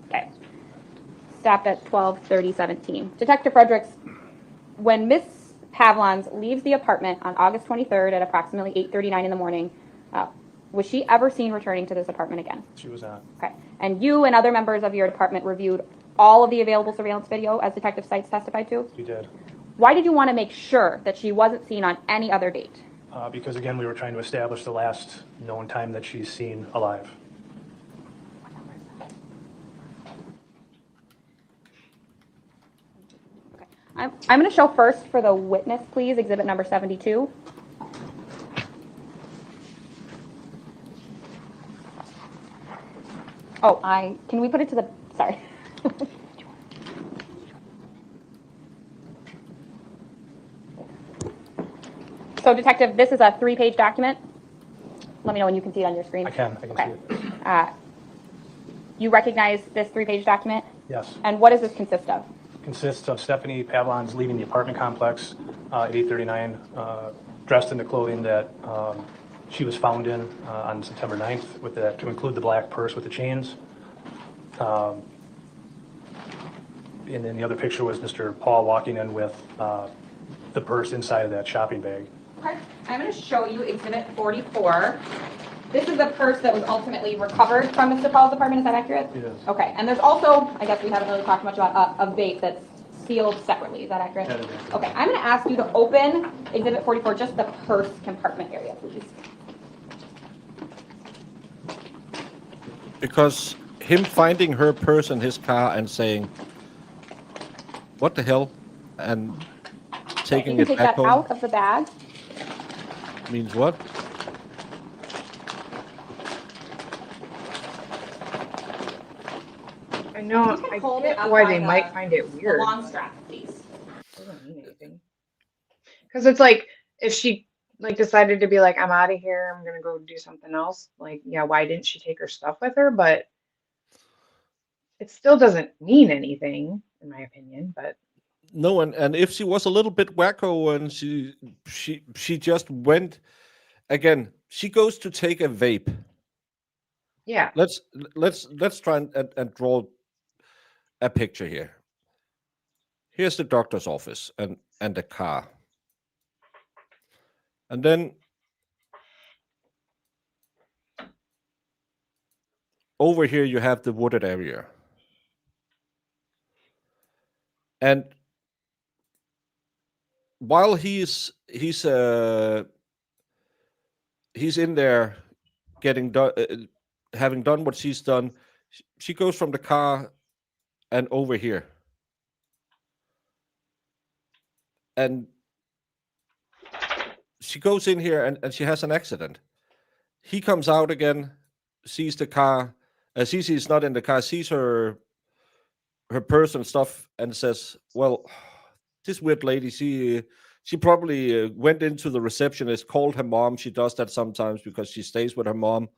Okay. Stopped at 12:30:17. Detective Fredericks, when Miss Pavlons leaves the apartment on August 23rd at approximately 8:39 in the morning, was she ever seen returning to this apartment again? She was not. Okay. And you and other members of your department reviewed all of the available surveillance video as Detective Seitz testified to? We did. Why did you want to make sure that she wasn't seen on any other date? Because again, we were trying to establish the last known time that she's seen alive. Okay. I'm going to show first for the witness, please, exhibit number 72. Oh, can we put it to the, sorry. So, Detective, this is a 3-page document. Let me know when you can see it on your screen. I can see it. You recognize this 3-page document? Yes. And what does this consist of? Consists of Stephanie Pavlon's leaving the apartment complex at 8:39, dressed in the clothing that she was found in on September 9th, with that to include the black purse with the chains. And then the other picture was Mr. Pahl walking in with the purse inside of that shopping bag. Okay. I'm going to show you exhibit 44. This is the purse that was ultimately recovered from Mr. Pahl's apartment. Is that accurate? It is. Okay. And there's also, I guess we haven't really talked much about a vape that's sealed separately. Is that accurate? That is accurate. Okay. I'm going to ask you to open exhibit 44, just the purse compartment area, please. Because him finding her purse in his car and saying, "What the hell?" and taking You it can take back that home out of the bag. means what? I know. You can I hold it get up why by they the- might find it The weird. long strap, please. Doesn't mean anything. Because it's like if she like decided to be like, I'm out of here, I'm gonna go do something else. Like, yeah, why didn't she take her stuff with her? But it still doesn't mean anything, in my opinion. But No, and if she was a little bit wacko and she just went again, she goes to take a vape. yeah, Let's try and draw a picture here. Here's the doctor's office and the car. And then over here you have the wooded area. And while he's in there getting done, having done what she's done, she goes from the car and over here. And she goes in here and she has an accident. He comes out again, sees the car. Cece's not in the car, sees her purse and stuff, and says, "Well, this weird lady, she probably went into the receptionist, called her mom. She does that sometimes because she stays with her mom,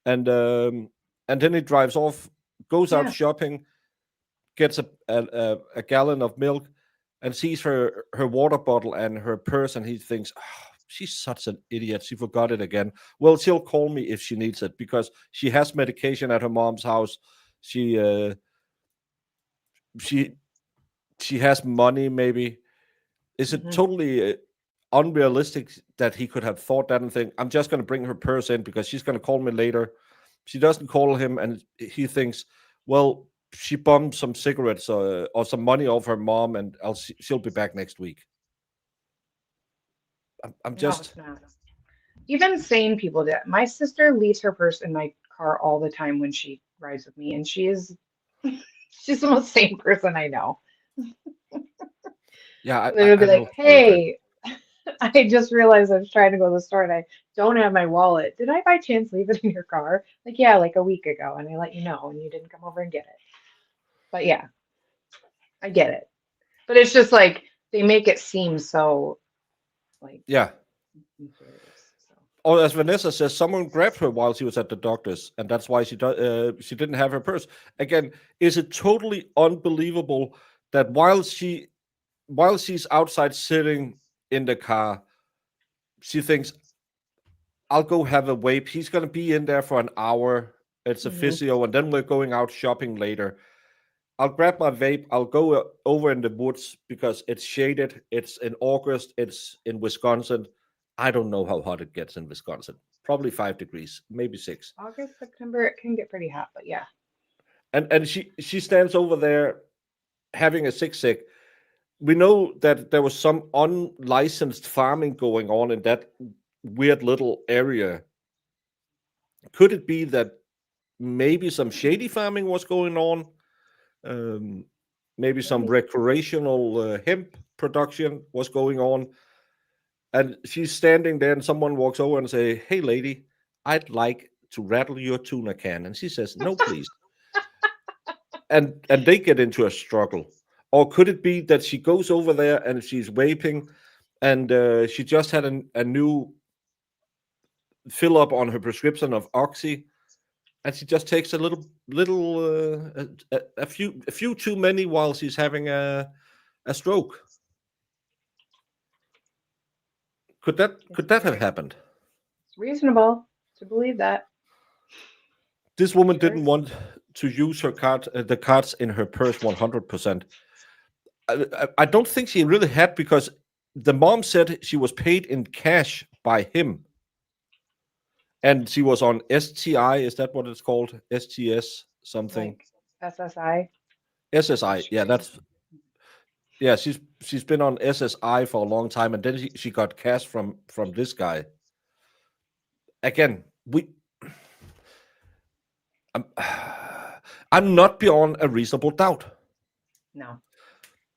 and then he drives off, goes out Yeah. shopping, gets a gallon of milk, and sees her water bottle and her purse, and he thinks, oh, she's such an idiot. She forgot it again. Well, she'll call me if she needs it because she has medication at her mom's house. She has money, maybe. Is it totally unrealistic that he could have thought that and think, I'm just going to bring her purse in because she's going to call me later? She doesn't call him, and he thinks, well, she bummed some cigarettes or some money off her mom, and she'll be back next week. I'm No, just... it's not. Even sane people do it. My sister leaves her purse in my car all the time when she rides with me, and she's the most sane person I know. Yeah, They'll be I like, hey, I just realized I was trying to go to the store and I don't have my wallet. Did I by chance leave it in your car? Like, yeah, like a week ago, and I let you know, and you didn't come over and get it. But yeah, I get it. But it's just like they make it seem so like yeah. nefarious. So. Or as Vanessa says, someone grabbed her while she was at the doctor's, and that's why she didn't have her purse. Again, is it totally unbelievable that while she's outside sitting in the car, she thinks, I'll go have a vape. He's going to be in there for an hour. It's a physio, and then we're going out shopping later. I'll grab my vape. I'll go over in the woods because it's shaded. It's in August. It's in Wisconsin. I don't know how hot it gets in Wisconsin. Probably 5 degrees, maybe 6. August, September, it can get pretty hot, but yeah. And she stands over there having a sick. We know that there was some unlicensed farming going on in that weird little area. Could it be that maybe some shady farming was going on? Maybe some recreational hemp production was going on. And she's standing there and someone walks over and say, hey, lady, I'd like to rattle your tuna can. And she says, no, please. and they get into a struggle. Or could it be that she goes over there and she's vaping and she just had a new fill up on her prescription of oxy, and she just takes a few too many while she's having a stroke? Could that have happened? It's reasonable to believe that. This woman didn't want to use her the cards in her purse 100%. I don't think she really had, because the mom said she was paid in cash by him. And she was on STI, is that what it's called? STS something? Like SSI? SSI, yeah, she's been on SSI for a long time, and then she got cash from this guy. Again, I'm not beyond a reasonable doubt. No.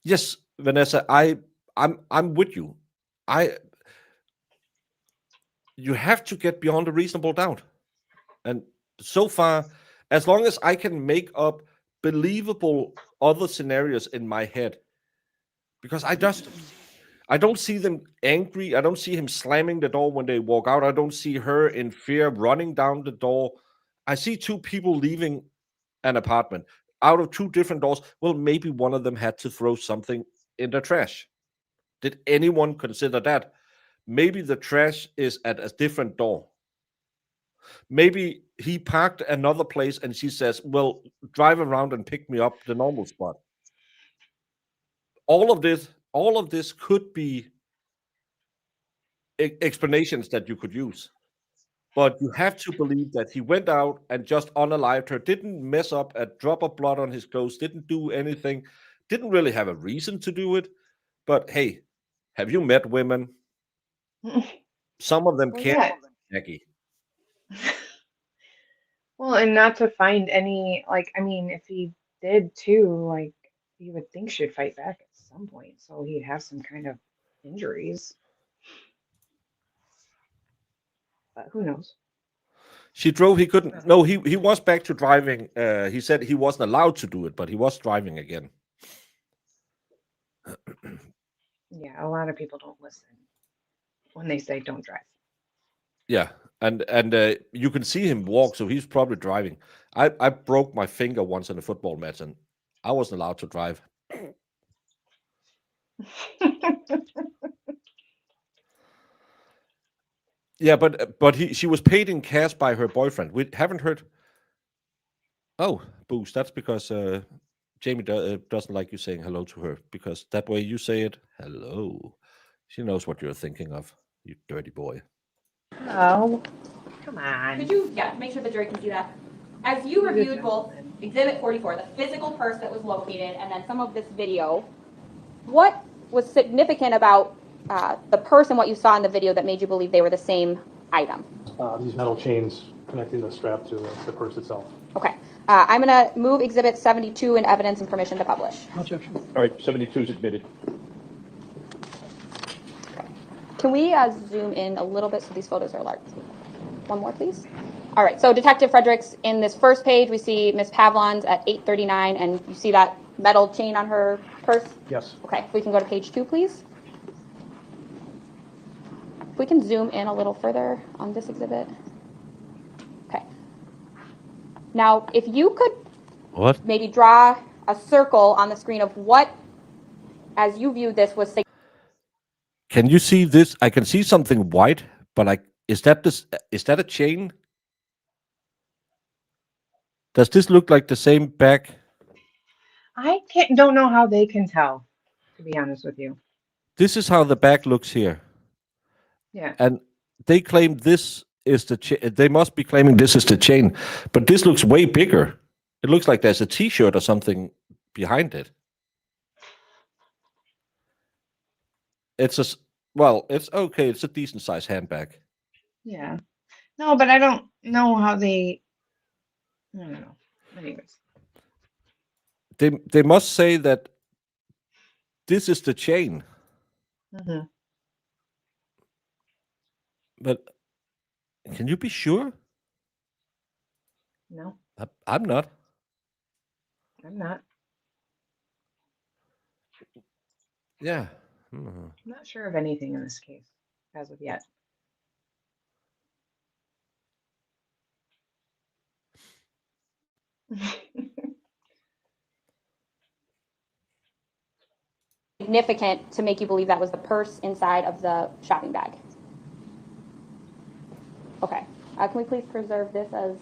Yes, Vanessa, I'm with you. You have to get beyond a reasonable doubt. And so far, as long as I can make up believable other scenarios in my head, because I don't see them angry. I don't see him slamming the door when they walk out. I don't see her in fear running down the door. I see two people leaving an apartment out of two different doors. Well, maybe one of them had to throw something in the trash. Did anyone consider that? Maybe the trash is at a different door. Maybe he parked another place and she says, well, drive around and pick me up the normal spot. All of this could be explanations that you could use. But you have to believe that he went out and just unalived her, didn't mess up a drop of blood on his clothes, didn't do anything, didn't really have a reason to do it. But hey, have you met women? Some of them can't be Jackie. Well, and not to find any, like, I mean, if he did too, like, you would think she'd fight back at some point, so he'd have some kind of injuries. But who knows? She drove. He couldn't. No, he was back to driving. He said he wasn't allowed to do it, but he was driving again. Yeah, a lot of people don't listen when they say don't drive. Yeah, and you can see him walk, so he's probably driving. I broke my finger once in a football match, and I wasn't allowed to drive. Yeah, but she was paid in cash by her boyfriend. We haven't heard. Oh, Boost. That's because Jamie doesn't like you saying hello to her, because that way you say it, hello. She knows what you're thinking of, you dirty boy. Oh, come on. Could you, make sure the jury can see that? As you reviewed both Exhibit 44, the physical purse that was located, and then some of this video, what was significant about the purse and what you saw in the video that made you believe they were the same item? These metal chains connecting the strap to the purse itself. Okay. I'm going to move Exhibit 72 in evidence and permission to publish. Objection. All right, 72 is admitted. Can we zoom in a little bit so these photos are large? One more, please. All right, so Detective Fredericks, in this first page, we see Ms. Pavlon's at 8:39, and you see that metal chain on her purse? Yes. Okay, if we can go to page 2, please. If we can zoom in a little further on this exhibit. Okay. Now, if you could maybe draw a circle on the screen of what, as you view this, was Can you see this? I can see something white, but is that a chain? Does this look like the same bag? I don't know how they can tell, to be honest with you. This is how the bag looks here. Yeah. And they claim this is the they must be claiming this is the chain, but this looks way bigger. It looks like there's a T-shirt or something behind it. It's okay. It's a decent sized handbag. Yeah. No, but I don't know how I don't know. Anyways. They must say that this is the chain. Mm-hmm. But can you be sure? No, I'm not. I'm not. Yeah. I'm not sure of anything in this case as of yet. significant to make you believe that was the purse inside of the shopping bag? Okay. Can we please preserve this as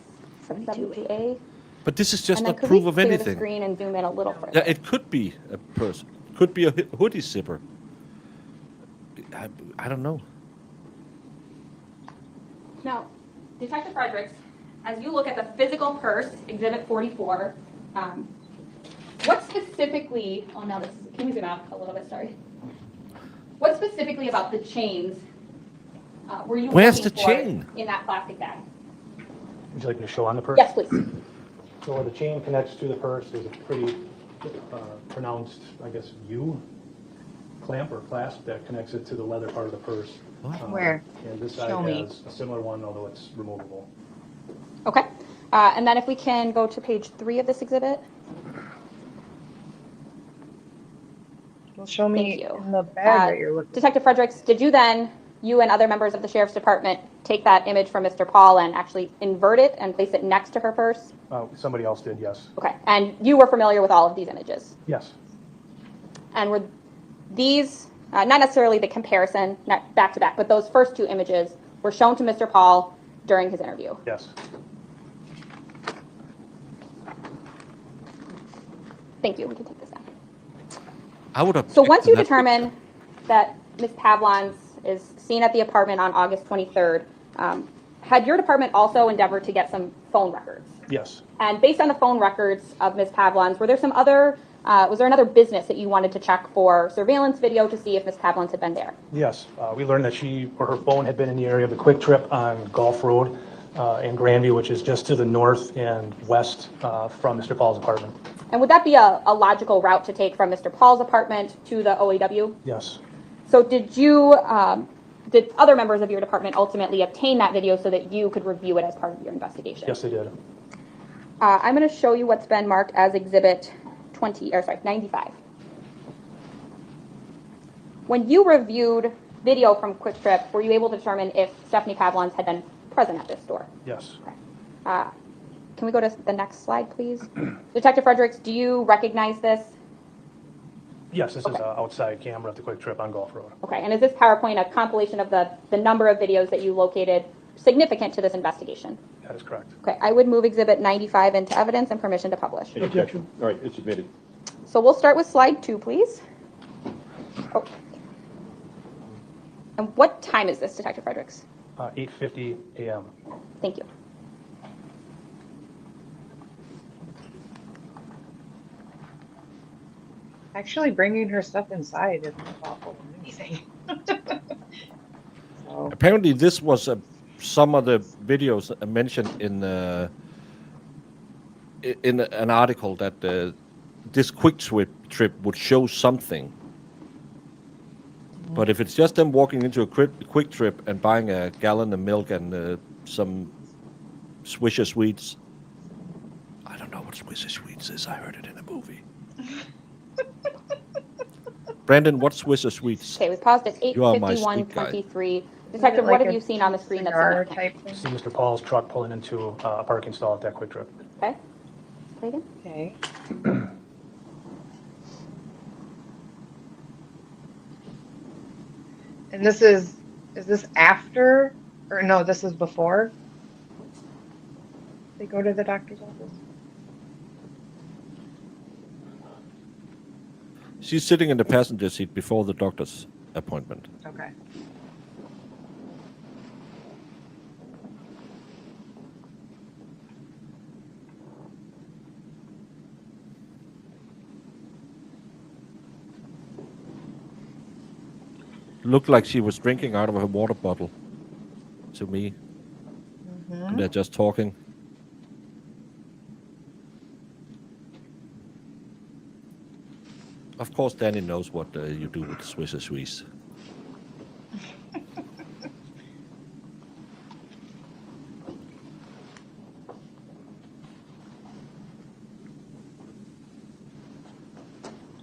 72A? But this is just And then not could we proof of clear the anything. screen and zoom in a little further? Yeah, it could be a purse. Could be a hoodie zipper. I don't know. Now, Detective Fredericks, as you look at the physical purse, Exhibit 44, what specifically, oh no, can we zoom out a little bit, sorry. What specifically about the chains were you Where's looking the for chain? in that plastic bag? Would you like me to show on the purse? Yes, please. So where the chain connects to the purse, there's a pretty pronounced, I guess, U clamp or clasp that connects it to the leather part of the purse. Where? And this Show side me. has a similar one, although it's removable. Okay. And then if we can go to page 3 of this exhibit. Well, show me Thank you. in the bag that you're looking. Detective Fredericks, did you then, you and other members of the Sheriff's Department, take that image from Mr. Pahl and actually invert it and place it next to her purse? Somebody else did, yes. Okay. And you were familiar with all of these images? Yes. And were these, not necessarily the comparison, not back to back, but those first 2 images were shown to Mr. Pahl during his interview? Yes. Thank you. We can take this down. I would have. So once you determine that Ms. Pavlon's is seen at the apartment on August 23rd, had your department also endeavored to get some phone records? Yes. And based on the phone records of Ms. Pavlon's, were there some other, was there another business that you wanted to check for surveillance video to see if Ms. Pavlon's had been there? Yes. We learned that she or her phone had been in the area of the Quick Trip on Gulf Road. and Grandview, which is just to the north and west from Mr. Paul's apartment. And would that be a logical route to take from Mr. Paul's apartment to the OAW? Yes. So did other members of your department ultimately obtain that video so that you could review it as part of your investigation? Yes, they did. I'm going to show you what's been marked as Exhibit 95. When you reviewed video from Quick Trip, were you able to determine if Stephanie Pavlons had been present at this store? Yes. Okay. Can we go to the next slide, please? Detective Fredericks, do you recognize this? Yes, this is an outside camera at the Quick Trip on Gulf Road. Okay, and is this PowerPoint a compilation of the number of videos that you located significant to this investigation? That is correct. Okay, I would move Exhibit 95 into evidence and permission to publish. Any objection? All right, it's admitted. So we'll start with slide 2, please. Oh. And what time is this, Detective Fredericks? 8:50 a.m. Thank you. Actually, bringing her stuff inside is more thoughtful than anything. So, Apparently, this was some of the videos mentioned in an article that this quick trip would show something. But if it's just them walking into a quick trip and buying a gallon of milk and some Swisher Sweets, I don't know what Swisher Sweets is. I heard it in a movie. Brandon, what's Swisher Sweets? Okay, we paused at You are my sweet guy. 8:51:23. Detective, like what have a you seen on the screen that's cigar significant? type thing? See Mr. Paul's truck pulling into a parking stall at that Quick Trip. Okay. Play again. Okay. And this is this after, or no, this is before they go to the doctor's office? She's sitting in the passenger seat before the doctor's appointment. Okay. Looked like she was drinking out of her water bottle to me. And they're just talking. Of course, Danny knows what you do with Swisher Sweets.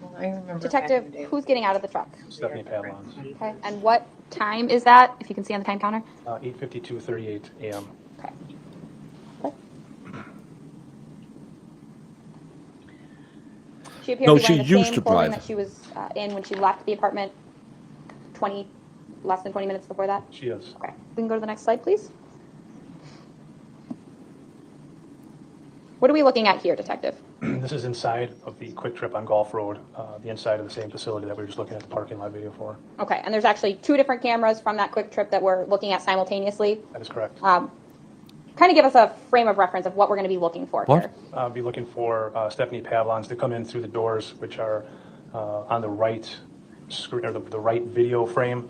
Well, I remember Detective, back in the day. who's getting out of the truck? Stephanie Pavlons. Okay, and what time is that, if you can see on the time counter? 8:52:38 a.m. Okay. She appears No, to be wearing she the used same to clothing drive. that she was in when she left the apartment less than 20 minutes before that? She is. Okay, we can go to the next slide, please. What are we looking at here, Detective? This is inside of the Quick Trip on Gulf Road, the inside of the same facility that we were just looking at the parking lot video for. Okay, and there's actually 2 different cameras from that Quick Trip that we're looking at simultaneously. That is correct. Kind of give us a frame of reference of what we're going to be looking for What? here. I'll be looking for Stephanie Pavlons to come in through the doors, which are on the right screen, or the right video frame.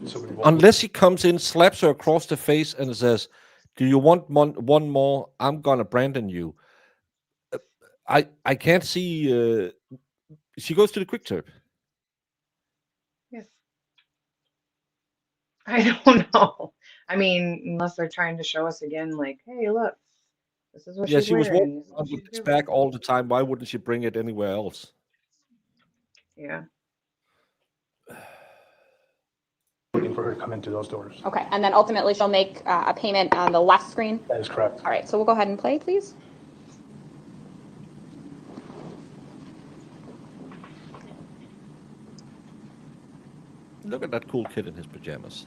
So we won't- Unless he comes in, slaps her across the face, and says, "Do you want one more? I'm gonna Brandon you." I can't see. She goes to the quick trip. Yes. I don't know. I mean, unless they're trying to show us again, like, hey, look, this is what Yeah, she's she was wearing. walking This is what around she's with this doing. bag all the time. Why wouldn't she bring it anywhere else? Yeah. Looking for her to come into those doors. Okay, and then ultimately she'll make a payment on the left screen. That is correct. All right, so we'll go ahead and play, please. Look at that cool kid in his pajamas.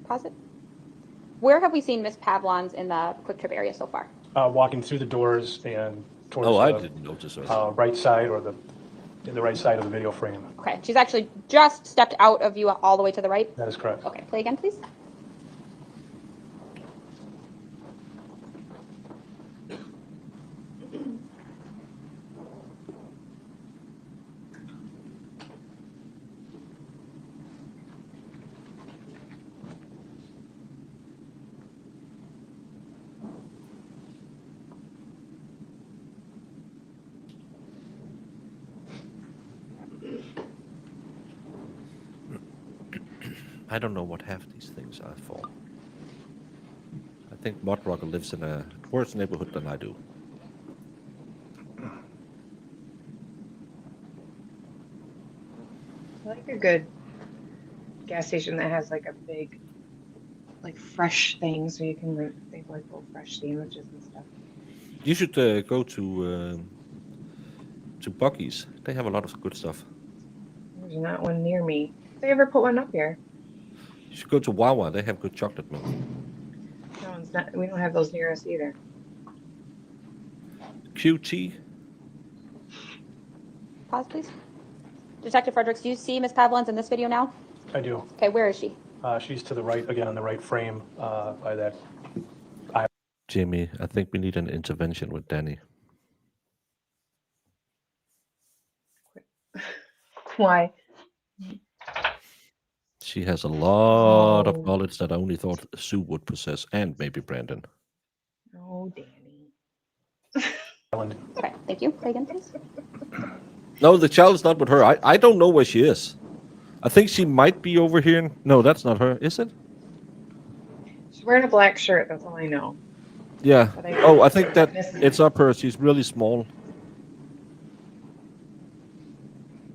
Pause it. Where have we seen Miss Pavlons in the Quick Trip area so far? Walking through the doors and towards Oh, I the didn't notice her. right side, or the right side of the video frame. Okay, she's actually just stepped out of view all the way to the right. That is correct. Okay, play again, please. I don't know what half these things are for. I think Mudrocker lives in a worse neighborhood than I do. I like a good gas station that has like a big, like fresh thing, so you can like they have like little fresh sandwiches and stuff. You should go to Bucky's. They have a lot of good stuff. There's not one near me. If they ever put one up here. You should go to Wawa. They have good chocolate milk. No, it's not. We don't have those near us either. QT. Pause, please. Detective Fredericks, do you see Ms. Pavlins in this video now? I do. Okay, where is she? She's to the right, again, on the right frame by that. Jimmy, I think we need an intervention with Danny. Why? She has a lot Oh. of knowledge that I only thought Sue would possess, and maybe Brandon. Oh, Danny. Okay, thank you. Play again, please. No, the child is not with her. I don't know where she is. I think she might be over here. No, that's not her, is it? She's wearing a black shirt. That's all I know. Yeah. But Oh, I think that it's up her. She's really small.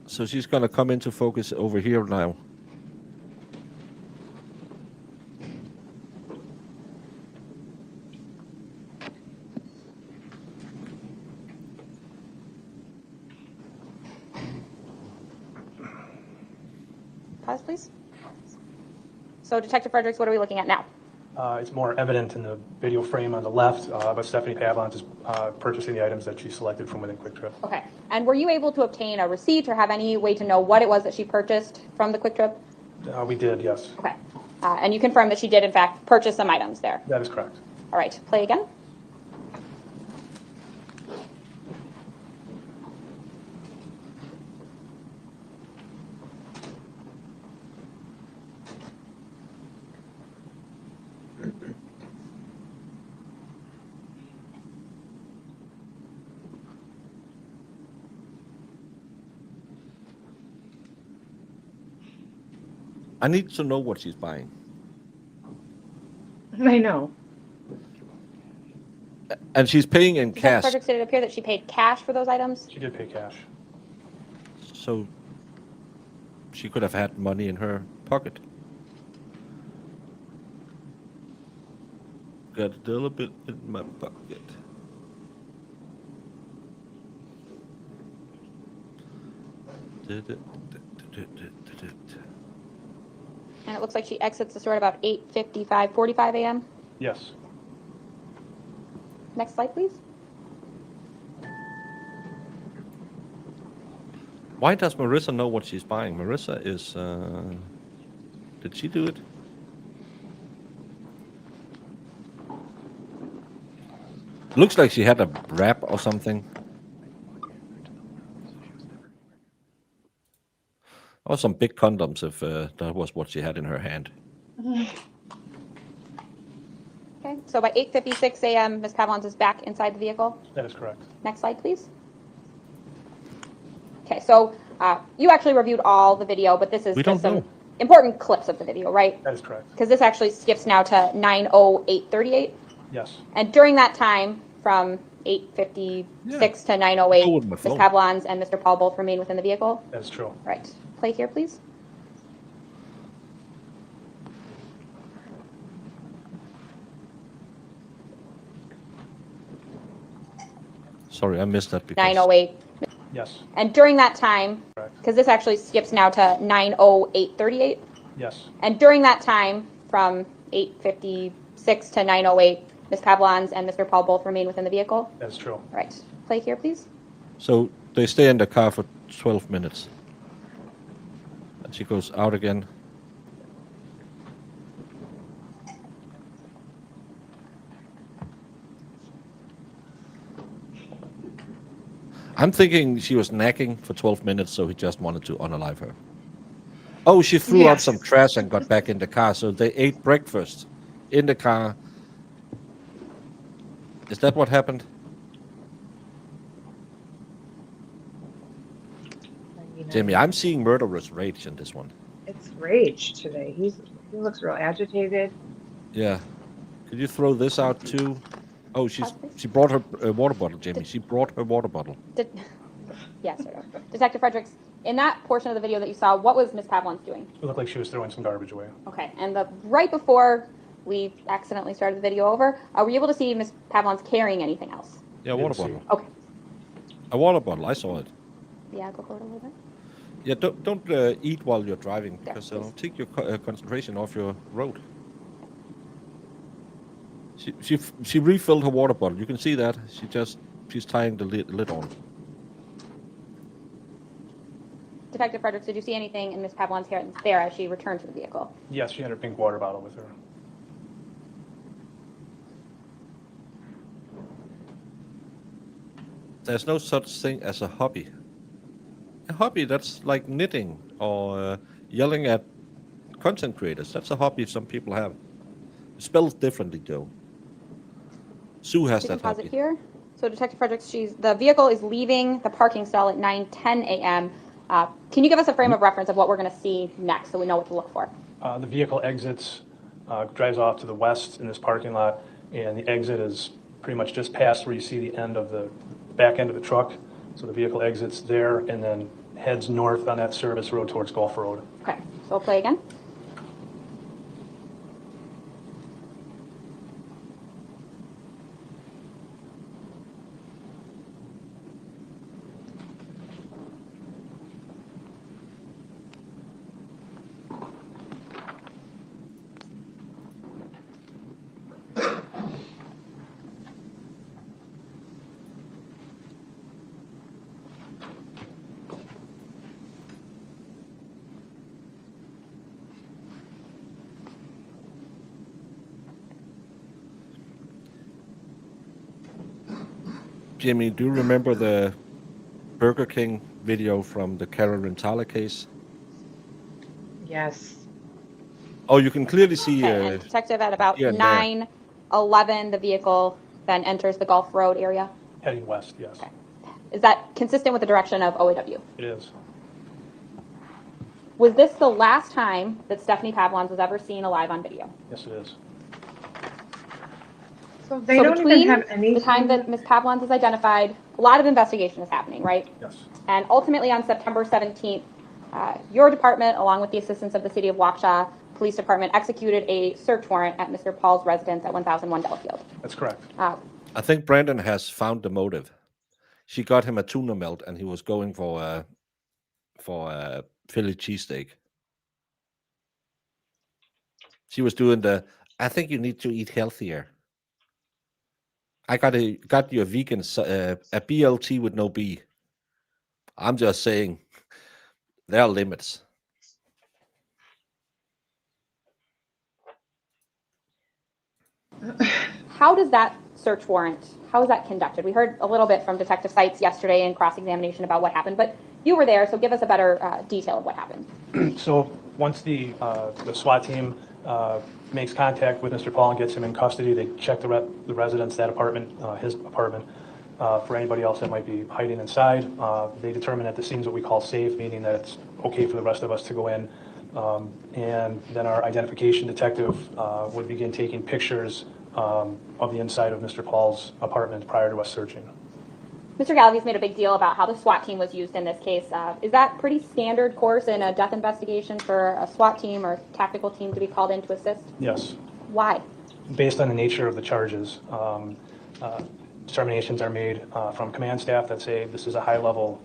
So she's going to come into focus over here now. Pause, please. So, Detective Fredericks, what are we looking at now? It's more evident in the video frame on the left, but Stephanie Pavlins is purchasing the items that she selected from within Quick Trip. Okay. And were you able to obtain a receipt or have any way to know what it was that she purchased from the Quick Trip? We did, yes. Okay. And you confirm that she did, in fact, purchase some items there? That is correct. All right. Play again. I need to know what she's buying. I know. And she's paying in Detective cash. Fredericks, did it appear that she paid cash for those items? She did pay cash. So she could have had money in her pocket. Got a little bit in my pocket. And it looks like she exits the store at about 8:45 a.m. Yes. Next slide, please. Why does Marissa know what she's buying? Marissa is... did she do it? Looks like she had a wrap or something. Or some big condoms if that was what she had in her hand. Okay, so by 8:56 a.m., Ms. Pavlins is back inside the vehicle. That is correct. Next slide, please. Okay, so you actually reviewed all the video, but this is We just don't some know. important clips of the video, right? That is correct. Because this actually skips now to 9:08:38. Yes. And during that time, from 8:56 to 9:08, Go with my Ms. phone. Pavlins and Mr. Pahl both remain within the vehicle. That is true. Right. Play here, please. Sorry, I missed that because... 9:08. Yes. And during that time, Correct. because this actually skips now to 9:08:38. Yes. And during that time, from 8:56 to 9:08, Ms. Pavlins and Mr. Pahl both remain within the vehicle. That is true. Right. Play here, please. So they stay in the car for 12 minutes. And she goes out again. I'm thinking she was nagging for 12 minutes, so he just wanted to unalive her. Oh, she threw out Yes. some trash and got back in the car, so they ate breakfast in the car. Is that what happened? Jimmy, I'm seeing murderous rage in this one. It's rage today. He looks real agitated. Yeah. Could you throw this out too? Oh, she brought her water bottle, Jamie. She brought her water bottle. Yes, sir. Detective Fredericks, in that portion of the video that you saw, what was Ms. Pavlon's doing? It looked like she was throwing some garbage away. Okay, and right before we accidentally started the video over, were you able to see Ms. Pavlon's carrying anything else? Yeah, water bottle. Okay. A water bottle. I saw it. Yeah, go forward a little bit. Yeah, don't eat while you're driving because it'll take your concentration off your road. She refilled her water bottle. You can see that. She's tying the lid on. Detective Fredericks, did you see anything in Ms. Pavlon's hair there as she returned to the vehicle? Yes, she had her pink water bottle with her. There's no such thing as a hobby. A hobby, that's like knitting or yelling at content creators. That's a hobby some people have. Spelled differently, Joe. Sue has that hobby. Here. So Detective Fredericks, the vehicle is leaving the parking stall at 9:10 a.m. Can you give us a frame of reference of what we're going to see next so we know what to look for? The vehicle exits, drives off to the west in this parking lot, and the exit is pretty much just past where you see the end of the back end of the truck. So the vehicle exits there and then heads north on that service road towards Gulf Road. Okay, so we'll play again. Jimmy, do you remember the Burger King video from the Carol Rentala case? Yes. Oh, you can clearly see. Okay, and Detective, at about 9:11, the vehicle then enters the Gulf Road area. Heading west, yes. Okay. Is that consistent with the direction of OAW? It is. Was this the last time that Stephanie Pavlon was ever seen alive on video? Yes, it is. So they don't even have any. The time that Ms. Pavlon is identified, a lot of investigation is happening, right? Yes. And ultimately on September 17th, your department, along with the assistance of the City of Waukesha Police Department, executed a search warrant at Mr. Pahl's residence at 1001 Delafield. That's correct. I think Brandon has found the motive. She got him a tuna melt, and he was going for a Philly cheesesteak. She was doing I think you need to eat healthier. I got you a vegan, a BLT with no B. I'm just saying, there are limits. How does that search warrant, how is that conducted? We heard a little bit from Detective Seitz yesterday in cross-examination about what happened, but you were there, so give us a better detail of what happened. So once the SWAT team makes contact with Mr. Pahl and gets him in custody, they check the residence, that apartment, his apartment, for anybody else that might be hiding inside. They determine that the scene's what we call safe, meaning that it's okay for the rest of us to go in. And then our identification detective would begin taking pictures of the inside of Mr. Pahl's apartment prior to us searching. Mr. Galavi's made a big deal about how the SWAT team was used in this case. Is that pretty standard course in a death investigation for a SWAT team or tactical team to be called in to assist? Yes. Why? Based on the nature of the charges, determinations are made from command staff that say this is a high-level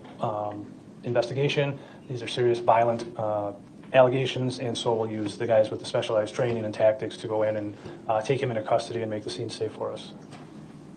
investigation. These are serious, violent allegations, and so we'll use the guys with the specialized training and tactics to go in and take him into custody and make the scene safe for us.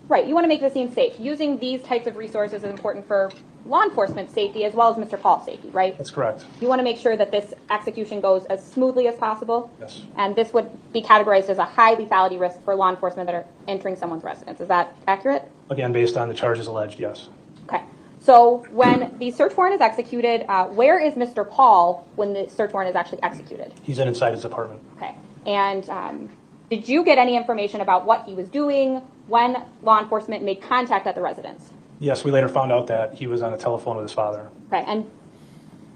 Right, you want to make the scene safe. Using these types of resources is important for law enforcement safety as well as Mr. Pahl's safety, right? That's correct. You want to make sure that this execution goes as smoothly as possible. Yes. And this would be categorized as a high lethality risk for law enforcement that are entering someone's residence. Is that accurate? Again, based on the charges alleged, yes. Okay. So when the search warrant is executed, where is Mr. Pahl when the search warrant is actually executed? He's inside his apartment. Okay. And did you get any information about what he was doing when law enforcement made contact at the residence? Yes, we later found out that he was on the telephone with his father. Okay. And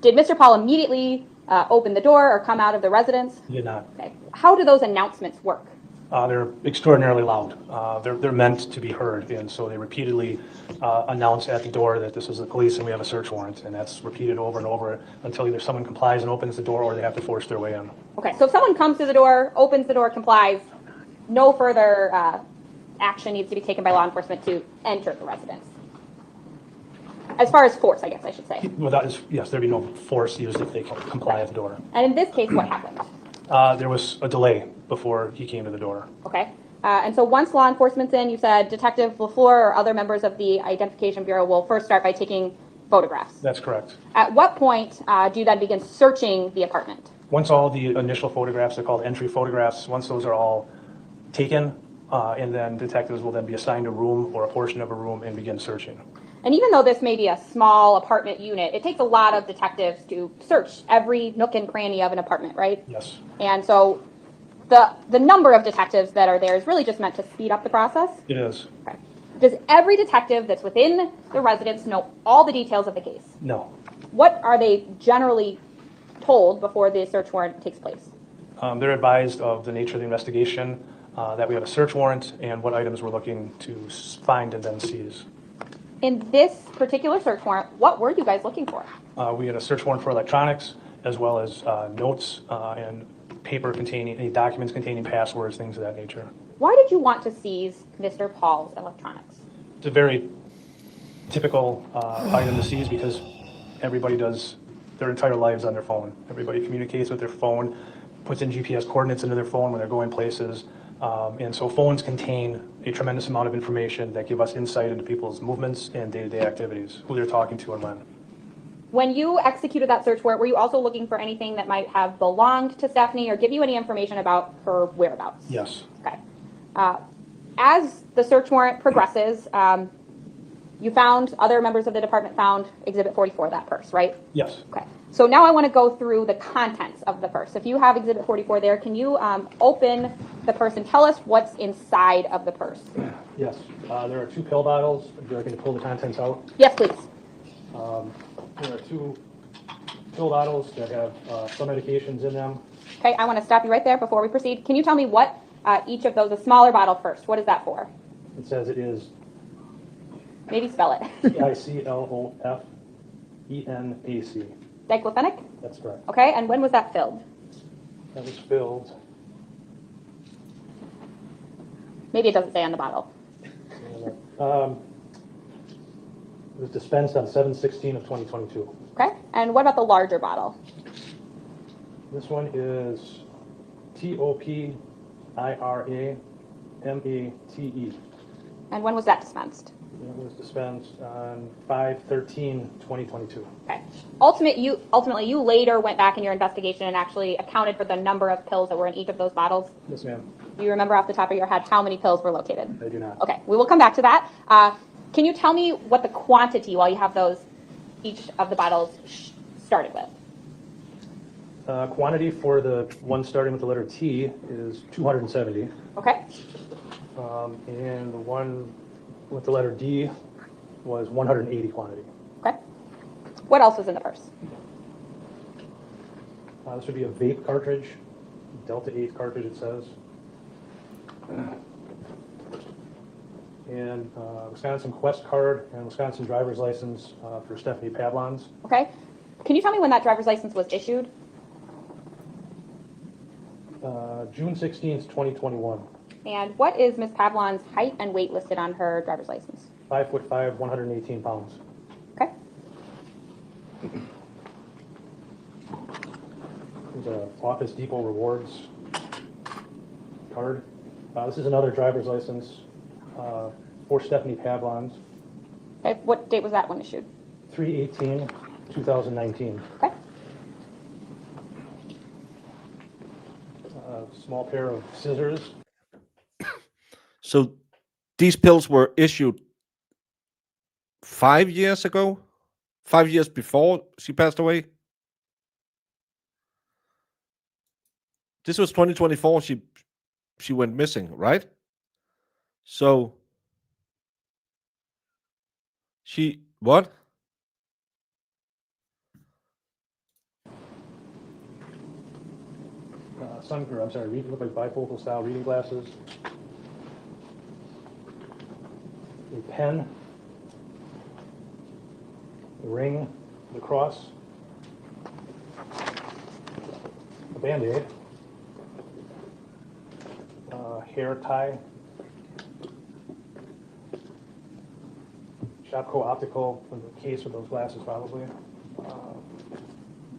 did Mr. Pahl immediately open the door or come out of the residence? He did not. Okay. How do those announcements work? They're extraordinarily loud. They're meant to be heard, and so they repeatedly announce at the door that this is the police and we have a search warrant, and that's repeated over and over until either someone complies and opens the door or they have to force their way in. Okay, so if someone comes to the door, opens the door, complies, no further action needs to be taken by law enforcement to enter the residence. As far as force, I guess I should say. Yes, there'd be no force used if they comply at the door. And in this case, what happened? There was a delay before he came to the door. Okay. And so once law enforcement's in, you said Detective LaFleur or other members of the Identification Bureau will first start by taking photographs. That's correct. At what point do you then begin searching the apartment? Once all the initial photographs, they're called entry photographs, once those are all taken, and then detectives will then be assigned a room or a portion of a room and begin searching. And even though this may be a small apartment unit, it takes a lot of detectives to search every nook and cranny of an apartment, right? Yes. And so the number of detectives that are there is really just meant to speed up the process? It is. Okay. Does every detective that's within the residence know all the details of the case? No. What are they generally told before the search warrant takes place? They're advised of the nature of the investigation, that we have a search warrant, and what items we're looking to find and then seize. In this particular search warrant, what were you guys looking for? We had a search warrant for electronics, as well as notes and paper containing, any documents containing passwords, things of that nature. Why did you want to seize Mr. Pahl's electronics? It's a very typical item to seize because everybody does their entire lives on their phone. Everybody communicates with their phone, puts in GPS coordinates into their phone when they're going places. And so phones contain a tremendous amount of information that give us insight into people's movements and day-to-day activities, who they're talking to and when. When you executed that search warrant, were you also looking for anything that might have belonged to Stephanie or give you any information about her whereabouts? Yes. Okay. As the search warrant progresses, you found, other members of the department found Exhibit 44, that purse, right? Yes. Okay. So now I want to go through the contents of the purse. If you have Exhibit 44 there, can you open the purse and tell us what's inside of the purse? Yes. There are 2 pill bottles. Would you like me to pull the contents out? Yes, please. There are 2 pill bottles that have some medications in them. Okay, I want to stop you right there before we proceed. Can you tell me what each of those, a smaller bottle first, what is that for? It says it is Maybe spell it. Diclofenac. Diclofenac? That's correct. Okay, and when was that filled? That was filled. Maybe it doesn't say on the bottle. It was dispensed on 7/16 of 2022. Okay, and what about the larger bottle? This one is TOPIRAMATE. And when was that dispensed? It was dispensed on 5/13/2022. Okay. Ultimately, you later went back in your investigation and actually accounted for the number of pills that were in each of those bottles. Yes, ma'am. Do you remember off the top of your head how many pills were located? I do not. Okay, we will come back to that. Can you tell me what the quantity, while you have those, each of the bottles started with? Quantity for the one starting with the letter T is 270. Okay. And the one with the letter D was 180 quantity. Okay. What else was in the purse? This would be a vape cartridge, Delta 8 cartridge it says. And Wisconsin Quest card and Wisconsin driver's license for Stephanie Pavlon's. Okay. Can you tell me when that driver's license was issued? June 16th, 2021. And what is Ms. Pavlon's height and weight listed on her driver's license? 5'5", 118 pounds. Okay. There's a Office Depot Rewards card. This is another driver's license for Stephanie Pavlon's. Okay. What date was that one issued? 3/18/2019. Okay. A small pair of scissors. So these pills were issued 5 years ago? 5 years before she passed away? This was 2024. She went missing, right? So what? look like bifocal style reading glasses. A pen, the ring, the cross, a Band-Aid, hair tie, Shopco optical from the case with those glasses probably,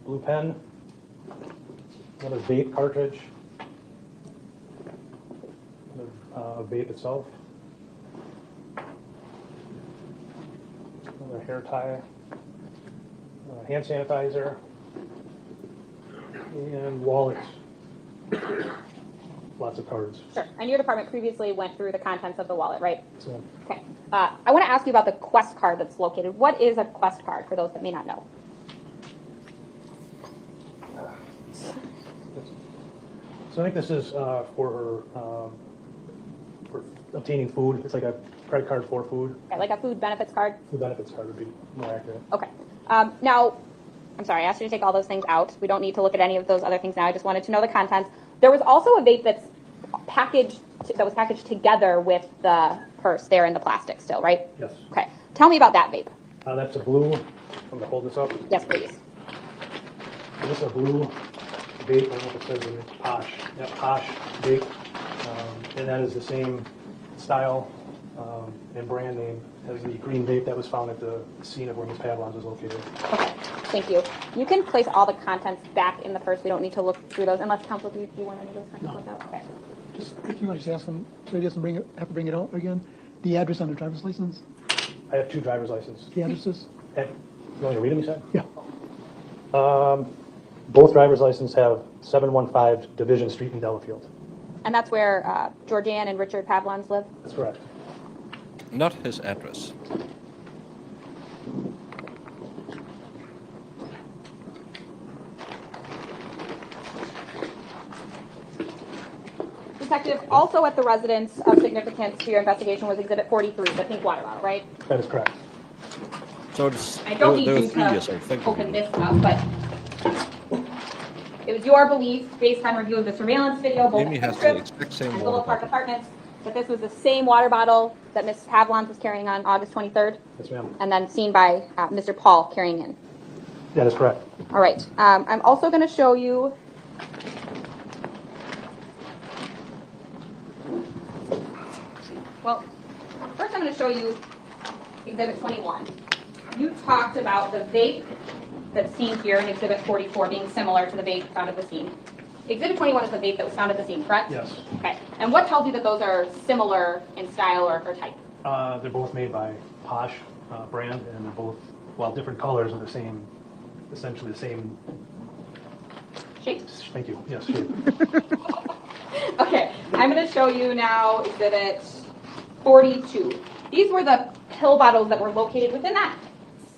blue pen, another vape cartridge, another vape itself, another hair tie, hand sanitizer, and wallets. Lots of cards. Sure. And your department previously went through the contents of the wallet, right? So, Okay. I want to ask you about the Quest card that's located. What is a Quest card for those that may not know? so I think this is for obtaining food. It's like a credit card for food. Okay, like a food benefits card? Food benefits card would be more accurate. Okay. Now, I'm sorry, I asked you to take all those things out. We don't need to look at any of those other things now. I just wanted to know the contents. There was also a vape that was packaged together with the purse there in the plastic still, right? Yes. Okay. Tell me about that vape. That's a blue. I'm going to hold this up. Yes, please. So this is a blue vape. I don't know if it says in it. Posh. Yeah, Posh vape. And that is the same style and brand name as the green vape that was found at the scene of where Ms. Pavlon's was located. Okay. Thank you. You can place all the contents back in the purse. We don't need to look through those unless counsel, do you want any of those contents looked out? Okay. Just, if you want to just ask them, so he doesn't have to bring it out again, the address on the driver's license, I have 2 driver's licenses. the addresses? You want me to read them, you said? Yeah. Both driver's licenses have 715 Division Street in Delafield. And that's where Georgianne and Richard Pavlons live? That's correct. Not his address. Detective, also at the residence of significance to your investigation was Exhibit 43, the pink water bottle, right? That is correct. So it's, I don't need there were you 3 years to old. Thank you. open this up, but it was your belief, based on review of the surveillance video, both Amy at has Strip the exact same and water Little Park bottle. Apartments, that this was the same water bottle that Ms. Pavlons was carrying on August 23rd, Yes, ma'am. and then seen by Mr. Pahl carrying in. That is correct. All right. I'm also going to show you. Well, first I'm going to show you Exhibit 21. You talked about the vape that's seen here in Exhibit 44 being similar to the vape found at the scene. Exhibit 21 is the vape that was found at the scene, correct? Yes. Okay. And what tells you that those are similar in style or type? They're both made by Posh brand, and they're both, well, different colors of the same, essentially the same Shape. Thank you. Yes, shape. Okay, I'm going to show you now Exhibit 42. These were the pill bottles that were located within that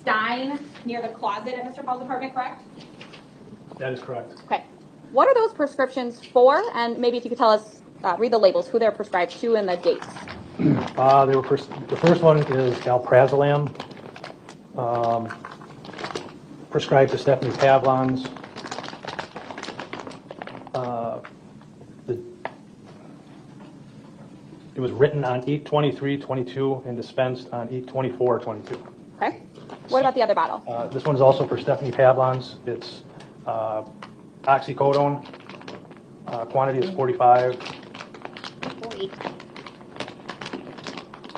stein near the closet at Mr. Paul's apartment, correct? That is correct. Okay. What are those prescriptions for? And maybe if you could tell us, read the labels, who they're prescribed to and the dates. They were the first one is alprazolam, prescribed to Stephanie Pavlons. It was written on 8/23/22 and dispensed on 8/24/22. Okay. What about the other bottle? This one is also for Stephanie Pavlons. It's oxycodone. Quantity is 45. 40.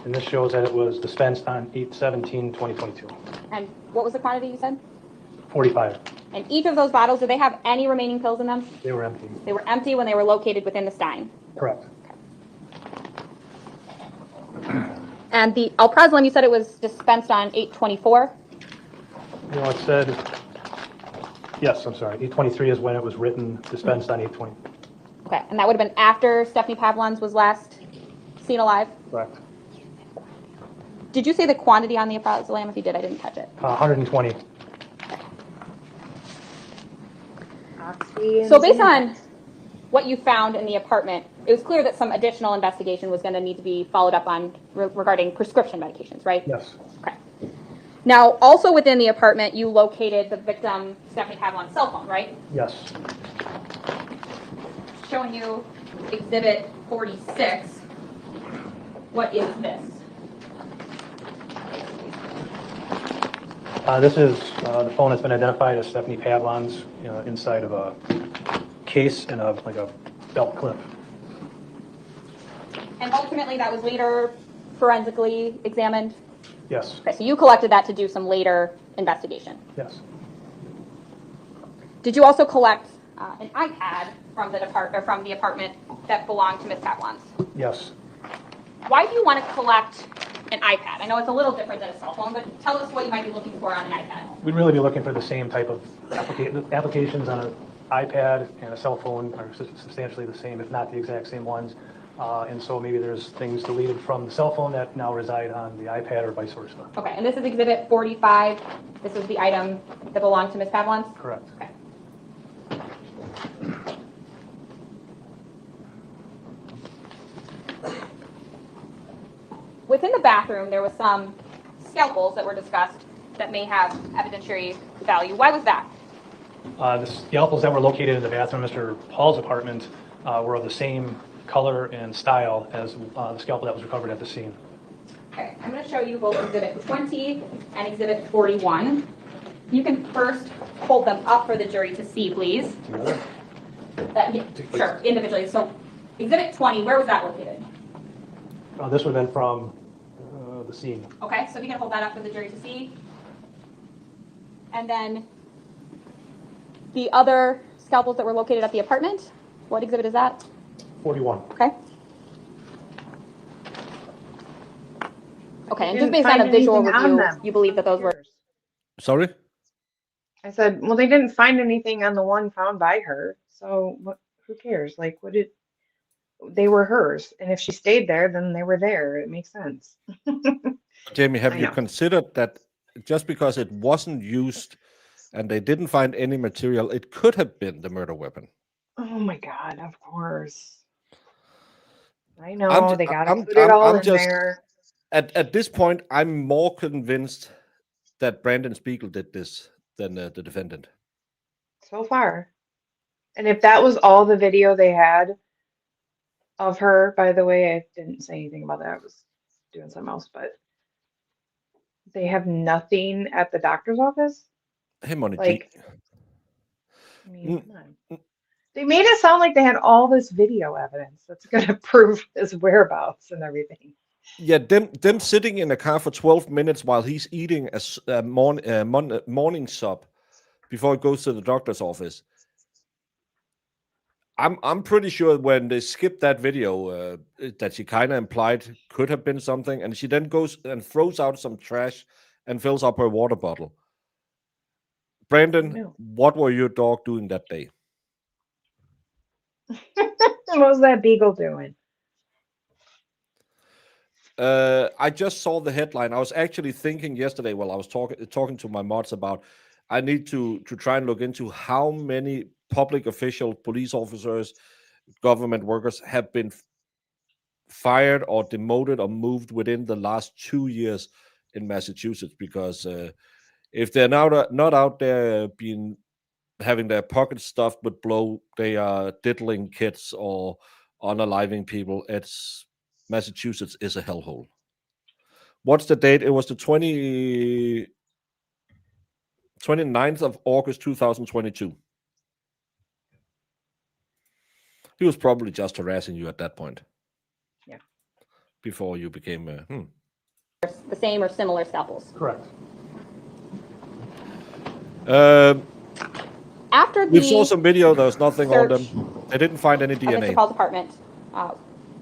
And this shows that it was dispensed on 8/17/2022. And what was the quantity you said? 45. And each of those bottles, did they have any remaining pills in them? They were empty. They were empty when they were located within the stein. Correct. And the alprazolam, you said it was dispensed on 8/24? No, it said, yes, I'm sorry, 8/23 is when it was written, dispensed on 8/20. Okay, and that would have been after Stephanie Pavlons was last seen alive? Correct. Did you say the quantity on the alprazolam? If you did, I didn't catch it. 120. So based on what you found in the apartment, it was clear that some additional investigation was going to need to be followed up on regarding prescription medications, right? Yes. Okay. Now, also within the apartment, you located the victim, Stephanie Pavlon's cell phone, right? Yes. showing you Exhibit 46. What is this? This is the phone that's been identified as Stephanie Pavlon's inside of a case and like a belt clip. And ultimately, that was later forensically examined? Yes. Okay, so you collected that to do some later investigation? Yes. Did you also collect an iPad from the apartment that belonged to Ms. Pavlon's? Yes. Why do you want to collect an iPad? I know it's a little different than a cell phone, but tell us what you might be looking for on an iPad. We'd really be looking for the same type of applications on an iPad and a cell phone are substantially the same, if not the exact same ones. And so maybe there's things deleted from the cell phone that now reside on the iPad or vice versa. Okay, and this is Exhibit 45. This is the item that belonged to Ms. Pavlon's? Correct. Okay. Within the bathroom, there was some scalpels that were discussed that may have evidentiary value. Why was that? The scalpels that were located in the bathroom, Mr. Pahl's apartment, were of the same color and style as the scalpel that was recovered at the scene. Okay, I'm going to show you both Exhibit 20 and Exhibit 41. You can first hold them up for the jury to see, please. Yeah, sure, individually. So Exhibit 20, where was that located? This would have been from the scene. Okay, so we can hold that up for the jury to see. And then the other scalpels that were located at the apartment, what exhibit is that? 41. Okay. Okay, and just based on a visual review, you believe that those were... Sorry? I said, well, they didn't find anything on the one found by her, so what, who cares? Like, they were hers, and if she stayed there, then they were there. It makes sense. Jamie, have you considered that just because it wasn't used and they didn't find any material, it could have been the murder weapon? Oh my God, of course. I know, they gotta put it all in there. At this point, I'm more convinced that Brandon Spiegel did this than the defendant. So far. And if that was all the video they had of her, by the way, I didn't say anything about that. I was doing something else, but they have nothing at the doctor's office? Hey, Monica. Like, I mean, come on. They made it sound like they had all this video evidence that's going to prove his whereabouts and everything. Yeah, them sitting in a car for 12 minutes while he's eating a morning sub before he goes to the doctor's office. I'm pretty sure when they skipped that video that she kind of implied could have been something, and she then goes and throws out some trash and fills up her water bottle. Brandon, what were your dog doing that day? What was that beagle doing? I just saw the headline. I was actually thinking yesterday while I was talking to my mods about I need to try and look into how many public officials, police officers, government workers have been fired or demoted or moved within the last 2 years in Massachusetts, because if they're not out there having their pockets stuffed with blow, they are diddling kids or unaliving people. Massachusetts is a hellhole. What's the date? It was the 29th of August 2022. He was probably just harassing you at that point. Yeah. Before you became the same or similar scalpels. Correct. After we saw some video, there was nothing on them. They didn't find any DNA. Mr. Pahl's apartment.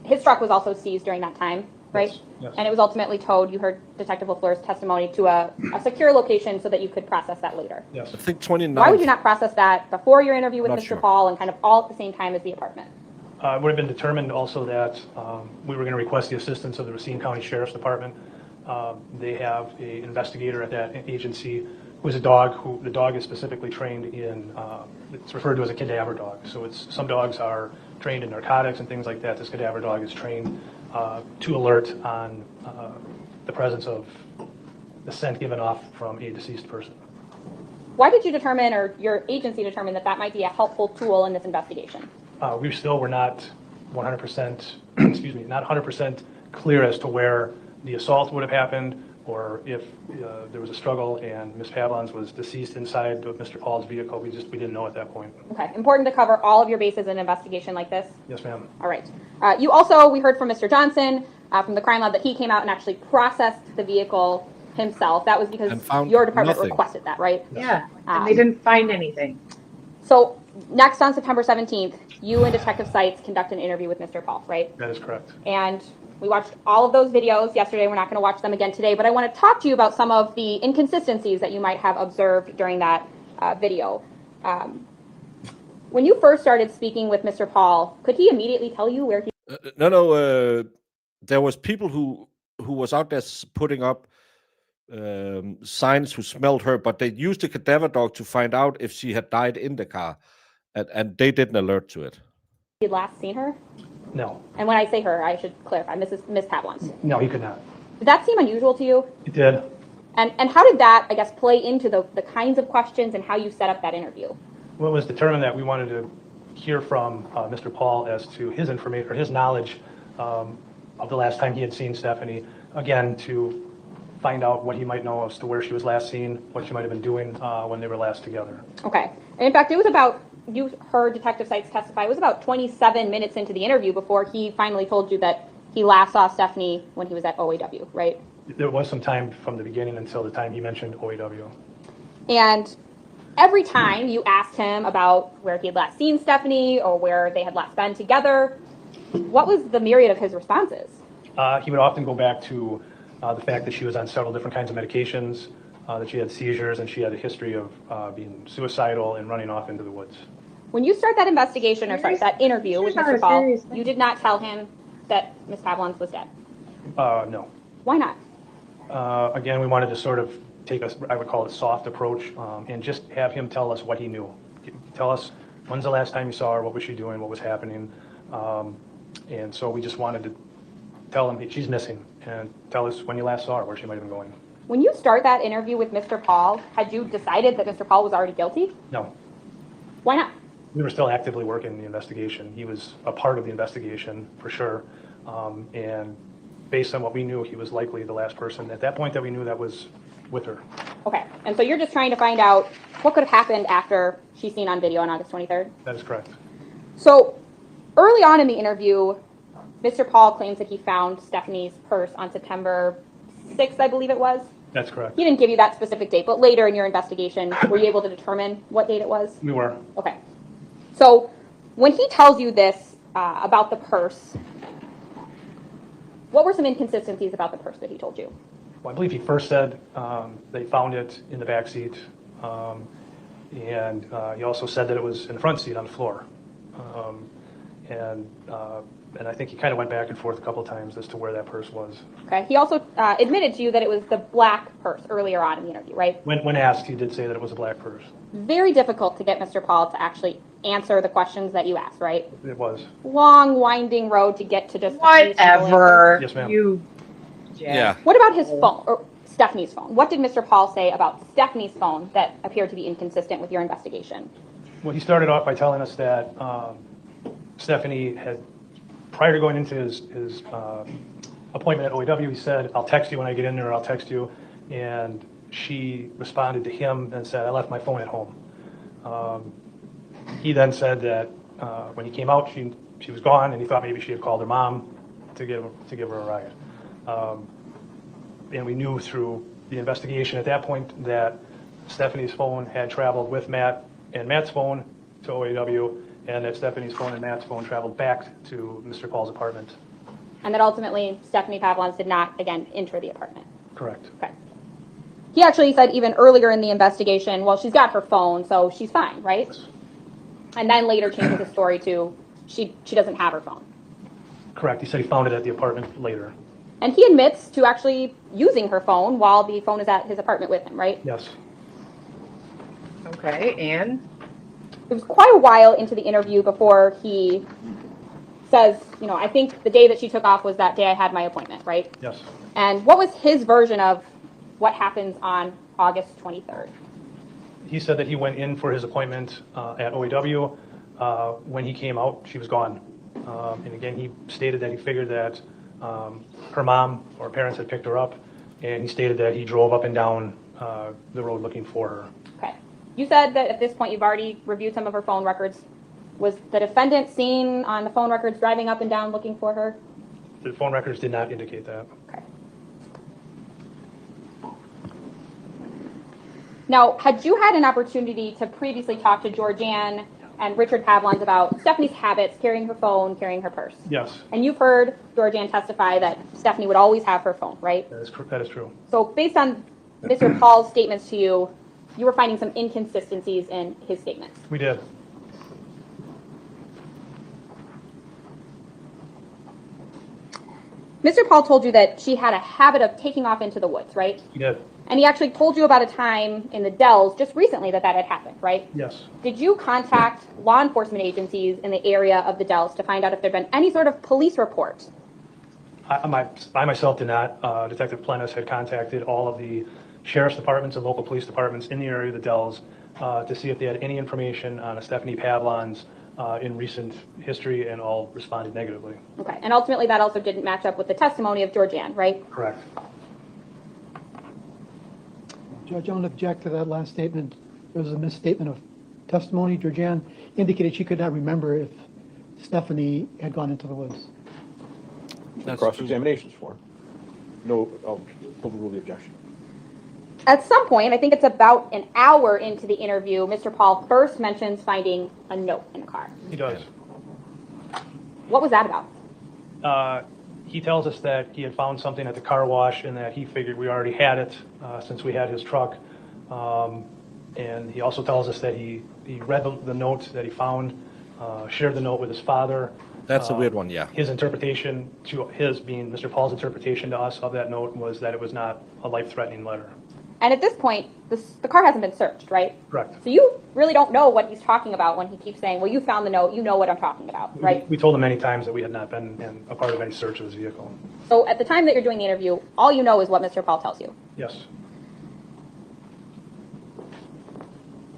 His truck was also seized during that time, right? Yes. And it was ultimately towed. You heard Detective LaFleur's testimony to a secure location so that you could process that later. Yes. I think 29th. Why would you not process that before your interview with Not Mr. sure. Pahl and kind of all at the same time as the apartment? It would have been determined also that we were going to request the assistance of the Racine County Sheriff's Department. They have an investigator at that agency who's a dog. The dog is specifically trained in, it's referred to as a cadaver dog. So some dogs are trained in narcotics and things like that. This cadaver dog is trained to alert on the presence of the scent given off from a deceased person. Why did you determine, or your agency determine, that that might be a helpful tool in this investigation? We still were not 100%, excuse me, not 100% clear as to where the assault would have happened, or if there was a struggle and Ms. Pavlons was deceased inside of Mr. Pahl's vehicle. We didn't know at that point. Okay, important to cover all of your bases in an investigation like this? Yes, ma'am. All right. We heard from Mr. Johnson from the crime lab that he came out and actually processed the vehicle himself. That was because your department requested that, right? Yeah, and they didn't find anything. So next on September 17th, you and Detective Seitz conduct an interview with Mr. Pahl, right? That is correct. And we watched all of those videos yesterday. We're not going to watch them again today, but I want to talk to you about some of the inconsistencies that you might have observed during that video. When you first started speaking with Mr. Pahl, could he immediately tell you where he... No. There was people who was out there putting up signs who smelled her, but they used the cadaver dog to find out if she had died in the car, and they didn't alert to it. You'd last seen her? No. And when I say her, I should clarify, Miss Pavlons. No, he could not. Did that seem unusual to you? It did. And how did that, I guess, play into the kinds of questions and how you set up that interview? Well, it was determined that we wanted to hear from Mr. Pahl as to his information or his knowledge of the last time he had seen Stephanie. Again, to find out what he might know as to where she was last seen, what she might have been doing when they were last together. Okay. And in fact, it was about, you heard Detective Seitz testify, it was about 27 minutes into the interview before he finally told you that he last saw Stephanie when he was at OAW, right? There was some time from the beginning until the time he mentioned OAW. And every time you asked him about where he had last seen Stephanie or where they had last been together, what was the myriad of his responses? He would often go back to the fact that she was on several different kinds of medications, that she had seizures, and she had a history of being suicidal and running off into the woods. When you start that investigation, or sorry, that interview with Mr. Pahl, you did not tell him that Ms. Pavlons was dead? No. Why not? Again, we wanted to sort of take I would call it a soft approach, and just have him tell us what he knew. Tell us, when's the last time you saw her, what was she doing, what was happening, and so we just wanted to tell him she's missing, and tell us when you last saw her, where she might have been going. When you start that interview with Mr. Pahl, had you decided that Mr. Pahl was already guilty? No. Why not? We were still actively working the investigation. He was a part of the investigation, for sure, and based on what we knew, he was likely the last person at that point that we knew that was with her. Okay, and so you're just trying to find out what could have happened after she's seen on video on August 23rd? That is correct. So early on in the interview, Mr. Pahl claims that he found Stephanie's purse on September 6th, I believe it was. That's correct. He didn't give you that specific date, but later in your investigation, were you able to determine what date it was? We were. Okay. So when he tells you this about the purse, what were some inconsistencies about the purse that he told you? Well, I believe he first said they found it in the back seat, and he also said that it was in the front seat on the floor. And I think he kind of went back and forth a couple of times as to where that purse was. Okay. He also admitted to you that it was the black purse earlier on in the interview, right? When asked, he did say that it was a black purse. Very difficult to get Mr. Pahl to actually answer the questions that you asked, right? It was. Long, winding road to get to just whatever. Yes, ma'am. Yeah. What about his phone, or Stephanie's phone? What did Mr. Pahl say about Stephanie's phone that appeared to be inconsistent with your investigation? Well, he started off by telling us that Stephanie had, prior to going into his appointment at OAW, he said, "I'll text you when I get in there, or I'll text you." And she responded to him and said, "I left my phone at home." He then said that when he came out, she was gone, and he thought maybe she had called her mom to give her a ride. And we knew through the investigation at that point that Stephanie's phone had traveled with Matt and Matt's phone to OAW, and that Stephanie's phone and Matt's phone traveled back to Mr. Pahl's apartment. And that ultimately Stephanie Pavlons did not, again, enter the apartment. Correct. Okay. He actually said even earlier in the investigation, well, she's got her phone, so she's fine, right? Yes. And then later changed the story to she doesn't have her phone. Correct. He said he found it at the apartment later. And he admits to actually using her phone while the phone is at his apartment with him, right? Yes. Okay, and? It was quite a while into the interview before he says, I think the day that she took off was that day I had my appointment, right? Yes. And what was his version of what happens on August 23rd? He said that he went in for his appointment at OAW. When he came out, she was gone. And again, he stated that he figured that her mom or parents had picked her up, and he stated that he drove up and down the road looking for her. Okay. You said that at this point you've already reviewed some of her phone records. Was the defendant seen on the phone records driving up and down looking for her? The phone records did not indicate that. Okay. Now, had you had an opportunity to previously talk to Georgianne and Richard Pavlons about Stephanie's habits, carrying her phone, carrying her purse? Yes, And you've heard Georgianne testify that Stephanie would always have her phone, right? that is true. So based on Mr. Pahl's statements to you, you were finding some inconsistencies in his statements. We did. Mr. Pahl told you that she had a habit of taking off into the woods, right? He did. And he actually told you about a time in the Dells just recently that had happened, right? Yes. Did you contact law enforcement agencies in the area of the Dells to find out if there'd been any sort of police report? I myself did not. Detective Plennis had contacted all of the sheriff's departments and local police departments in the area of the Dells to see if they had any information on a Stephanie Pavlons in recent history, and all responded negatively. Okay, and ultimately that also didn't match up with the testimony of Georgianne, right? Correct. Judge, I don't object to that last statement. There was a misstatement of testimony. Georgianne indicated she could not remember if Stephanie had gone into the woods. Cross-examination's for. No, I'll overrule the objection. At some point, I think it's about an hour into the interview, Mr. Pahl first mentions finding a note in the car. He does. What was that about? He tells us that he had found something at the car wash and that he figured we already had it since we had his truck. And he also tells us that he read the note that he found, shared the note with his father. That's a weird one, yeah. His interpretation to his being Mr. Pahl's interpretation to us of that note was that it was not a life-threatening letter. And at this point, the car hasn't been searched, right? Correct. So you really don't know what he's talking about when he keeps saying, well, you found the note, you know what I'm talking about, right? We told him many times that we had not been a part of any search of his vehicle. So at the time that you're doing the interview, all you know is what Mr. Pahl tells you. Yes.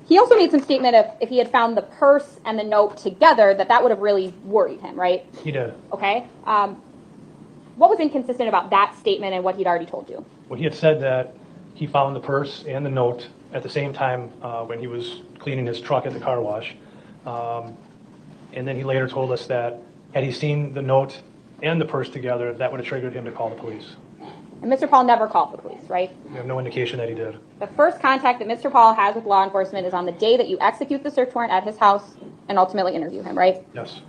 He also made some statement of if he had found the purse and the note together, that would have really worried him, right? He did. Okay. What was inconsistent about that statement and what he'd already told you? Well, he had said that he found the purse and the note at the same time when he was cleaning his truck at the car wash. And then he later told us that had he seen the note and the purse together, that would have triggered him to call the police. And Mr. Pahl never called the police, right? We have no indication that he did. The first contact that Mr. Pahl has with law enforcement is on the day that you execute the search warrant at his house and ultimately interview him, right? Yes.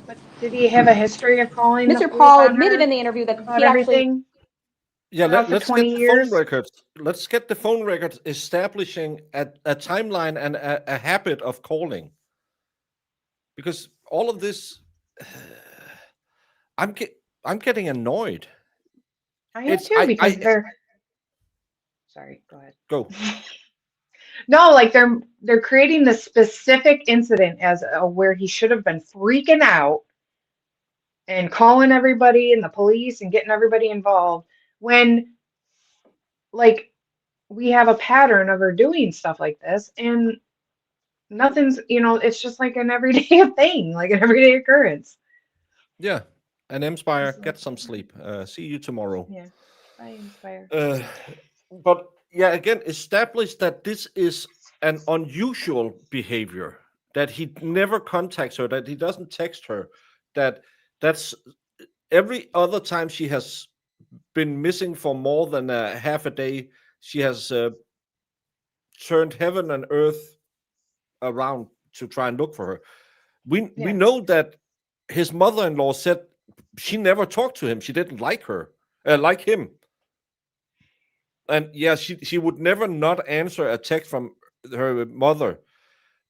But did he have a history of calling the Mr. police Pahl on admitted her in the interview that about he actually... everything? Yeah, Throughout the let's get 20 the years? phone records. Let's get the phone records establishing a timeline and a habit of calling. Because all of this, I'm getting annoyed. I am too, because they're... Sorry, go ahead. Go. No, like they're creating the specific incident as where he should have been freaking out and calling everybody and the police and getting everybody involved when, like, we have a pattern of her doing stuff like this and nothing's, it's just like an everyday thing, like an everyday occurrence. Yeah, and Inspire, get some sleep. See you tomorrow. Yeah, bye, Inspire. But yeah, again, establish that this is an unusual behavior, that he never contacts her, that he doesn't text her, that's every other time she has been missing for more than half a day, she has turned heaven and earth around to try and look for her. We know that his mother-in-law said she never talked to him. She didn't like him. And yeah, she would never not answer a text from her mother.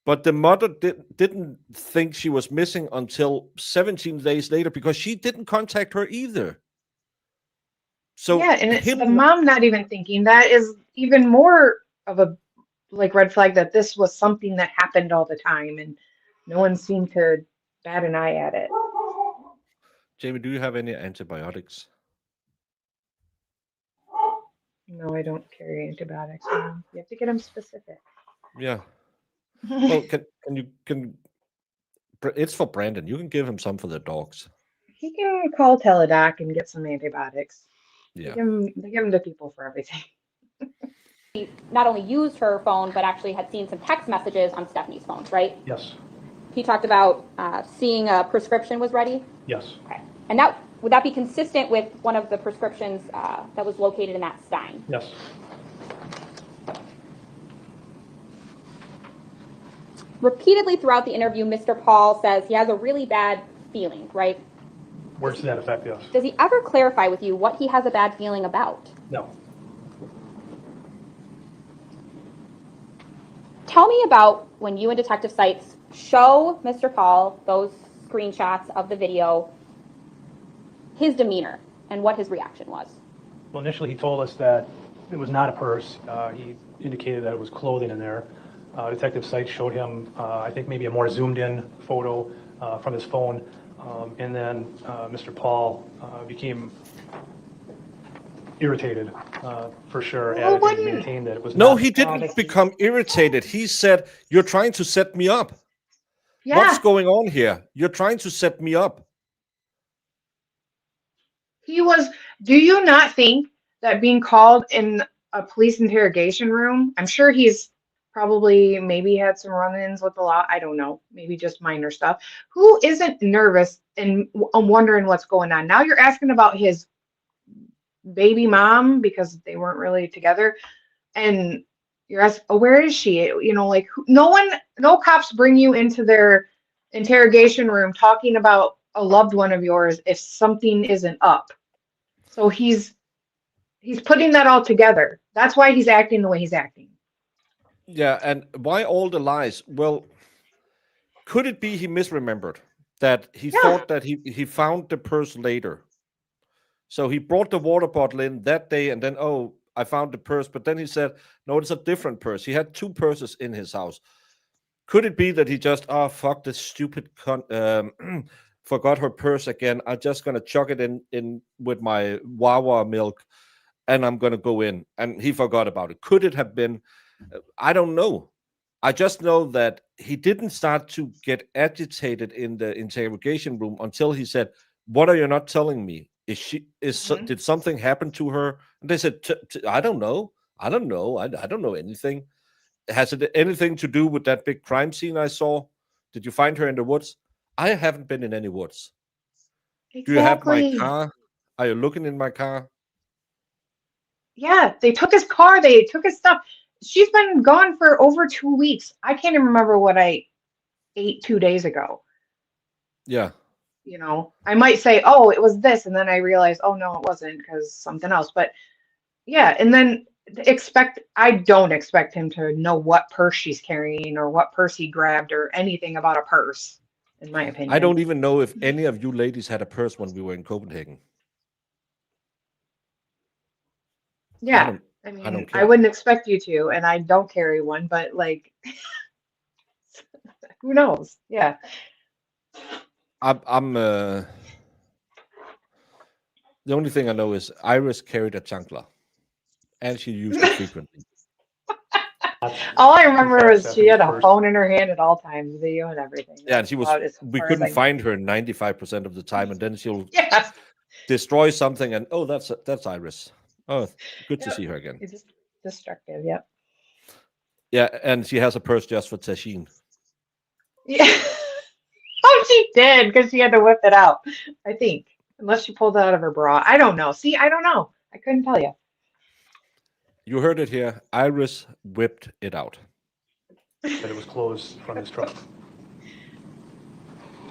But the mother didn't think she was missing until 17 days later because she didn't contact her either. So yeah, and it's the mom not even thinking. That is even more of a red flag that this was something that happened all the time and no one seemed to bat an eye at it. Jamie, do you have any antibiotics? No, I don't carry antibiotics. You have to get them specific. Yeah. Well, can it's for Brandon. You can give him some for the dogs. He can call Teledoc and get some antibiotics. Yeah. They give them to people for everything. He not only used her phone, but actually had seen some text messages on Stephanie's phone, right? Yes, He talked about seeing a prescription was ready. yes. Okay. And that would that be consistent with one of the prescriptions that was located in that stein? Yes. Repeatedly throughout the interview, Mr. Pahl says he has a really bad feeling, right? Words to that effect, yes. Does he ever clarify with you what he has a bad feeling about? No. Tell me about when you and Detective Seitz show Mr. Pahl those screenshots of the video, his demeanor, and what his reaction was. Well, initially he told us that it was not a purse. He indicated that it was clothing in there. Detective Seitz showed him, I think maybe a more zoomed in photo from his phone. And then Mr. Pahl became irritated, for sure, and maintained that it was No, not. he didn't become irritated. He said, "You're trying to set me up. Yeah. What's going on here? You're trying to set me up." He was, do you not think that being called in a police interrogation room, I'm sure he's probably maybe had some run-ins with the law, I don't know, maybe just minor stuff. Who isn't nervous and wondering what's going on? Now you're asking about his baby mom because they weren't really together, and you're asking, oh, where is she? You know, like no cops bring you into their interrogation room talking about a loved one of yours if something isn't up. So he's putting that all together. That's why he's acting the way he's acting. Yeah, and why all the lies? Well, could it be he misremembered that he thought that he found the purse later? So he brought the water bottle in that day, and then, oh, I found the purse. But then he said, no, it's a different purse. He had two purses in his house. Could it be that he just, oh, fuck this stupid forgot her purse again. I'm just going to chuck it in with my Wawa milk, and I'm going to go in. And he forgot about it. Could it have been? I don't know. I just know that he didn't start to get agitated in the interrogation room until he said, "What are you not telling me? Did something happen to her?" And they said, "I don't know. I don't know. I don't know anything. Has it anything to do with that big crime scene I saw? Did you find her in the woods?" I haven't been in any woods. Exactly. Do you have my car? Are you looking in my car? Yeah, they took his car. They took his stuff. She's been gone for over 2 weeks. I can't even remember what I ate 2 days ago. Yeah. You know, I might say, oh, it was this. And then I realize, oh, no, it wasn't because something else. But yeah, and then I don't expect him to know what purse she's carrying or what purse he grabbed or anything about a purse, in my opinion. I don't even know if any of you ladies had a purse when we were in Copenhagen. Yeah, I mean, don't I care. wouldn't expect you to, and I don't carry one, but like, who knows? Yeah. I'm the only thing I know is Iris carried a chancla, and she used it frequently. All I remember is she had a phone in her hand at all times, video and everything. Yeah, and she was. We couldn't find her 95% of the time, and then she'll destroy something, and oh, that's Iris. Oh, good to see her again. It's just destructive. Yep. Yeah, and she has a purse just for Tashin. Yeah. Oh, she did because she had to whip it out. I think, unless she pulled it out of her bra. I don't know. See, I don't know. I couldn't tell you. You heard it here. Iris whipped it out. That it was closed from his truck.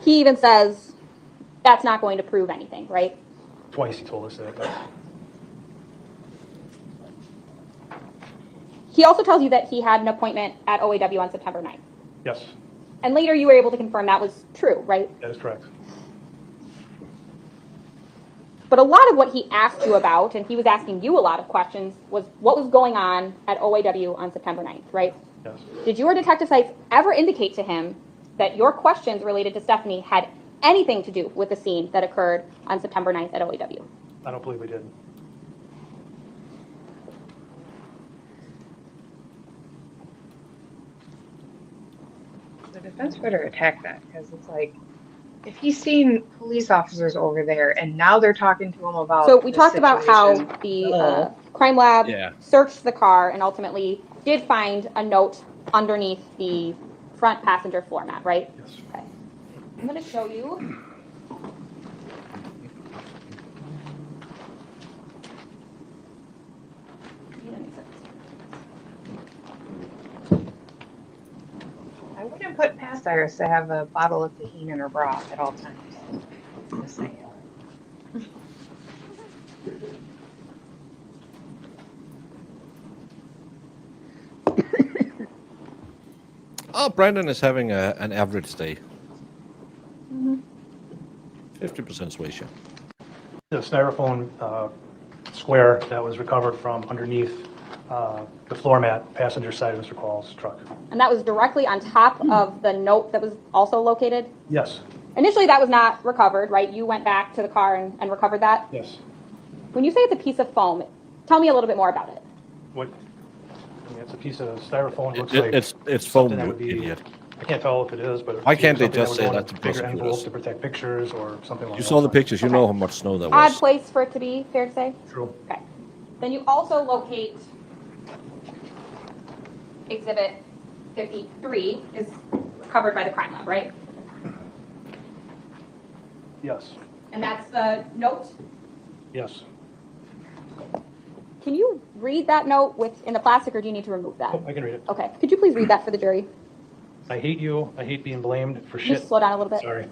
He even says that's not going to prove anything, right? Twice he told us that. But... He also tells you that he had an appointment at OAW on September 9th. Yes. And later you were able to confirm that was true, right? That is correct. But a lot of what he asked you about, and he was asking you a lot of questions, was what was going on at OAW on September 9th, right? Yes. Did your Detective Seitz ever indicate to him that your questions related to Stephanie had anything to do with the scene that occurred on September 9th at OAW? I don't believe we did. The defense better attack that, because it's like, if he's seen police officers over there and now they're talking to him about So we this talked about how situation, the no. crime lab Yeah. searched the car and ultimately did find a note underneath the front passenger floor mat, right? Yes. Okay. I'm going to show you. I wouldn't put past Iris to have a bottle of tahini in her bra at all times. Just saying. Oh, Brandon is having an average day. 50% suasion. The styrofoam square that was recovered from underneath the floor mat, passenger side of Mr. Pahl's truck. And that was directly on top of the note that was also located? Yes, Initially, that was not recovered, right? You went back to the car and recovered that? yes. When you say it's a piece of foam, tell me a little bit more about it. What? I mean, it's a piece of styrofoam. Looks It- like it's something foam, that would you be. idiot. I can't tell if it is, but Why can't they something just that would say go in that to bigger envelopes prosecutors? to protect pictures or something like that? You saw the pictures. You know how much snow that Odd was. place for it to be, fair to say? True. Okay. Then you also locate Exhibit 53 is covered by the crime lab, right? Yes, And that's the note? yes. Can you read that note in the plastic, or do you need to remove that? Oh, I can read it. Okay. Could you please read that for the jury? I hate you. I hate being blamed for shit. Just slow down a little bit. Sorry.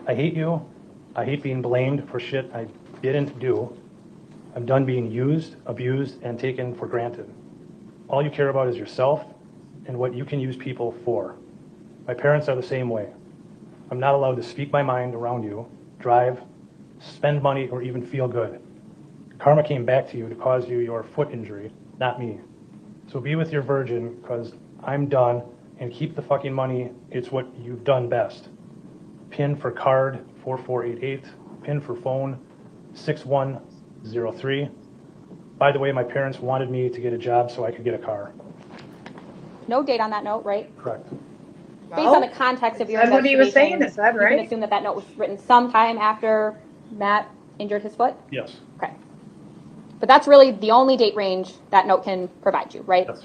I hate you. I hate being blamed for shit I didn't do. I'm done being used, abused, and taken for granted. All you care about is yourself and what you can use people for. My parents are the same way. I'm not allowed to speak my mind around you, drive, spend money, or even feel good. Karma came back to you to cause you your foot injury, not me. So be with your virgin, because I'm done, and keep the fucking money. It's what you've done best. PIN for card 4488, PIN for phone 6103. By the way, my parents wanted me to get a job so I could get a car. No date on that note, right? Correct. Based on the context of your That's what he was saying, investigation, it said, you right? can assume that that note was written sometime after Matt injured his foot? Yes. Okay. But that's really the only date range that note can provide you, right? Yes.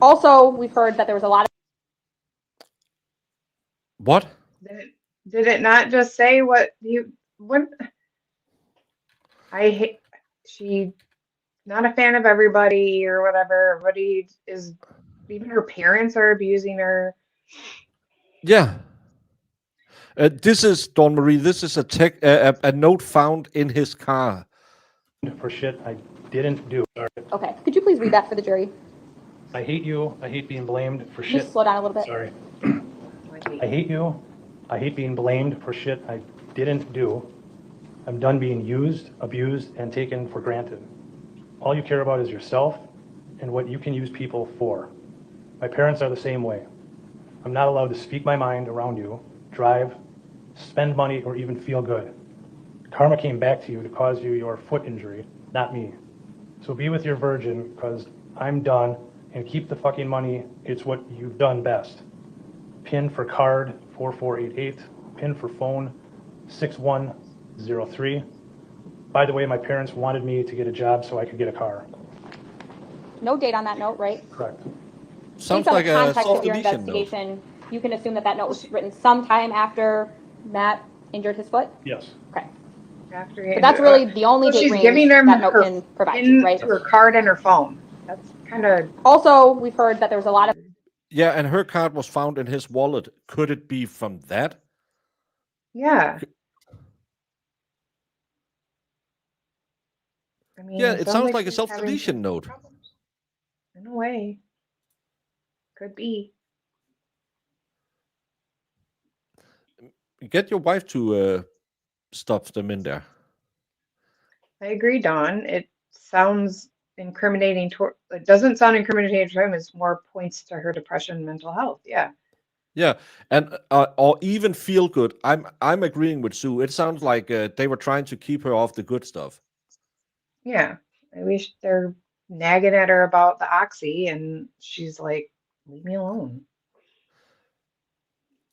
Also, we've heard that there was a lot of What? Did it not just say what I hate, she not a fan of everybody or whatever. Everybody is, even her parents are abusing her. Yeah. This is, Dawn Marie, this is a note found in his car. For shit I didn't do. Sorry. Okay. Could you please read that for the jury? I hate you. I hate being blamed for shit. Just slow down a little bit. Sorry. I hate you. I hate being blamed for shit I didn't do. I'm done being used, abused, and taken for granted. All you care about is yourself and what you can use people for. My parents are the same way. I'm not allowed to speak my mind around you, drive, spend money, or even feel good. Karma came back to you to cause you your foot injury, not me. So be with your virgin, because I'm done, and keep the fucking money. It's what you've done best. PIN for card 4488, PIN for phone 6103. By the way, my parents wanted me to get a job so I could get a car. No date on that note, right? Correct. Sounds Based on like the a context of your self-deletion note. investigation, you can assume that that note was written sometime after Matt injured his foot? Yes. Okay. After But that's really the only so date she's range giving him that note her can provide PIN you, right? to her card and her phone. That's kind of. Also, we've heard that there was a lot of Yeah, and her card was found in his wallet. Could it be from that? Yeah. I mean, Yeah, it sounds like a she's having self-deletion some note. problems. In a way. Could be. Get your wife to stuff them in there. I agree, Dawn. It sounds incriminating. It doesn't sound incriminating to him. It's more points to her depression and mental health. Yeah. Yeah, and or even feel good. I'm agreeing with Sue. It sounds like they were trying to keep her off the good stuff. Yeah. I wish they're nagging at her about the oxy, and she's like, Leave me alone.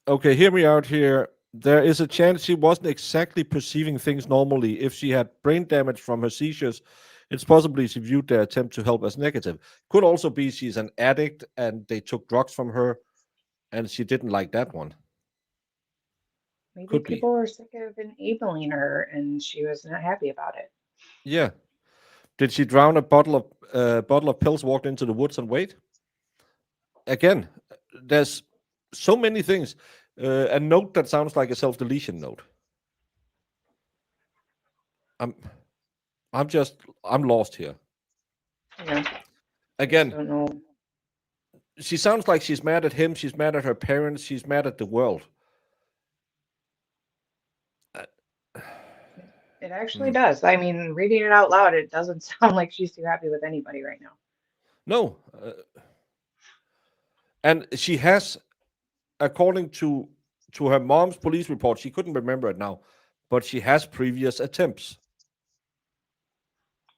Okay, hear me out here. There is a chance she wasn't exactly perceiving things normally. If she had brain damage from her seizures, it's possibly she viewed their attempt to help as negative. Could also be she's an addict and they took drugs from her and she didn't like that one. Maybe Could be. people were sick of enabling her and she was not happy about it. Yeah. Did she drown a bottle of pills, walked into the woods and wait? Again, there's so many things. A note that sounds like a self-deletion note. I'm lost here. Yeah. Again, Don't know. she sounds like she's mad at him, she's mad at her parents, she's mad at the world. It actually does. I mean, reading it out loud, it doesn't sound like she's too happy with anybody right now. No. And she has, according to her mom's police report, she couldn't remember it now, but she has previous attempts.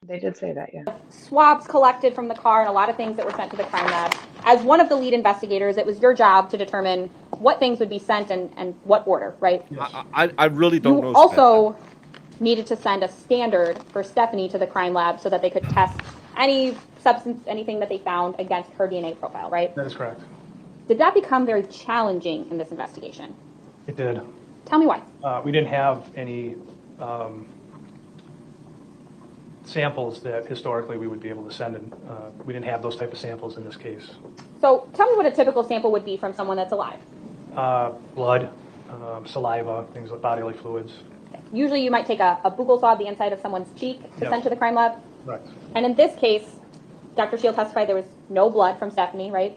They did say that, yeah. Swabs collected from the car and a lot of things that were sent to the crime lab. As one of the lead investigators, it was your job to determine what things would be sent and what order, right? I really don't know. You also needed to send a standard for Stephanie to the crime lab so that they could test any substance, anything that they found against her DNA profile, right? That is correct. Did that become very challenging in this investigation? It did. Tell me why. We didn't have any samples that historically we would be able to send in. We didn't have those type of samples in this case. So tell me what a typical sample would be from someone that's alive. Blood, saliva, things like bodily fluids. Usually you might take a buccal swab, the inside of someone's cheek, to send to the crime lab. Right. And in this case, Dr. Shield testified there was no blood from Stephanie, right?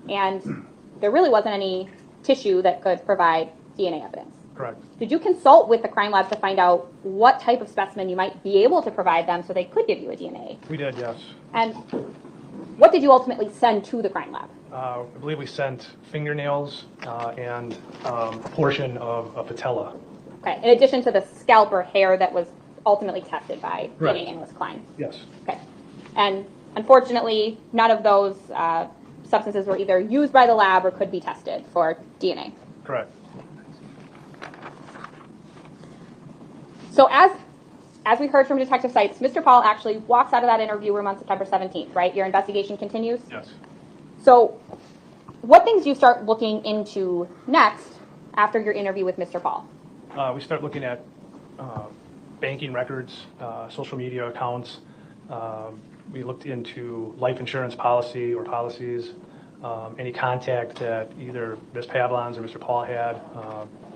And there really wasn't any tissue that could provide DNA evidence. Correct. Did you consult with the crime lab to find out what type of specimen you might be able to provide them so they could give you a DNA? We did, yes. And what did you ultimately send to the crime lab? I believe we sent fingernails and a portion of a patella. Okay, in addition to the scalp or hair that was ultimately tested by Right. DNA analyst Klein. Yes. Okay. And unfortunately, none of those substances were either used by the lab or could be tested for DNA. Correct. So as we heard from Detective Seitz, Mr. Pahl actually walks out of that interview room on September 17th, right? Your investigation continues? Yes. So what things do you start looking into next after your interview with Mr. Pahl? We start looking at banking records, social media accounts. We looked into life insurance policy or policies, any contact that either Ms. Pavlons or Mr. Pahl had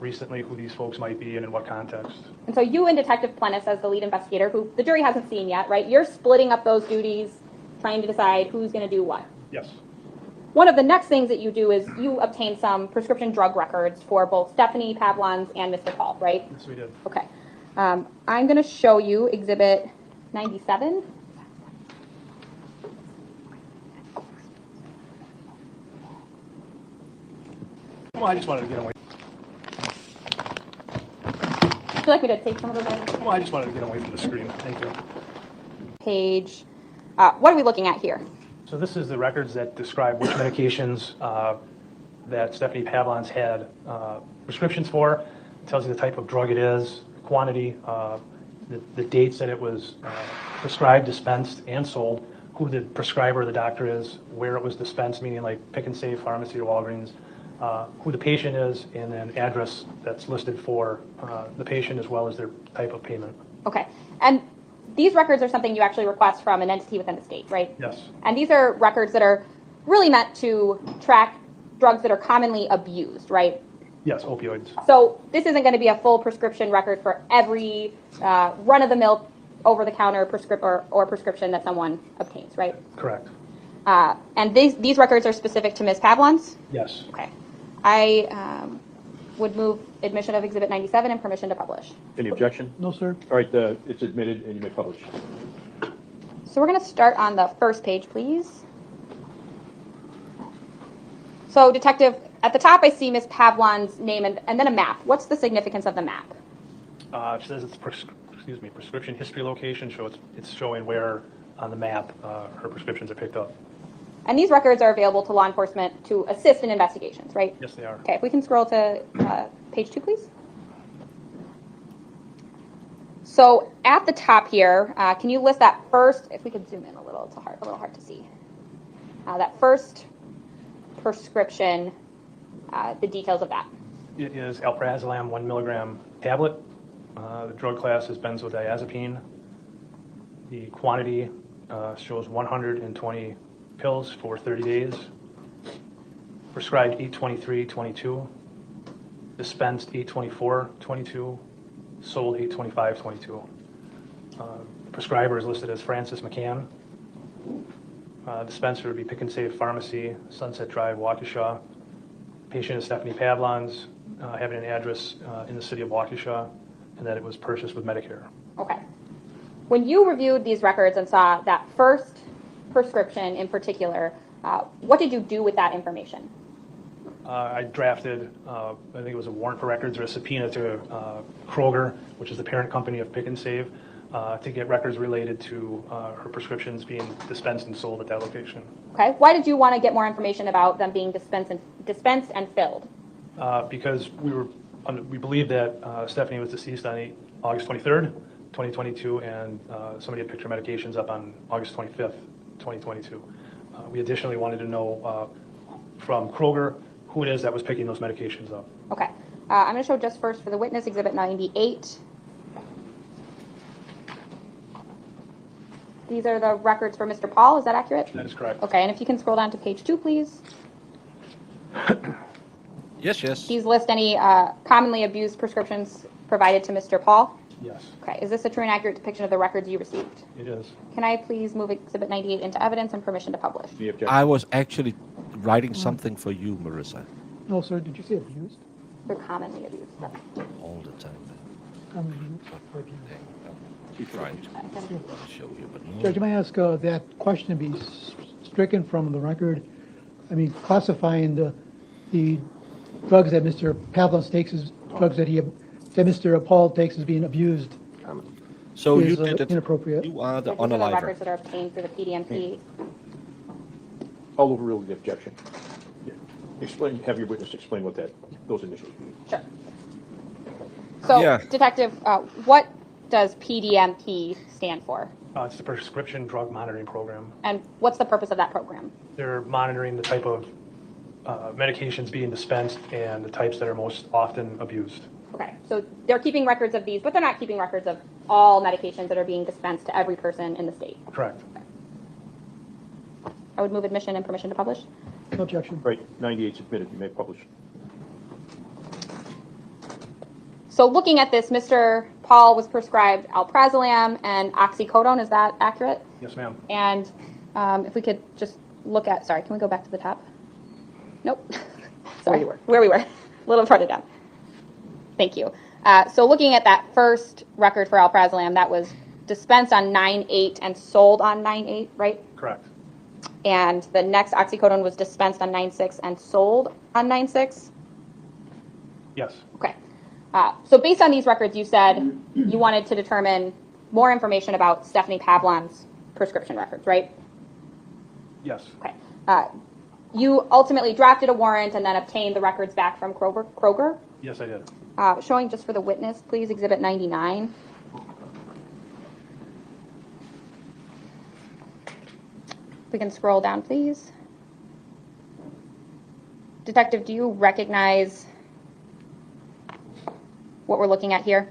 recently, who these folks might be and in what context. And so you and Detective Plennis, as the lead investigator, who the jury hasn't seen yet, right? You're splitting up those duties, trying to decide who's going to do what. Yes. One of the next things that you do is you obtain some prescription drug records for both Stephanie Pavlons and Mr. Pahl, right? Yes, we did. Okay. I'm going to show you Exhibit 97. Well, I just wanted to get away. Would you like me to take some of those items? Well, I just wanted to get away from the screen. Thank you. Page. What are we looking at here? So this is the records that describe which medications that Stephanie Pavlons had prescriptions for. It tells you the type of drug it is, quantity, the dates that it was prescribed, dispensed, and sold, who the prescriber or the doctor is, where it was dispensed, meaning like Pick and Save Pharmacy or Walgreens, who the patient is, and then address that's listed for the patient as well as their type of payment. Okay. And these records are something you actually request from an entity within the state, right? Yes. And these are records that are really meant to track drugs that are commonly abused, right? Yes, opioids. So this isn't going to be a full prescription record for every run-of-the-mill, over-the-counter prescription that someone obtains, right? Correct. And these records are specific to Ms. Pavlons? Yes. Okay. I would move admission of Exhibit 97 and permission to publish. Any objection? No, sir. All right, it's admitted and you may publish. So we're going to start on the first page, please. So, Detective, at the top I see Ms. Pavlon's name and then a map. What's the significance of the map? It says it's prescription history location, so it's showing where on the map her prescriptions are picked up. And these records are available to law enforcement to assist in investigations, right? Yes, they are. Okay, if we can scroll to page 2, please. So at the top here, can you list that first, if we could zoom in a little, it's a little hard to see. That first prescription, the details of that. It is alprazolam 1 milligram tablet. The drug class is benzodiazepine. The quantity shows 120 pills for 30 days. Prescribed 8/23/22. Dispensed 8/24/22. Sold 8/25/22. Prescriber is listed as Francis McCann. Dispenser would be Pick and Save Pharmacy, Sunset Drive, Waukesha. Patient is Stephanie Pavlons, having an address in the city of Waukesha, and that it was purchased with Medicare. Okay. When you reviewed these records and saw that first prescription in particular, what did you do with that information? I drafted, I think it was a warrant for records or a subpoena to Kroger, which is the parent company of Pick and Save, to get records related to her prescriptions being dispensed and sold at that location. Okay. Why did you want to get more information about them being dispensed and filled? Because we believe that Stephanie was deceased on August 23rd, 2022, and somebody had picked her medications up on August 25th, 2022. We additionally wanted to know from Kroger who it is that was picking those medications up. Okay. I'm going to show just first for the witness, Exhibit 98. These are the records for Mr. Pahl. Is that accurate? That is correct. Okay. And if you can scroll down to page 2, please. Yes, yes. These list any commonly abused prescriptions provided to Mr. Pahl? Yes, Okay. Is this a true and accurate depiction of the records you received? it is. Can I please move Exhibit 98 into evidence and permission to publish? Any objection? I was actually writing something for you, Marissa, No, sir, did you say abused? They're commonly abused. all the time. Keep Trying to show you, but no. Judge, may I ask that question to be stricken from the record? I mean, classifying the drugs that Mr. Pavlon takes as drugs that Mr. Pahl takes as being abused So you is did it. inappropriate. You are the These are the unaliver. records that are obtained through the PDMP. I'll overrule the objection. Have your witness explain what those initials mean. Sure. So, Yeah. Detective, what does PDMP stand for? It's the Prescription Drug Monitoring Program. And what's the purpose of that program? They're monitoring the type of medications being dispensed and the types that are most often abused. Okay, so they're keeping records of these, but they're not keeping records of all medications that are being dispensed to every person in the state. Correct. I would move admission and permission to publish. No objection. Right, 98 submitted, you may publish. So looking at this, Mr. Pahl was prescribed alprazolam and oxycodone. Is that accurate? Yes, ma'am. And if we could just look at, sorry, can we go back to the top? Nope. Sorry, where we were, a little further down. Thank you. So looking at that first record for alprazolam, that was dispensed on 9/8 and sold on 9/8, right? Correct. And the next oxycodone was dispensed on 9/6 and sold on 9/6? Yes. Okay. So based on these records, you said you wanted to determine more information about Stephanie Pavlon's prescription records, right? Yes. Okay. You ultimately drafted a warrant and then obtained the records back from Kroger? Yes, I did. Showing just for the witness, please, Exhibit 99. If we can scroll down, please. Detective, do you recognize what we're looking at here?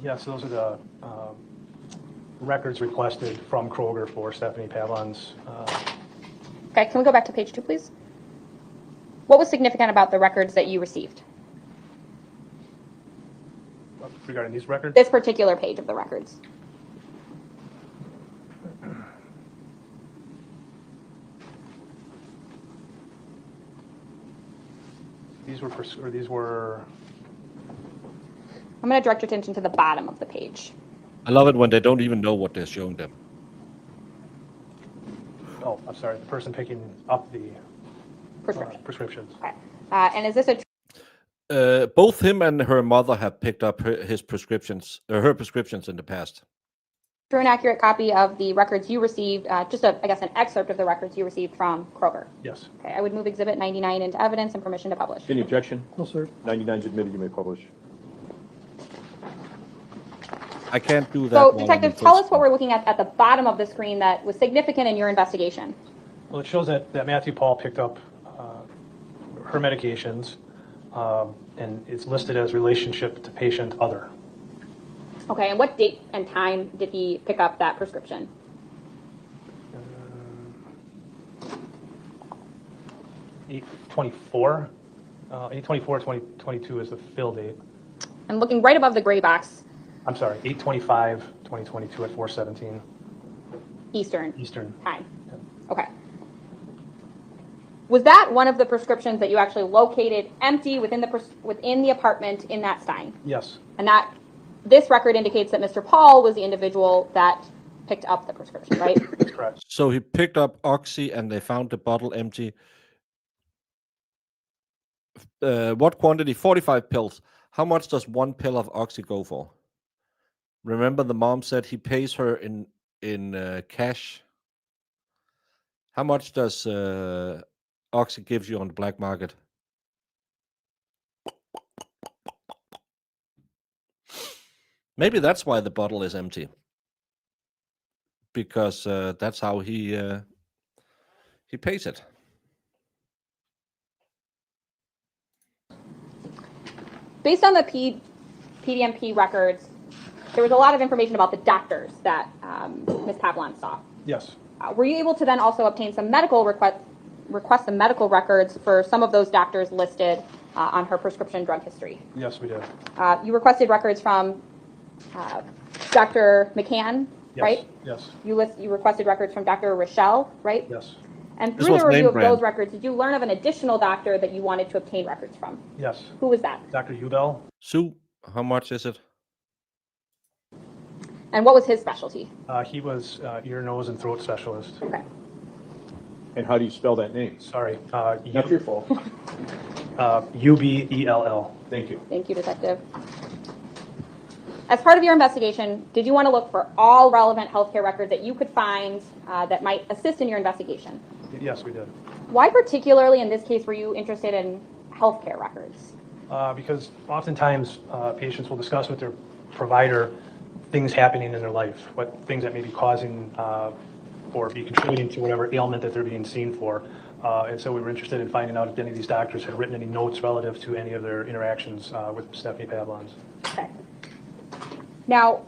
Yes, those are the records requested from Kroger for Stephanie Pavlon's. Okay, can we go back to page 2, please? What was significant about the records that you received? Regarding these records? This particular page of the records. These were. I'm going to direct your attention to the bottom of the page. I love it when they don't even know what they're showing them. Oh, I'm sorry. The person picking up the prescriptions. Okay. And is this a Both him and her mother have picked up her prescriptions in the past. True and accurate copy of the records you received, I guess, an excerpt of the records you received from Kroger. Yes. Okay, I would move Exhibit 99 into evidence and permission to publish. Any objection? No, sir. 99 is admitted, you may publish. I can't do that. So, while I'm in Detective, tell full us what we're looking at the bottom of the screen that was significant in your investigation. Well, it shows that Matthew Pahl picked up her medications, and it's listed as relationship to patient other. Okay, and what date and time did he pick up that prescription? 8/24, 8/24/2022 is the fill date. And looking right above the gray box, I'm sorry, 8/25/2022 at 4:17 Eastern Eastern. time. Okay. Was that one of the prescriptions that you actually located empty within the apartment in that stein? Yes. And that this record indicates that Mr. Pahl was the individual that picked up the prescription, right? That's correct. So he picked up Oxy and they found the bottle empty. What quantity? 45 pills. How much does one pill of Oxy go for? Remember the mom said he pays her in cash. How much does Oxy gives you on the black market? Maybe that's why the bottle is empty. Because that's how he pays it. Based on the PDMP records, there was a lot of information about the doctors that Ms. Pavlon saw. Yes. Were you able to then also obtain some request some medical records for some of those doctors listed on her prescription drug history? Yes, we did. You requested records from Dr. McCann, Yes. right? Yes. You requested records from Dr. Rochelle, right? Yes. And This through was the review name of brand. those records, did you learn of an additional doctor that you wanted to obtain records from? Yes. Who was that? Dr. Ubel. Sue, how much is it? And what was his specialty? He was ear, nose, and throat specialist. Okay. And how do you spell that name? Sorry. Not your fault. Ubell. Thank you. Thank you, Detective. As part of your investigation, did you want to look for all relevant healthcare records that you could find that might assist in your investigation? Yes, we did. Why particularly in this case were you interested in healthcare records? Because oftentimes patients will discuss with their provider things happening in their life, what things that may be causing or be contributing to whatever ailment that they're being seen for. And so we were interested in finding out if any of these doctors had written any notes relative to any of their interactions with Stephanie Pavlon's. Okay. Now,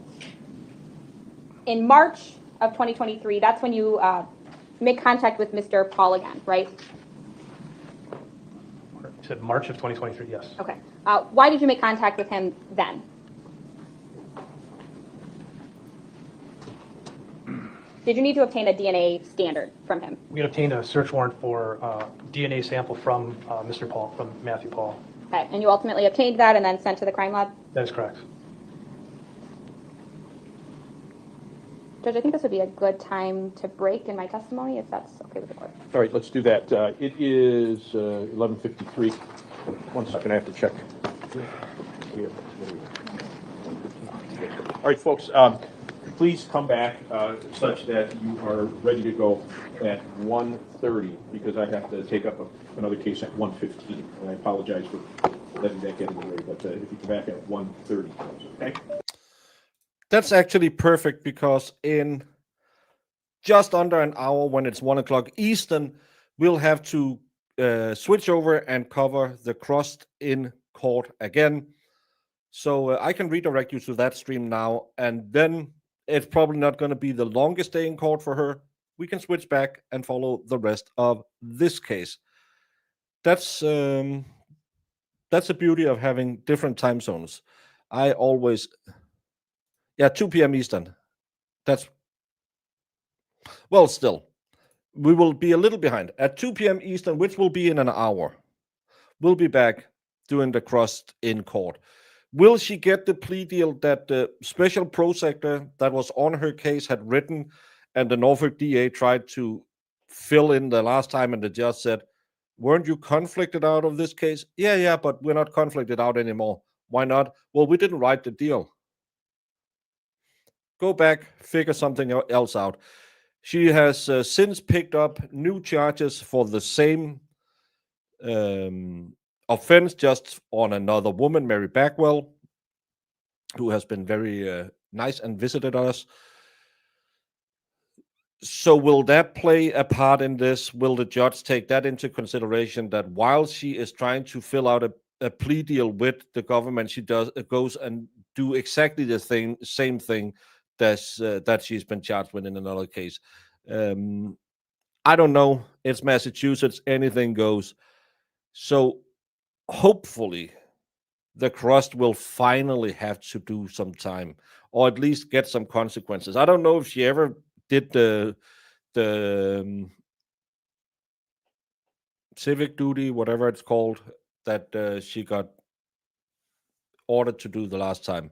in March of 2023, that's when you make contact with Mr. Pahl again, right? You said March of 2023, yes. Okay. Why did you make contact with him then? Did you need to obtain a DNA standard from him? We had obtained a search warrant for DNA sample from Mr. Pahl, from Matthew Pahl. Okay. And you ultimately obtained that and then sent to the crime lab? That is correct. Judge, I think this would be a good time to break in my testimony, if that's okay with the court. All right, let's do that. It is 11:53. 1 second, I have to check. Here. All right, folks, please come back such that you are ready to go at 1:30 because I have to take up another case at 1:15. And I apologize for letting that get in the way, but if you come back at 1:30, okay? That's actually perfect because in just under an hour, when it's 1 o'clock Eastern, we'll have to switch over and cover the crossed in court again. So I can redirect you to that stream now, and then it's probably not going to be the longest day in court for her. We can switch back and follow the rest of this case. That's the beauty of having different time zones. I always... Yeah, 2 p.m. Eastern. That's, well, still, we will be a little behind. At 2 p.m. Eastern, which will be in an hour, we'll be back doing the crossed in court. Will she get the plea deal that the special prosecutor that was on her case had written and the Norfolk DA tried to fill in the last time, and the judge said, weren't you conflicted out of this case? Yeah, but we're not conflicted out anymore. Why not? Well, we didn't write the deal. Go back, figure something else out. She has since picked up new charges for the same offense, just on another woman, Mary Bagwell, who has been very nice and visited us. So will that play a part in this? Will the judge take that into consideration, that while she is trying to fill out a plea deal with the government, she goes and do exactly the same thing that she's been charged with in another case? I don't know. It's Massachusetts. Anything goes. So hopefully the crust will finally have to do some time, or at least get some consequences. I don't know if she ever did the civic duty, whatever it's called, that she got ordered to do the last time.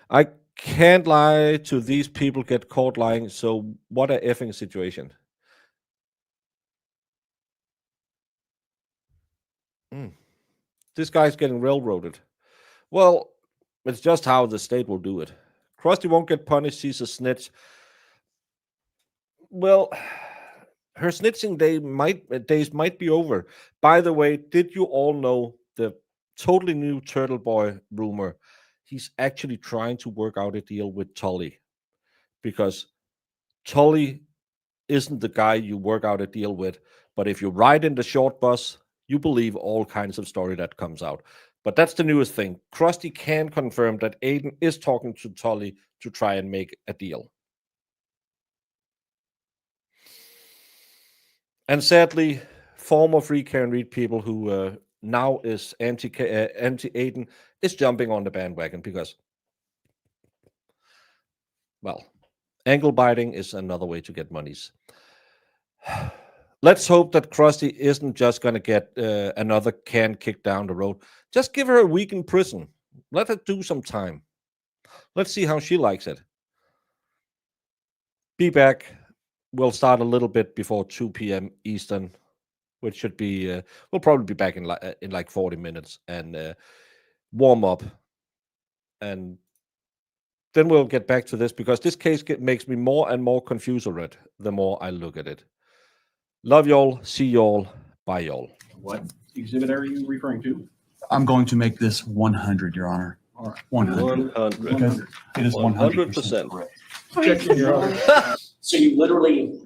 I can't lie to these people, get caught lying. So what a effing situation. This guy's getting railroaded. Well, it's just how the state will do it. Krusty won't get punished. She's a snitch. Well, her snitching days might be over. By the way, did you all know the totally new Turtle Boy rumor? He's actually trying to work out a deal with Tully, because Tully isn't the guy you work out a deal with. But if you ride in the short bus, you believe all kinds of story that comes out. But that's the newest thing. Krusty can confirm that Aiden is talking to Tully to try and make a deal. And sadly, former Free Can Read people who now is anti-Aiden is jumping on the bandwagon because, well, ankle biting is another way to get monies. Let's hope that Krusty isn't just going to get another can kicked down the road. Just give her a week in prison. Let her do some time. Let's see how she likes it. Be back. We'll start a little bit before 2 p.m. Eastern, which should be, we'll probably be back in like 40 minutes and warm up. And then we'll get back to this, because this case makes me more and more confused already the more I look at it. Love y'all. See y'all. Bye y'all. What exhibit are you referring to? I'm going to make this 100, Your Honor. All right. 100. Because it is 100% correct. So you literally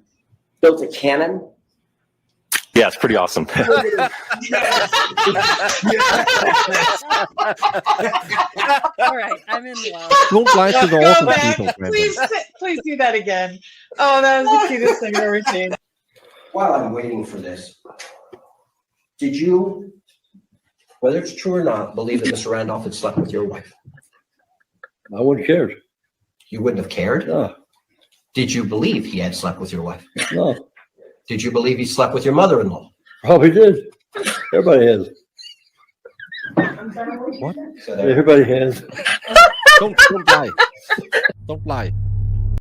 built a cannon? Yeah, it's pretty awesome. All right, I'm in love. Don't lie to the Go awesome back. people. Please do that again. Oh, that was the cutest thing I've ever seen. While I'm waiting for this, did you, whether it's true or not, believe that Mr. Randolph had slept with your wife? I wouldn't have cared. You wouldn't have cared? No. Did you believe he had slept with your wife? No. Did you believe he slept with your mother-in-law? Probably did. Everybody has. What? Everybody has. Don't lie. Don't lie.